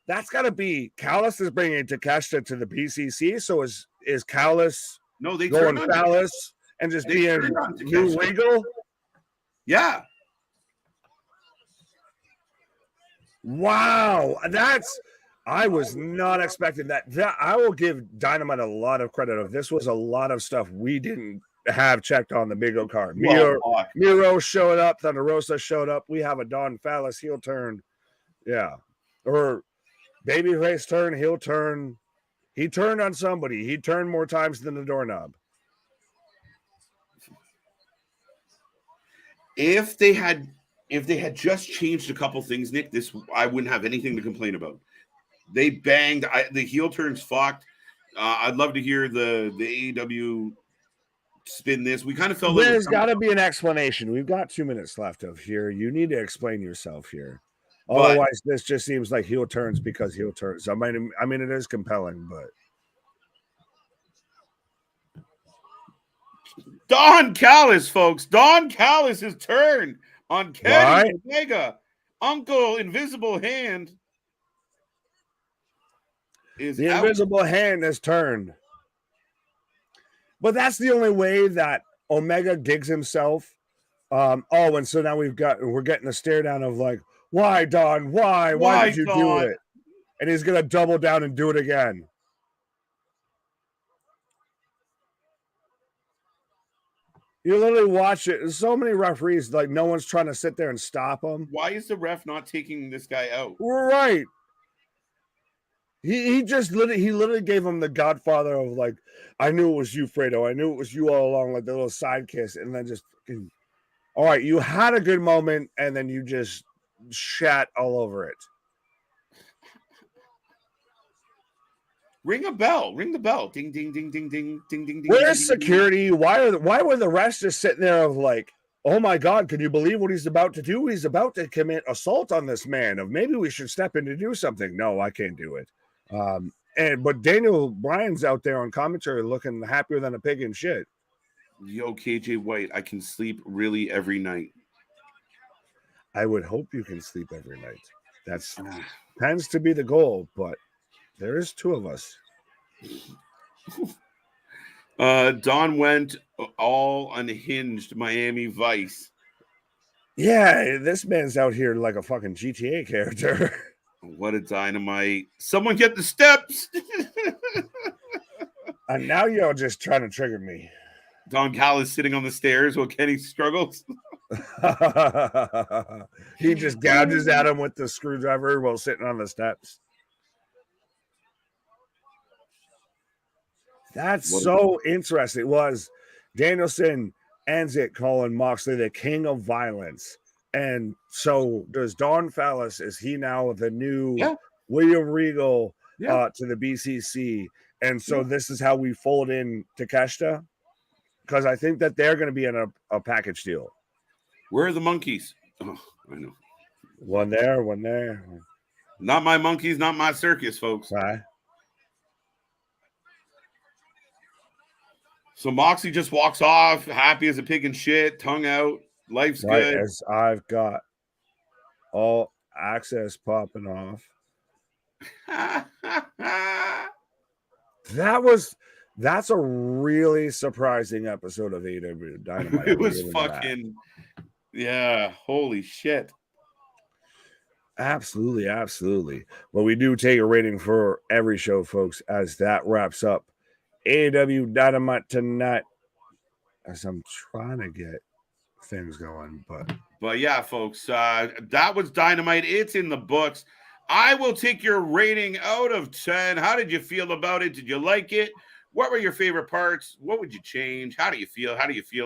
that's got to be Callis is bringing Takeshita to the BCC. So is Callis they going Callis and just being new legal? Yeah. Wow, I was not expecting that. I will give Dynamite a lot of credit. This was a lot of stuff we didn't have checked on the bingo card. Well, Miro showed up, Thunder Rosa showed up. We have a Don Callis heel turn. Yeah. Or babyface turn, heel turn. He turned on somebody. He turned more times than the doorknob. If they had just changed a couple things, Nick, I wouldn't have anything to complain about. They banged. The heel turns fucked. I'd love to hear the AEW spin this. We kind of felt there's got to be an explanation. We've got 2 minutes left of here. You need to explain yourself here. Otherwise, this just seems like heel turns because heel turns. I mean, it is compelling, but Don Callis, folks. Don Callis has turned on Kenny Omega. Uncle Invisible Hand is the invisible hand has turned. But that's the only way that Omega gigs himself. And so now we're getting a stare down of like, why, Don? Why did you do it? And he's gonna double down and do it again. You literally watch it. There's so many referees, like no one's trying to sit there and stop him. Why is the ref not taking this guy out? Right. He literally gave him the Godfather of like, I knew it was you, Fredo. I knew it was you all along, like the little side kiss, and then just, all right, you had a good moment, and then you just shat all over it. Ring a bell. Ring the bell. Ding, ding, ding, ding, ding, ding, ding, ding. Where's security? Why were the rest just sitting there of like, oh my God, can you believe what he's about to do? He's about to commit assault on this man. Of maybe we should step in to do something. No, I can't do it. But Daniel Bryan's out there on commentary looking happier than a pig in shit. Yo, KJ White, I can sleep really every night. I would hope you can sleep every night. That's tends to be the goal, but there is two of us. Don went all unhinged Miami Vice. Yeah, this man's out here like a fucking GTA character. What a dynamite. Someone get the steps. And now you're just trying to trigger me. Don Callis sitting on the stairs while Kenny struggles. He just gouges at him with the screwdriver while sitting on the steps. That's so interesting. It was Danielson ends it calling Moxley the king of violence. And so does Don Callis, is he now the new William Regal to the BCC? And so this is how we fold in Takeshita? Because I think that they're going to be in a package deal. Where are the monkeys? Oh, I know. One there, one there. Not my monkeys, not my circus, folks. Right. So Moxley just walks off, happy as a pig in shit, tongue out. Life's good. As I've got all access popping off. That's a really surprising episode of AEW Dynamite. It was fucking, holy shit. Absolutely, absolutely. Well, we do take a rating for every show, folks, as that wraps up AEW Dynamite tonight. As I'm trying to get things going, but yeah, folks, that was Dynamite. It's in the books. I will take your rating out of 10. How did you feel about it? Did you like it? What were your favorite parts? What would you change? How do you feel?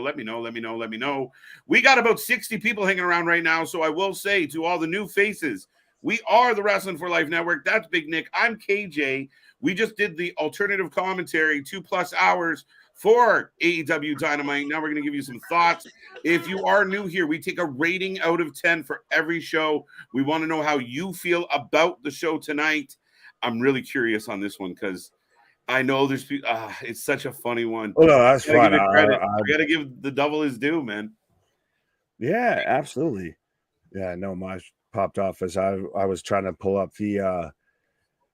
Let me know. We got about 60 people hanging around right now. So I will say to all the new faces, we are the Wrestling for Life Network. That's Big Nick. I'm KJ. We just did the alternative commentary 2+ hours for AEW Dynamite. Now we're going to give you some thoughts. If you are new here, we take a rating out of 10 for every show. We want to know how you feel about the show tonight. I'm really curious on this one because I know there's it's such a funny one. Oh, no, that's fine. I got to give the double his due, man. Yeah, absolutely. Yeah, no, mine popped off as I was trying to pull up the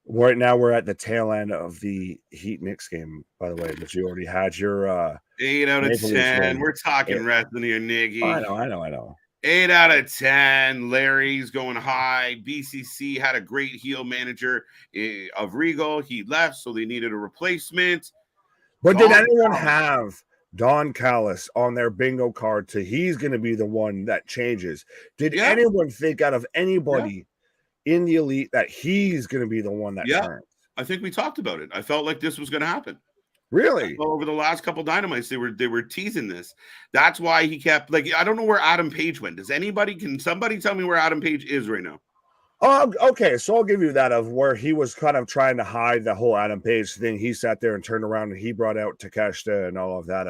right now we're at the tail end of the Heat Knicks game, by the way, but you already had your 8 out of 10. We're talking wrestling here, Nicky. I know. 8 out of 10. Larry's going high. BCC had a great heel manager of Regal. He left, so they needed a replacement. But did anyone have Don Callis on their bingo card to he's going to be the one that changes. Did anyone think out of anybody in the elite that he's going to be the one that turns? I think we talked about it. I felt like this was going to happen. Really? Well, over the last couple Dynamites, they were teasing this. That's why he kept like I don't know where Adam Page went. Can somebody tell me where Adam Page is right now? Oh, okay. So I'll give you that of where he was kind of trying to hide the whole Adam Page thing. He sat there and turned around and he brought out Takeshita and all of that.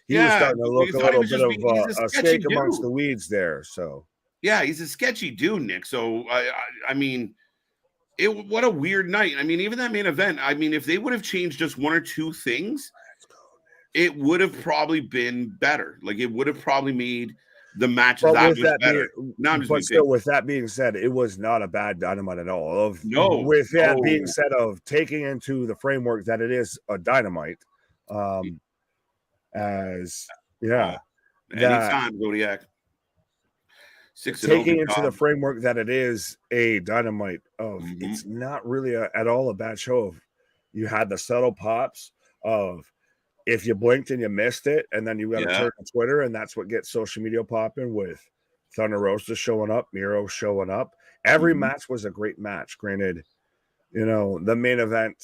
He was starting to look a little bit of a snake amongst the weeds there. So yeah, he's a sketchy dude, Nick. So I mean. What a weird night. I mean, even that main event, I mean, if they would have changed just one or two things, it would have probably been better. Like, it would have probably made the match better. With that being said, it was not a bad Dynamite at all. Being said, of taking into the framework that it is a Dynamite, anytime, Zodiac. Taking into the framework that it is a Dynamite of it's not really at all a bad show. Of you had the subtle pops of if you blinked and you missed it, and then you got to turn to Twitter, and that's what gets social media popping with Thunder Rosa showing up, Miro showing up. Every match was a great match. Granted, the main event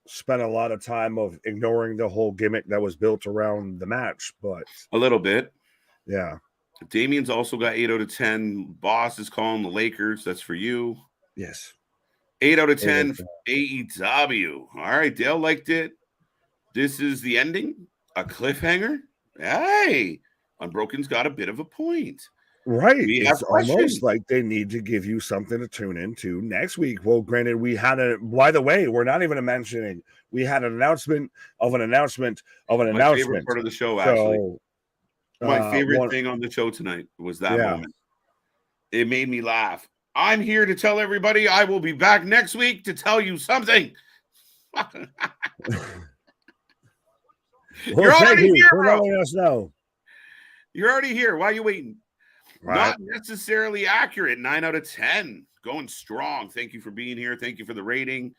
spent a lot of time of ignoring the whole gimmick that was built around the match, but a little bit, yeah. Damien's also got 8 out of 10. Boss is calling the Lakers. That's for you. Yes. 8 out of 10 for AEW. All right. Dale liked it. This is the ending. A cliffhanger. Hey, Unbroken's got a bit of a point. Right. It's almost like they need to give you something to tune into next week. Well, granted, by the way, we're not even mentioning, we had an announcement of an announcement of an announcement. My favorite part of the show, actually. My favorite thing on the show tonight was that moment. It made me laugh. I'm here to tell everybody I will be back next week to tell you something. You're already here, bro. Letting us know. You're already here. Why are you waiting? Right. Not necessarily accurate. 9 out of 10. Going strong. Thank you for being here. Thank you for the rating.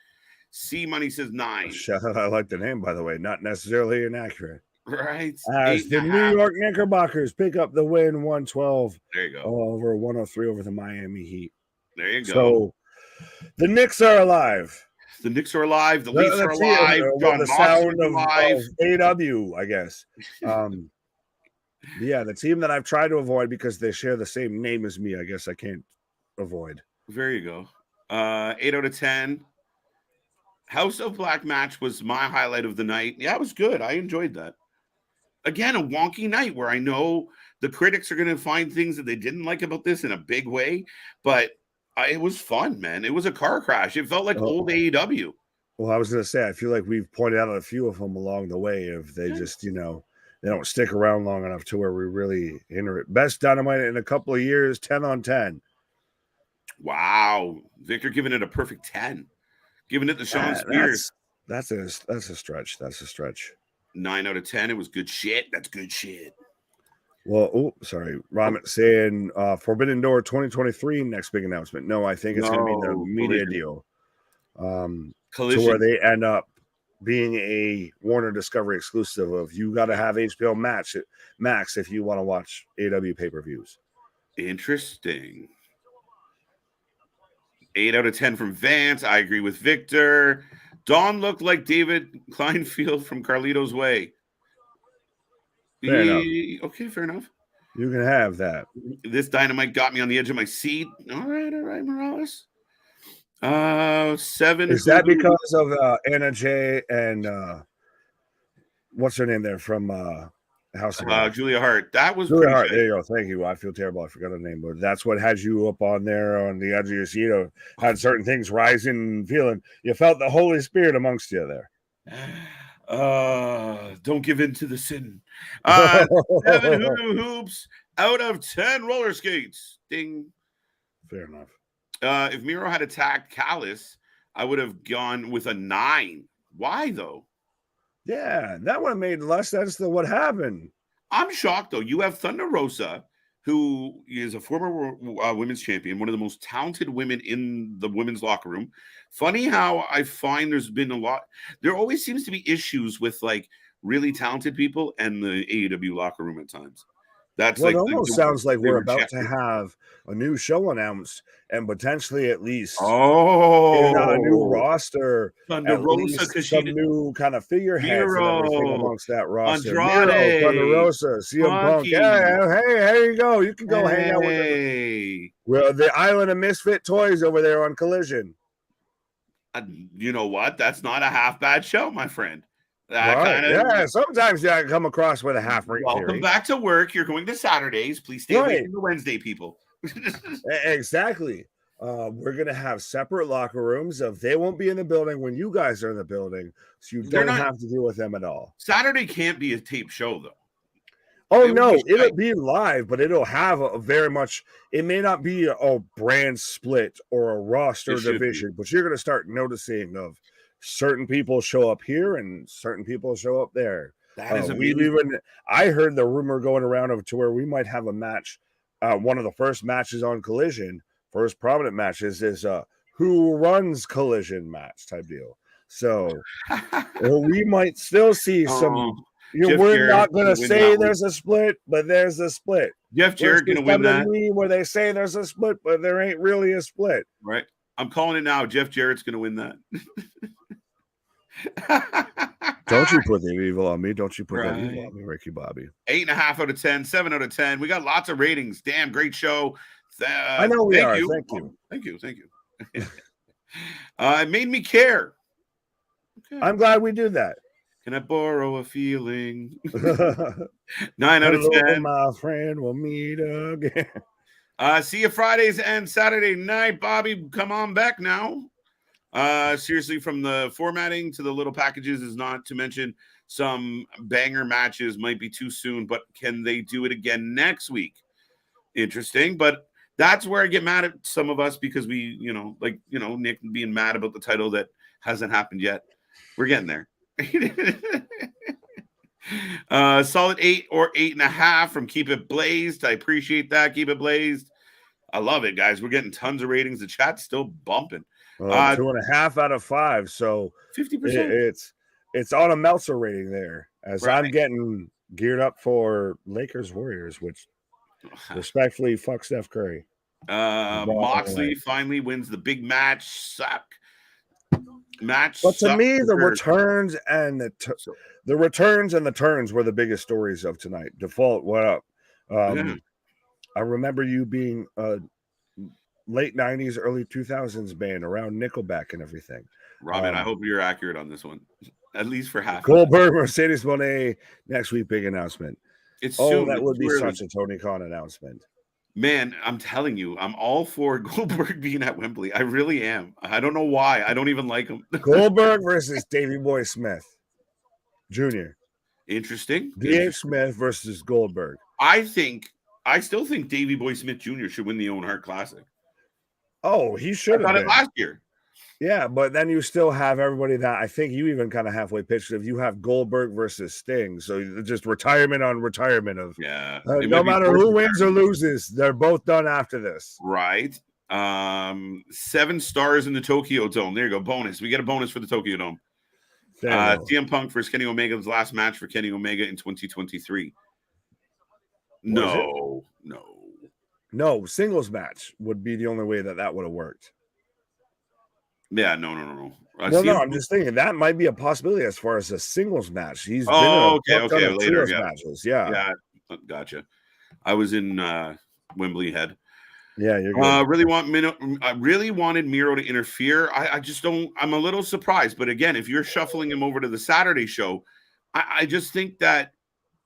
C Money says 9. Shout out. I like the name, by the way. Not necessarily inaccurate. Right. As the New York Knickerbockers pick up the win 112 there you go. Over 103 over the Miami Heat. There you go. So the Knicks are alive. The Knicks are alive. The Leafs are alive. The sound of AEW, I guess. Yeah, the team that I've tried to avoid because they share the same name as me, I guess I can't avoid. There you go. 8 out of 10. House of Black match was my highlight of the night. Yeah, it was good. I enjoyed that. Again, a wonky night where I know the critics are going to find things that they didn't like about this in a big way, but it was fun, man. It was a car crash. It felt like old AEW. Well, I was going to say, I feel like we've pointed out a few of them along the way. If they just, they don't stick around long enough to where we really enter it. Best Dynamite in a couple of years, 10 on 10. Wow. Victor giving it a perfect 10. Giving it the Sean Spears. That's a stretch. That's a stretch. 9 out of 10. It was good shit. That's good shit. Well, sorry. Ramit saying Forbidden Door 2023, next big announcement. No, I think it's going to be the media deal. To where they end up being a Warner Discovery exclusive of you got to have HBO Max if you want to watch AEW pay-per-views. Interesting. 8 out of 10 from Vance. I agree with Victor. Dawn looked like David Kleinfield from Carlito's Way. Fair enough. Okay, fair enough. You can have that. This Dynamite got me on the edge of my seat. All right, Morales. 7. Is that because of Anna Jay and what's her name there from House of Julia Hart? That was Julia Hart. There you go. Thank you. I feel terrible. I forgot her name, but that's what had you up on there on the edge of your seat. Had certain things rising, feeling. You felt the Holy Spirit amongst you there. Don't give in to the sin. 7 hoops out of 10 roller skates. Ding. Fair enough. If Miro had attacked Callis, I would have gone with a 9. Why though? Yeah, that would have made less sense than what happened. I'm shocked though. You have Thunder Rosa, who is a former women's champion, one of the most talented women in the women's locker room. Funny how I find there's been there always seems to be issues with like really talented people and the AEW locker room at times. That's well, like it almost sounds like we're about to rejected. have a new show announced and potentially at least in a new Oh, roster, Thunder at Rosa, least because some new kind of figureheads and everything Miro, amongst that roster. Miro, Thunder Andrade, Rosa, CM Punk. Funky. Hey, here you go. You can go hang out with Hey. the Island of Misfit Toys over there on Collision. You know what? That's not a half bad show, my friend. Right. Yeah, sometimes I come across with a half rate Welcome theory. back to work. You're going to Saturdays. Please stay away from the Wednesday people. Exactly. We're gonna have separate locker rooms. They won't be in the building when you guys are in the building, so you don't have to deal with them at all. Saturday can't be a tape show, though. Oh no, it'll be live, but it'll have a very much. It may not be a brand split or a roster division, but you're gonna start noticing of certain people show up here and certain people show up there. That is amazing. I heard the rumor going around of to where we might have a match. One of the first matches on Collision, first prominent matches, is who runs Collision match type deal. So we might still see some. We're not going to say there's a split, but there's a split. Jeff Jarrett going to win that. Where they say there's a split, but there ain't really a split. Right. I'm calling it now. Jeff Jarrett's going to win that. Don't you put the evil on me. Don't you put that evil on me, Ricky Bobby. 8.5 out of 10, 7 out of 10. We got lots of ratings. Damn, great show. I know we are. Thank you. Thank you. It made me care. Okay. I'm glad we do that. Can I borrow a feeling? 9 out of 10. My friend, we'll meet again. See you Fridays and Saturday night. Bobby, come on back now. Seriously, from the formatting to the little packages is not to mention some banger matches might be too soon, but can they do it again next week? Interesting, but that's where I get mad at some of us because we, Nick being mad about the title that hasn't happened yet. We're getting there. Solid 8 or 8.5 from Keep It Blazed. I appreciate that. Keep It Blazed. I love it, guys. We're getting tons of ratings. The chat's still bumping. 2.5 out of 5. So 50%. It's on a Meltzer rating there, as I'm getting geared up for Lakers Warriors, which respectfully fuck Steph Curry. Moxley finally wins the big match. But to me, the returns and the turns were the biggest stories of tonight. Default, what up? I remember you being late 90s, early 2000s band around Nickelback and everything. Robin, I hope you're accurate on this one, at least for half. Goldberg, Mercedes Moné, next week, big announcement. That would be such a Tony Khan announcement. Man, I'm telling you, I'm all for Goldberg being at Wembley. I really am. I don't know why. I don't even like him. Goldberg versus Davey Boy Smith Jr. Interesting. D.H. Smith versus Goldberg. I still think Davey Boy Smith Jr. should win the Owen Hart Classic. Oh, he should have it last year. Yeah, but then you still have everybody that I think you even kind of halfway pitched. If you have Goldberg versus Sting, so just retirement on retirement of no matter who wins or loses, they're both done after this. Right. 7 stars in the Tokyo Dome. There you go. Bonus. We get a bonus for the Tokyo Dome. CM Punk versus Kenny Omega's last match for Kenny Omega in 2023. No. Singles match would be the only way that would have worked. Yeah, no. No, I'm just thinking that might be a possibility as far as a singles match. He's been okay. Later, matches. Yeah, gotcha. I was in Wembley head. Yeah, you're good. I really wanted Miro to interfere. I just don't. I'm a little surprised, but again, if you're shuffling him over to the Saturday show, I just think that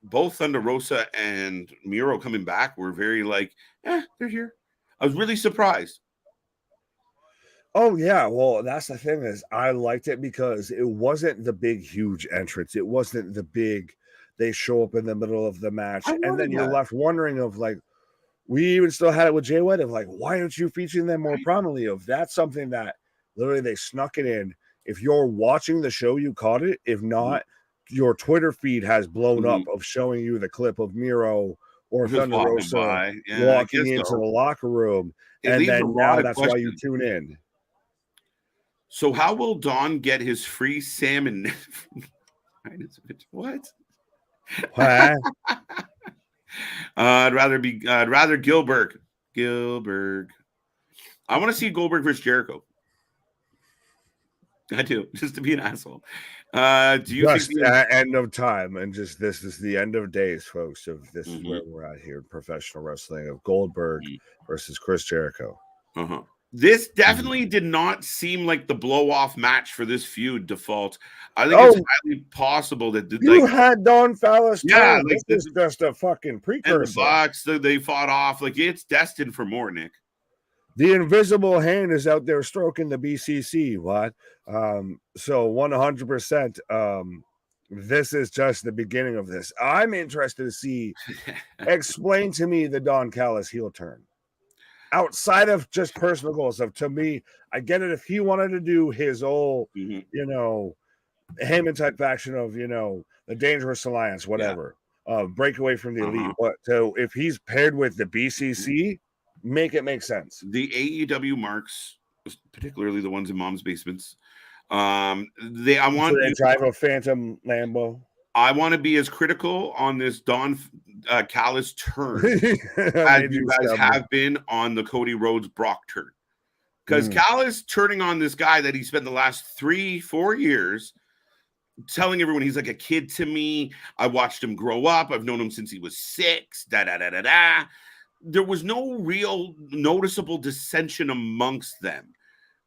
both Thunder Rosa and Miro coming back were very they're here. I was really surprised. Oh, yeah. Well, that's the thing is I liked it because it wasn't the big, huge entrance. It wasn't the big, they show up in the middle of the match. And then you're left wondering of we even still had it with Jay White of why aren't you featuring them more prominently? That's something that literally they snuck it in. If you're watching the show, you caught it. If not, your Twitter feed has blown up of showing you the clip of Miro or Thunder Rosa walking into the locker room. And then now that's why you tune in. So how will Don get his free salmon? What? What? I'd rather Gilbert. I want to see Goldberg versus Jericho. I do, just to be an asshole. Do you Just think end of time, and just this is the end of days, folks. Of this is where we're at here in professional wrestling of Goldberg versus Chris Jericho. This definitely did not seem like the blow-off match for this feud. Default. I think it's highly possible that you had Don Callis. Yeah, like, this is just a fucking precursor. And the Bucks, they fought off. Like, it's destined for more, Nick. The invisible hand is out there stroking the BCC. What? So 100%. This is just the beginning of this. I'm interested to see. Explain to me the Don Callis heel turn. Outside of just personal goals, to me, I get it if he wanted to do his old, Heyman type faction of, the Dangerous Alliance, whatever, break away from the elite. But so if he's paired with the BCC, make it make sense. The AEW marks, particularly the ones in mom's basements, I want to drive a Phantom Lambo. I want to be as critical on this Don Callis turn as you guys have been on the Cody Rhodes Brock turn. Because Callis turning on this guy that he spent the last 3-4 years telling everyone he's like a kid to me. I watched him grow up. I've known him since he was 6. There was no real noticeable dissension amongst them.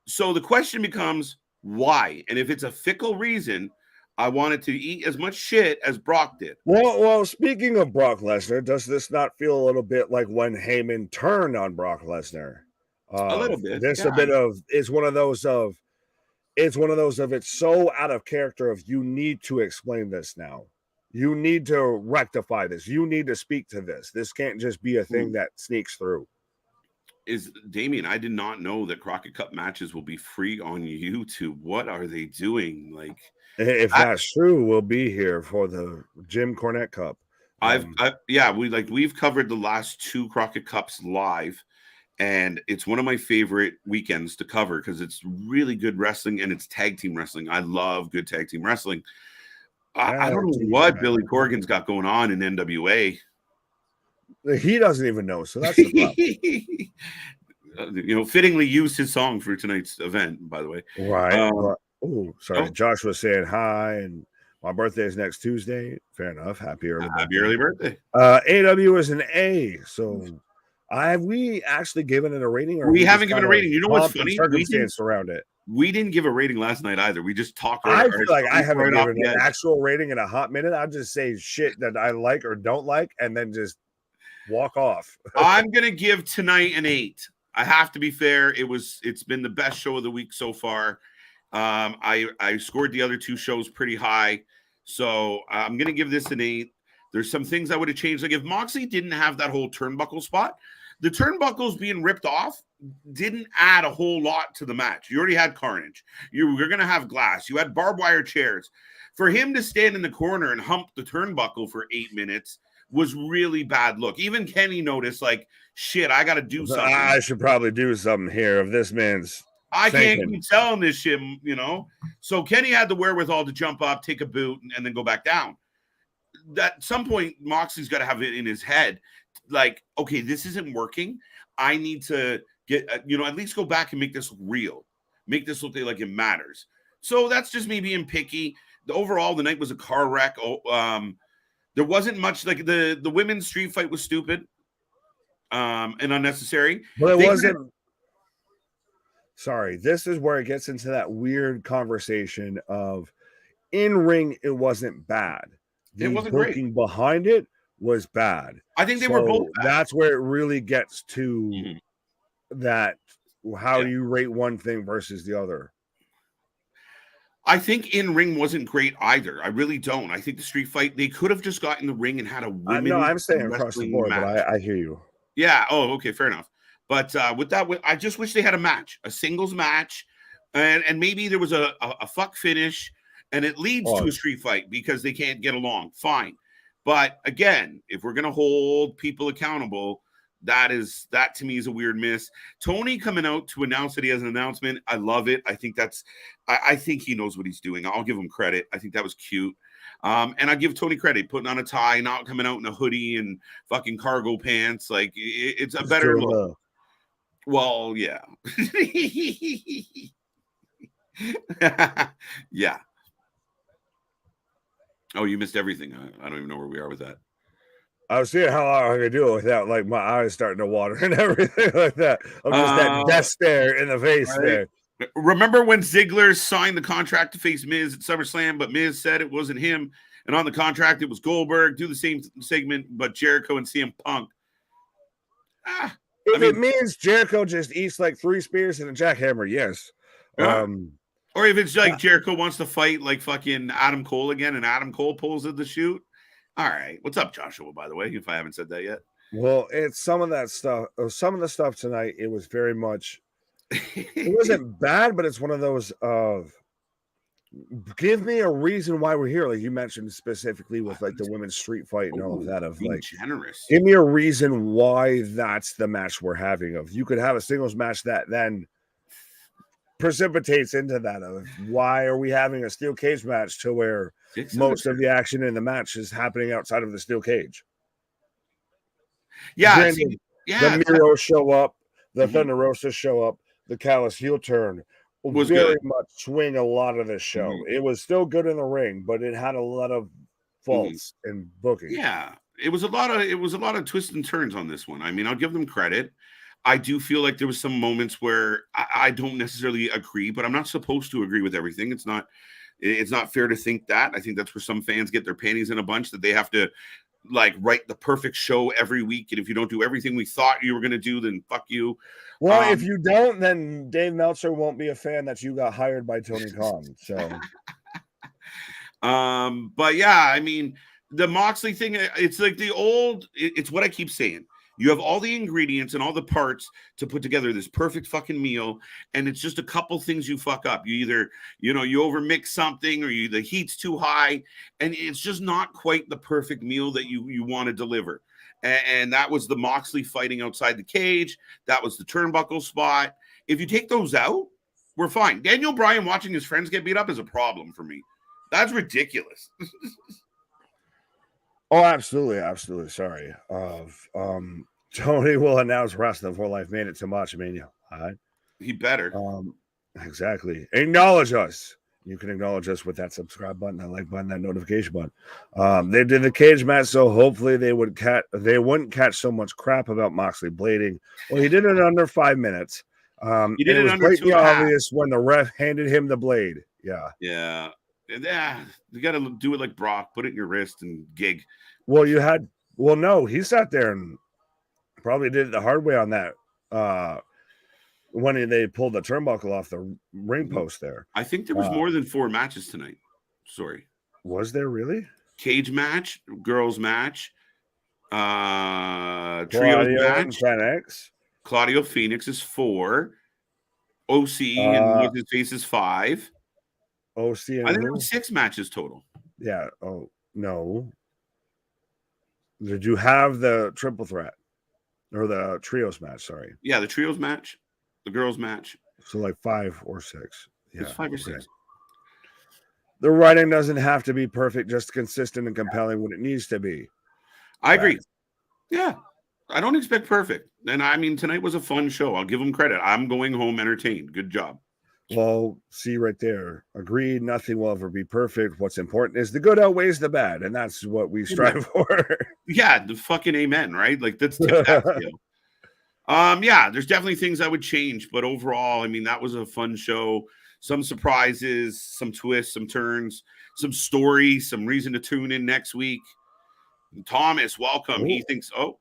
So the question becomes, why? And if it's a fickle reason, I wanted to eat as much shit as Brock did. Well, speaking of Brock Lesnar, does this not feel a little bit like when Heyman turned on Brock Lesnar? A little bit. It's one of those of it's so out of character of you need to explain this now. You need to rectify this. You need to speak to this. This can't just be a thing that sneaks through. Damien, I did not know that Crockett Cup matches will be free on YouTube. What are they doing? Like, if that's true, we'll be here for the Jim Cornette Cup. We've covered the last 2 Crockett Cups live, and it's one of my favorite weekends to cover because it's really good wrestling and it's tag team wrestling. I love good tag team wrestling. I don't know what Billy Corgan's got going on in NWA. He doesn't even know, so that's the problem. Fittingly used his song for tonight's event, by the way. Right. Josh was saying hi, and my birthday is next Tuesday. Fair enough. Happy early birthday. AW is an A. So have we actually given it a rating? Or we haven't given a rating. You know what's funny? Circumstance around it. We didn't give a rating last night either. We just talked. I feel like I haven't given an actual rating in a hot minute. I just say shit that I like or don't like, and then just walk off. I'm gonna give tonight an 8. I have to be fair. It's been the best show of the week so far. I scored the other 2 shows pretty high, so I'm gonna give this an 8. There's some things I would have changed. Like if Moxley didn't have that whole turnbuckle spot, the turnbuckles being ripped off didn't add a whole lot to the match. You already had carnage. You're going to have glass. You had barbed wire chairs. For him to stand in the corner and hump the turnbuckle for 8 minutes was really bad look. Even Kenny noticed, like, shit, I got to do something. I should probably do something here if this man's can't keep selling this shit, So Kenny had the wherewithal to jump up, take a boot, and then go back down. At some point, Moxley's got to have it in his head. Like, okay, this isn't working. I need to get, at least go back and make this real. Make this look like it matters. So that's just me being picky. Overall, the night was a car wreck. There wasn't much, like the women's street fight was stupid and unnecessary. But it wasn't. Sorry, this is where it gets into that weird conversation of in ring, it wasn't bad. It wasn't great. Behind it was bad. I think they were both bad. That's where it really gets to that. How do you rate one thing versus the other? I think in ring wasn't great either. I really don't. I think the street fight, they could have just got in the ring and had a women's No, I'm saying across the board, match. But I hear you. Yeah. Oh, okay. Fair enough. But with that, I just wish they had a match, a singles match, and maybe there was a fuck finish, and it leads to a street fight because they can't get along. Fine. But again, if we're going to hold people accountable, That to me is a weird miss. Tony coming out to announce that he has an announcement. I love it. I think I think he knows what he's doing. I'll give him credit. I think that was cute. And I give Tony credit, putting on a tie, not coming out in a hoodie and fucking cargo pants. Like it's a better look. Well, yeah. Yeah. Oh, you missed everything. I don't even know where we are with that. I was seeing how I could do it without like my eyes starting to water and everything like that. I'm just that death stare in the face there. Remember when Ziggler signed the contract to face Miz at SummerSlam, but Miz said it wasn't him, and on the contract it was Goldberg. Do the same segment, but Jericho and CM Punk. If it means Jericho just eats like 3 spears and a jackhammer, yes. Or if it's like Jericho wants to fight like fucking Adam Cole again, and Adam Cole pulls at the shoot. All right. What's up, Joshua, by the way, if I haven't said that yet? Well, it's some of that stuff. Some of the stuff tonight, it was very much, it wasn't bad, but it's one of those of, give me a reason why we're here. Like you mentioned specifically with like the women's street fight and all of that of like, generous. Give me a reason why that's the match we're having of. You could have a singles match that then precipitates into that of why are we having a steel cage match to where most of the action in the match is happening outside of the steel cage. Yeah, the Miro show up, the Thunder Rosa show up, the Callis heel turn was very much swing a lot of the show. It was still good in the ring, but it had a lot of faults in booking. Yeah, it was a lot of twists and turns on this one. I mean, I'll give them credit. I do feel like there was some moments where I don't necessarily agree, but I'm not supposed to agree with everything. It's not fair to think that. I think that's where some fans get their panties in a bunch, that they have to like write the perfect show every week. And if you don't do everything we thought you were going to do, then fuck you. Well, if you don't, then Dave Meltzer won't be a fan that you got hired by Tony Khan. So, but yeah, I mean, the Moxley thing, it's like it's what I keep saying. You have all the ingredients and all the parts to put together this perfect fucking meal, and it's just a couple things you fuck up. You either, you overmix something, or the heat's too high, and it's just not quite the perfect meal that you want to deliver. And that was the Moxley fighting outside the cage. That was the turnbuckle spot. If you take those out, we're fine. Daniel Bryan watching his friends get beat up is a problem for me. That's ridiculous. Oh, absolutely, absolutely. Sorry. Tony will announce Wrasslin for Life made it to Macho Mania. All right. He better. Exactly. Acknowledge us. You can acknowledge us with that subscribe button, that like button, that notification button. They did the cage match, so hopefully they wouldn't catch so much crap about Moxley blading. Well, he did it under 5 minutes. He did it under quite obvious when the ref handed him the blade. Yeah. Yeah. You got to do it like Brock. Put it in your wrist and gig. Well, no, he sat there and probably did it the hard way on that. When they pulled the turnbuckle off the ring post there. I think there was more than 4 matches tonight. Sorry. Was there really? Cage match, girls match, trio match. Claudio Phoenix is 4. OC and what's his face is 5. OC and I think there were 6 matches total. Yeah. Oh no. Did you have the triple threat or the trios match? Sorry. Yeah, the trios match, the girls match. So like 5 or 6. Yeah, it's 5 or 6. The writing doesn't have to be perfect, just consistent and compelling when it needs to be. I agree. Yeah. I don't expect perfect. And I mean, tonight was a fun show. I'll give them credit. I'm going home entertained. Good job. Well, see right there. Agreed. Nothing will ever be perfect. What's important is the good outweighs the bad. And that's what we strive for. Yeah. The fucking amen, right? Like that's tip that deal. Yeah, there's definitely things I would change, but overall, I mean, that was a fun show. Some surprises, some twists, some turns, some story, some reason to tune in next week. Thomas, welcome. Ooh.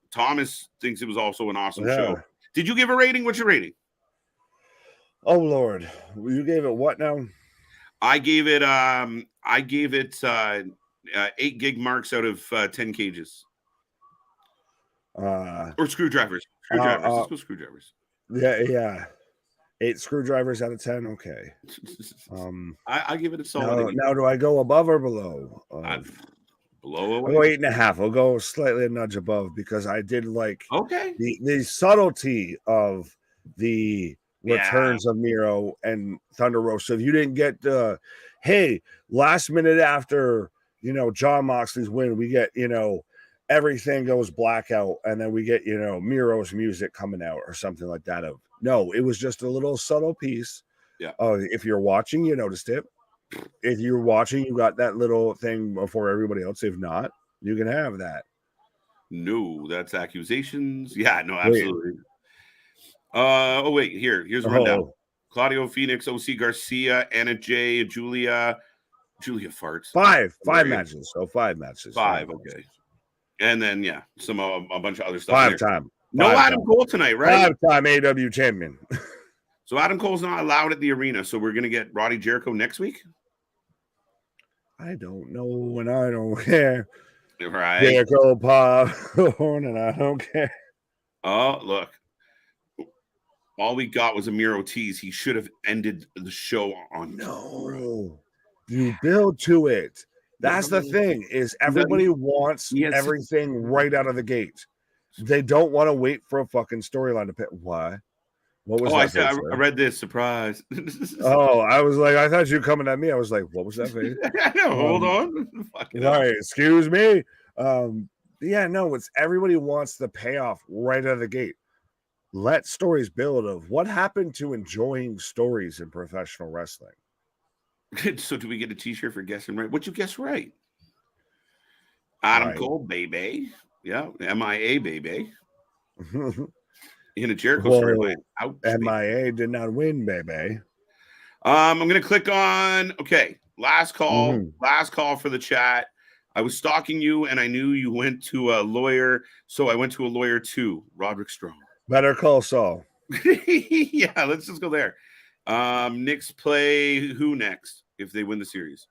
Thomas thinks it was also an awesome show. Did you give a rating? What's your rating? Oh Lord, you gave it what now? I gave it 8 gig marks out of 10 cages. Or screwdrivers. Let's go screwdrivers. Yeah. 8 screwdrivers out of 10. Okay. I give it a solid. Now, do I go above or below? Blow I'll go away. 8.5. I'll go slightly a nudge above because I did like Okay. the subtlety of the Yeah. returns of Miro and Thunder Rosa. So if you didn't get hey, last minute after John Moxley's win, we get everything goes blackout, and then we get Miro's music coming out or something like that. No, it was just a little subtle piece. Yeah. If you're watching, you noticed it. If you're watching, you got that little thing before everybody else. If not, you can have that. No, that's accusations. Yeah, no, absolutely. Wait, here's a rundown. Oh, Claudio Phoenix, OC Garcia, Anna J, Julia farts. five matches. So 5 matches. Five, okay. And then some a bunch of other stuff. 5 time. No Adam Cole tonight, right? 5-time AEW champion. So Adam Cole's not allowed at the arena. So we're gonna get Roddy Jericho next week. I don't know, and I don't care. Right. Jericho popcorn, and I don't care. Oh, look. All we got was a Miro tease. He should have ended the show on. No, you build to it. That's the thing. Is everybody wants everything right out of the gate. They don't want to wait for a fucking storyline to pick. Why? What was that? I read this. Surprise. I was like, I thought you were coming at me. I was like, what was that face? Hold on. Right. Excuse me. It's everybody wants the payoff right out of the gate. Let stories build of what happened to enjoying stories in professional wrestling. So do we get a t-shirt for guessing right? What'd you guess right? Adam Cole, baby. Yeah. MIA, baby. In a Jericho storyline. MIA did not win, baby. I'm going to click on, last call. Last call for the chat. I was stalking you, and I knew you went to a lawyer, so I went to a lawyer too. Roderick Strong. Better call Saul. Yeah, let's just go there. Knicks play who next if they win the series?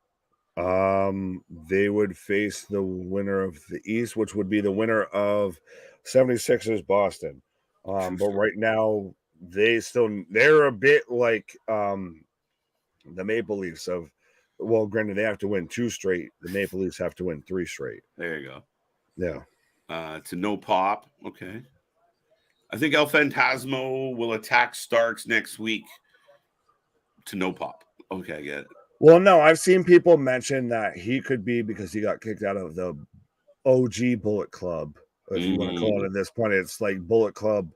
They would face the winner of the East, which would be the winner of 76ers Boston. But right now they're a bit like the Maple Leafs of, well, granted they have to win 2 straight. The Maple Leafs have to win 3 straight. There you go. Yeah. To no pop. Okay. I think El Phantasmo will attack Starks next week to no pop. Okay, I get it. Well, no, I've seen people mention that he could be because he got kicked out of the OG Bullet Club, if you want to call it at this point. It's like Bullet Club,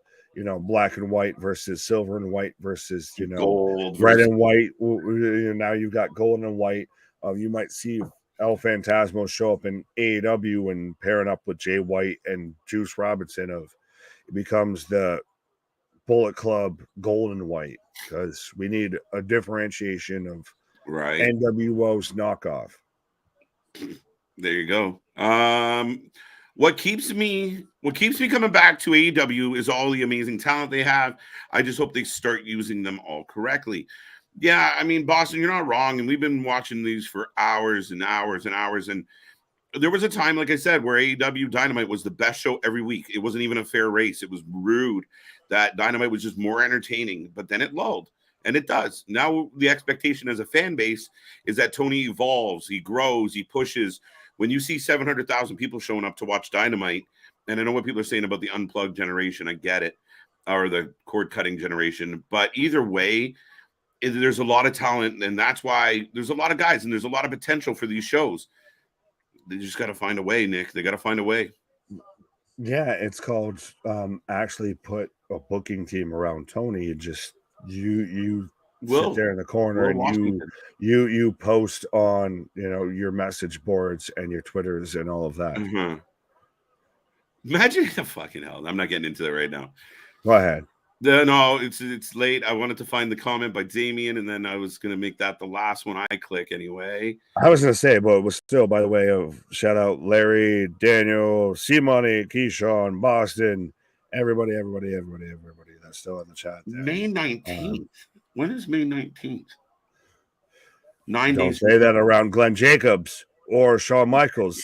black and white versus silver and white versus, gold, red and white. Now you've got gold and white. You might see El Phantasmo show up in AEW and pairing up with Jay White and Juice Robinson it becomes the Bullet Club gold and white, because we need a differentiation of NWO's knockoff. There you go. What keeps me coming back to AEW is all the amazing talent they have. I just hope they start using them all correctly. Yeah, I mean, Boston, you're not wrong, and we've been watching these for hours and hours and hours. And there was a time, like I said, where AEW Dynamite was the best show every week. It wasn't even a fair race. It was rude that Dynamite was just more entertaining, but then it lulled, and it does. Now the expectation as a fan base is that Tony evolves, he grows, he pushes. When you see 700,000 people showing up to watch Dynamite, and I know what people are saying about the unplugged generation, I get it, or the cord-cutting generation, but either way, there's a lot of talent, and that's why there's a lot of guys, and there's a lot of potential for these shows. They just got to find a way, Nick. They got to find a way. Yeah, it's called actually put a booking team around Tony. You sit there in the corner and you post on your message boards and your Twitters and all of that. Mm-hmm. Imagine the fucking hell. I'm not getting into that right now. Go ahead. No, it's late. I wanted to find the comment by Damien, and then I was going to make that the last one I click anyway. I was going to say, but it was still, by the way, of shout out Larry, Daniel, C-Money, Keyshawn, Boston, everybody that's still in the chat there. May 19th. When is May 19th? 9 Don't days. Don't say that around Glenn Jacobs or Shawn Michaels.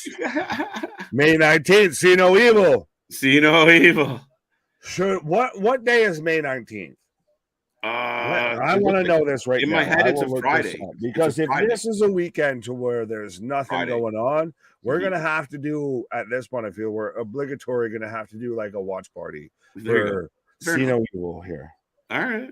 May 19th, see no evil. See no evil. Sure. What day is May 19th? I want to know this right in now. my head, I it's a will look Friday. this up, because if Friday. this is a weekend to where there's nothing Friday. going on, we're Mhm. gonna have to do, at this point, I feel we're obligatory gonna have to do like a watch party There you go. for Fair Cena enough. Evil here. All right.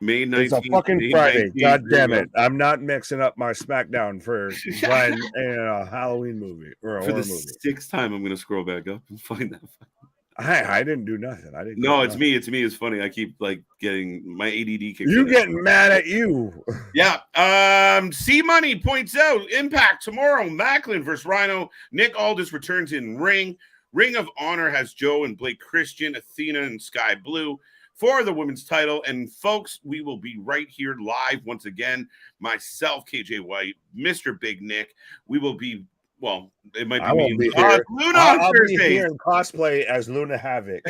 May 19th. It's a fucking May Friday. 19th. God There you damn go. it! I'm not mixing up my SmackDown for Glenn and a Halloween movie or a For horror the movie. 6th time, I'm gonna scroll back up and find that. I didn't do nothing. I didn't. No, it's me. It's me. It's funny. I keep like getting my ADD kicks. You getting mad at you? Yeah. C Money points out Impact tomorrow. Macklin versus Rhino. Nick Aldis returns in ring. Ring of Honor has Joe and Blake Christian, Athena and Sky Blue for the women's title. And folks, we will be right here live once again. Myself, KJ White, Mr. Big Nick. We will be. Well, it might be I won't me. be here. Luna I'll on be Thursdays. here in cosplay as Luna Havoc.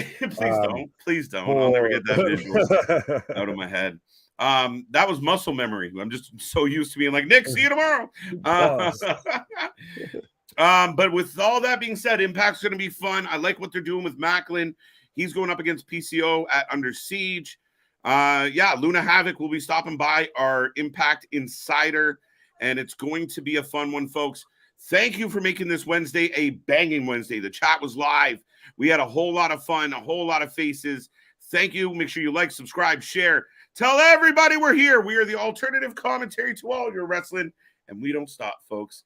Please don't. I'll never get that visual out of my head. That was muscle memory. I'm just so used to being like, Nick, see you tomorrow. But with all that being said, Impact's going to be fun. I like what they're doing with Macklin. He's going up against PCO at Under Siege. Luna Havoc will be stopping by our Impact Insider, and it's going to be a fun one, folks. Thank you for making this Wednesday a banging Wednesday. The chat was live. We had a whole lot of fun, a whole lot of faces. Thank you. Make sure you like, subscribe, share. Tell everybody we're here. We are the alternative commentary to all your wrestling, and we don't stop, folks.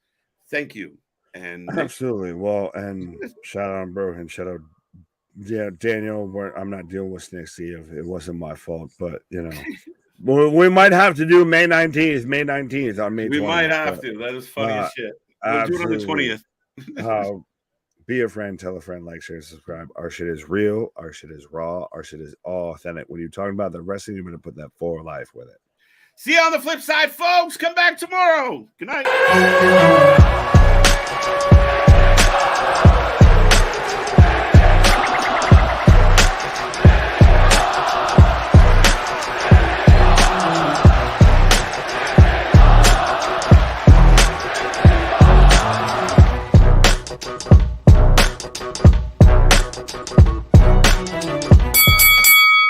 Thank you. And absolutely. Well, and shout out on bro and shout out, Daniel. I'm not dealing with Snake Steve. It wasn't my fault, but we might have to do May 19th. May 19th on May 20th. We might have to. That is funny as shit. We'll do it on the 20th. Be a friend, tell a friend, like, share, subscribe. Our shit is real. Our shit is raw. Our shit is all authentic. When you're talking about the wrestling, you're going to put that for life with it. See you on the flip side, folks. Come back tomorrow. Good night.